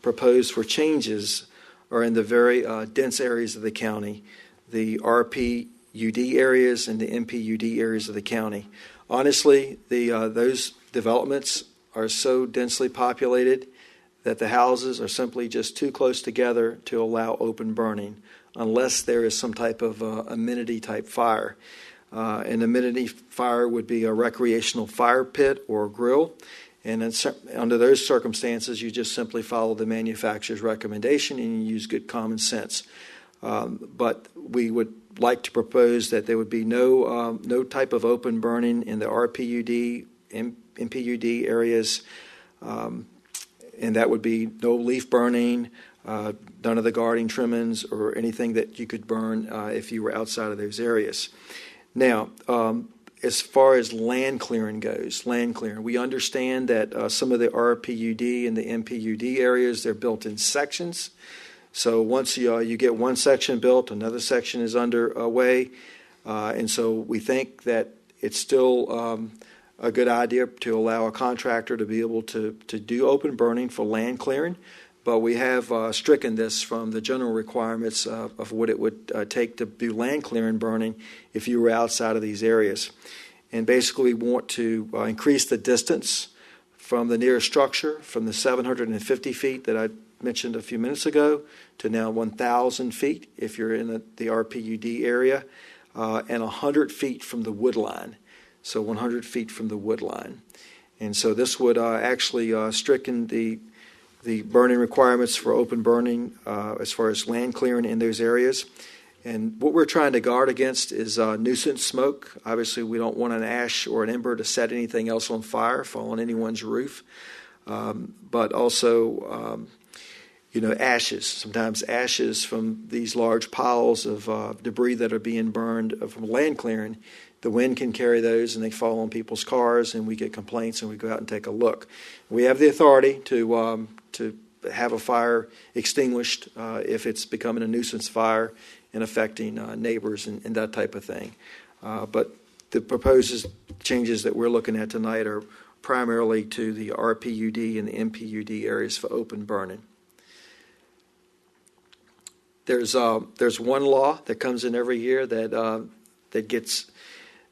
propose for changes are in the very dense areas of the county, the RPUD areas and the MPUD areas of the county. Honestly, those developments are so densely populated that the houses are simply just too close together to allow open burning unless there is some type of amenity type fire. An amenity fire would be a recreational fire pit or grill, and under those circumstances you just simply follow the manufacturer's recommendation and you use good common sense. But we would like to propose that there would be no type of open burning in the RPUD, MPUD areas, and that would be no leaf burning, none of the guarding trimmings or anything that you could burn if you were outside of those areas. Now, as far as land clearing goes, we understand that some of the RPUD and the MPUD areas, they're built in sections. So once you get one section built, another section is underway, and so we think that it's still a good idea to allow a contractor to be able to do open burning for land clearing, but we have stricken this from the general requirements of what it would take to do land clearing burning if you were outside of these areas. And basically we want to increase the distance from the nearest structure from the 750 feet that I mentioned a few minutes ago to now 1,000 feet if you're in the RPUD area, and 100 feet from the wood line. So 100 feet from the wood line. And so this would actually stricken the burning requirements for open burning as far as land clearing in those areas. And what we're trying to guard against is nuisance smoke. Obviously, we don't want an ash or an ember to set anything else on fire, fall on anyone's roof. But also, ashes. Sometimes ashes from these large piles of debris that are being burned from land clearing. The wind can carry those, and they fall on people's cars, and we get complaints, and we go out and take a look. We have the authority to have a fire extinguished if it's becoming a nuisance fire and affecting neighbors and that type of thing. But the proposed changes that we're looking at tonight are primarily to the RPUD and the MPUD areas for open burning. There's one law that comes in every year that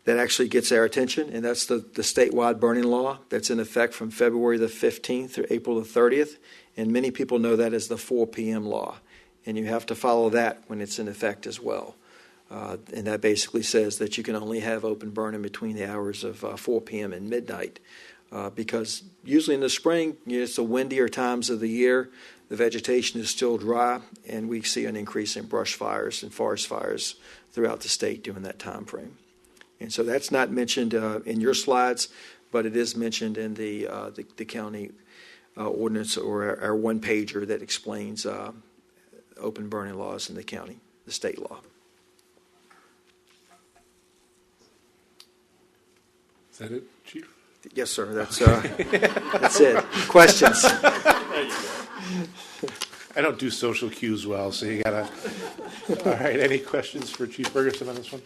actually gets our attention, and that's the statewide burning law that's in effect from February the 15th through April the 30th, and many people know that as the 4 p.m. law, and you have to follow that when it's in effect as well. And that basically says that you can only have open burning between the hours of 4 p.m. and midnight, because usually in the spring, it's the windier times of the year, the vegetation is still dry, and we see an increase in brush fires and forest fires throughout the state during that time frame. And so that's not mentioned in your slides, but it is mentioned in the county ordinance or our one-pager that explains open burning laws in the county, the state law. Is that it, Chief? Yes, sir. That's it. Questions? I don't do social cues well, so you gotta. All right. Any questions for Chief Ferguson on this one?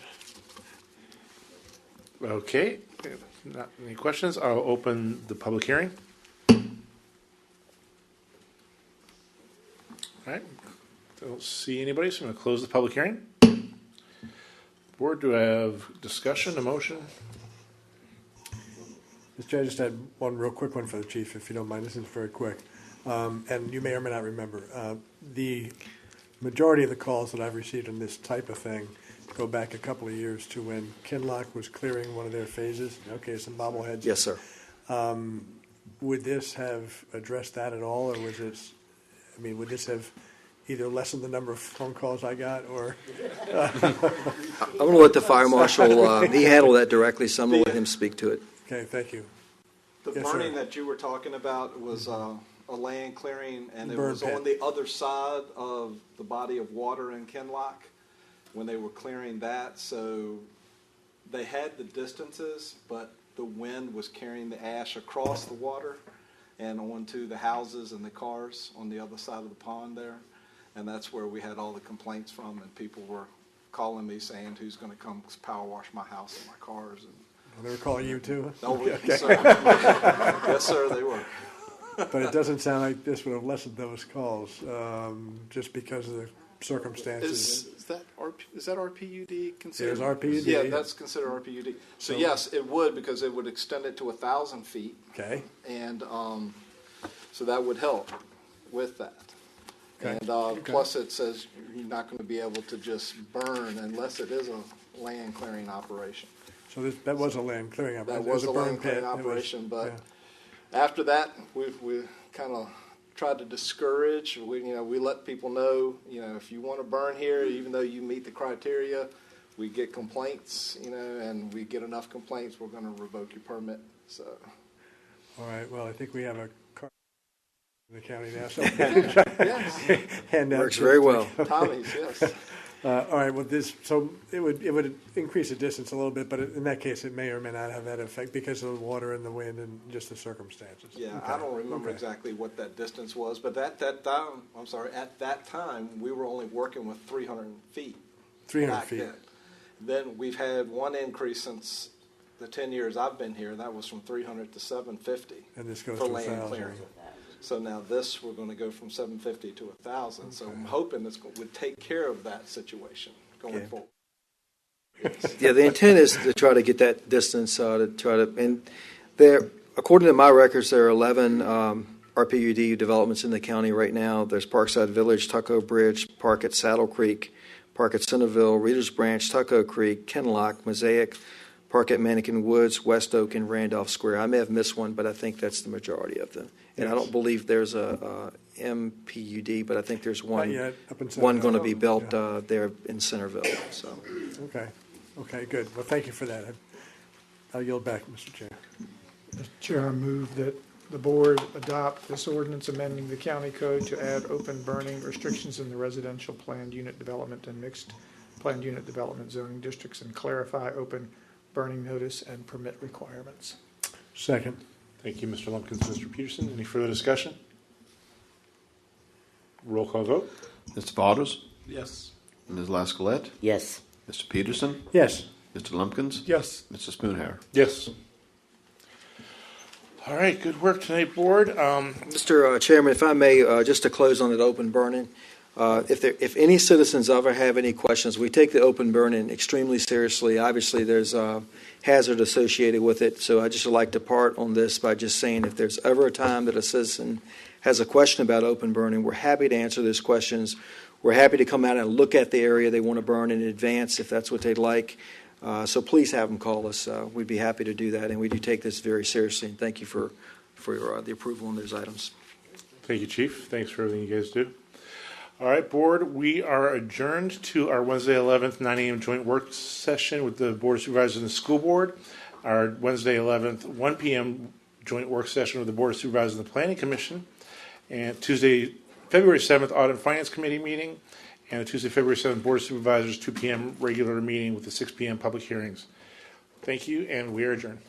Okay. Not any questions? I'll open the public hearing. All right. Don't see anybody, so I'm going to close the public hearing. Board, do I have discussion, a motion? Mr. Chair, I just had one real quick one for the chief, if you don't mind. This is very quick. And you may or may not remember. The majority of the calls that I've received on this type of thing go back a couple of years to when Kinloch was clearing one of their phases. Okay, some bobbleheads. Yes, sir. Would this have addressed that at all, or was it, would this have either lessened the number of phone calls I got, or? I'm going to let the fire marshal, he handled that directly, so I'm going to let him speak to it. Okay, thank you. The Yes, burning sir. that you were talking about was a land clearing, and it Burn was pit. on the other side of the body of water in Kinlock when they were clearing that. So they had the distances, but the wind was carrying the ash across the water and onto the houses and the cars on the other side of the pond there. And that's where we had all the complaints from, and people were calling me saying, who's going to come power wash my house and my cars? And They were calling you too? oh, Okay. yes, sir. Yes, sir, they were. But it doesn't sound like this would have lessened those calls, just because of the circumstances. Is that RPUD considered? It is RPUD. Yeah, that's considered RPUD. So yes, it would, because it would extend it to 1,000 feet. Okay. And so that would help with that. Okay. And plus it says you're not going to be able to just burn unless it is a land clearing operation. So that was a land clearing operation. That was a burn land clearing pit. It was- operation, but yeah. after that, we kind of tried to discourage. We let people know, if you want to burn here, even though you meet the criteria, we get complaints, and we get enough complaints, we're going to revoke your permit. So. All right, well, I think we have a car in the county now. So Yes. hand out Works very well. Tommy's, yes. All right, well, so it would increase the distance a little bit, but in that case, it may or may not have that effect because of the water and the wind and just the circumstances. Yeah, Okay. I don't remember Okay. exactly what that distance was, but at that time, we were only working with 300 feet. 300 back feet. Then we've had one increase since the 10 years I've been here. That was from 300 to 750 And this goes for to land 1,000. clearing. So now this, we're going to go from 750 to 1,000. So I'm hoping this would take care of that situation going Yeah. forward. Yeah, the intent is to try to get that distance, and there, according to my records, there are 11 RPUD developments in the county right now. There's Parkside Village, Tucko Bridge, Park at Saddle Creek, Park at Centerville, Reeders Branch, Tucko Creek, Kinlock, Mosaic, Park at Mannequin Woods, West Oak, and Randolph Square. I may have missed one, but I think that's the majority of them. And I don't believe there's a MPUD, but I think there's one, Not yet, up in one going to Centerville. be built Yeah. there in Centerville. So. Okay, good. Well, thank you for that. I'll yield back, Mr. Chair. Mr. Chair, I move that the board adopt this ordinance amending the county code to add open burning restrictions in the residential planned unit development and mixed planned unit development zoning districts and clarify open burning notice and permit requirements. Second. Thank you, Mr. Lumpkins, Mr. Peterson. Any further discussion? Roll call vote. Mr. Waters? Yes. Ms. Lascalette? Yes. Mr. Peterson? Yes. Mr. Lumpkins? Yes. Mr. Spoonhour? Yes. All right, good work tonight, board. Mr. Chairman, if I may, just to close on that open burning, if any citizens ever have any questions, we take the open burning extremely seriously. Obviously, there's a hazard associated with it, so I just would like to part on this by just saying if there's ever a time that a citizen has a question about open burning, we're happy to answer those questions. We're happy to come out and look at the area they want to burn in advance if that's what they'd like. So please have them call us. We'd be happy to do that, and we do take this very seriously. And thank you for the approval on those items. Thank you, Chief. Thanks for everything you guys do. All right, board, we are adjourned to our Wednesday 11th 9 a.m. joint work session with the Board of Supervisors and the School Board, our Wednesday 11th 1 p.m. joint work session with the Board of Supervisors and the Planning Commission, and Tuesday, February 7th Audit and Finance Committee meeting, and a Tuesday, February 7th Board of Supervisors 2 p.m. regular meeting with the 6 p.m. public hearings. Thank you, and we are adjourned.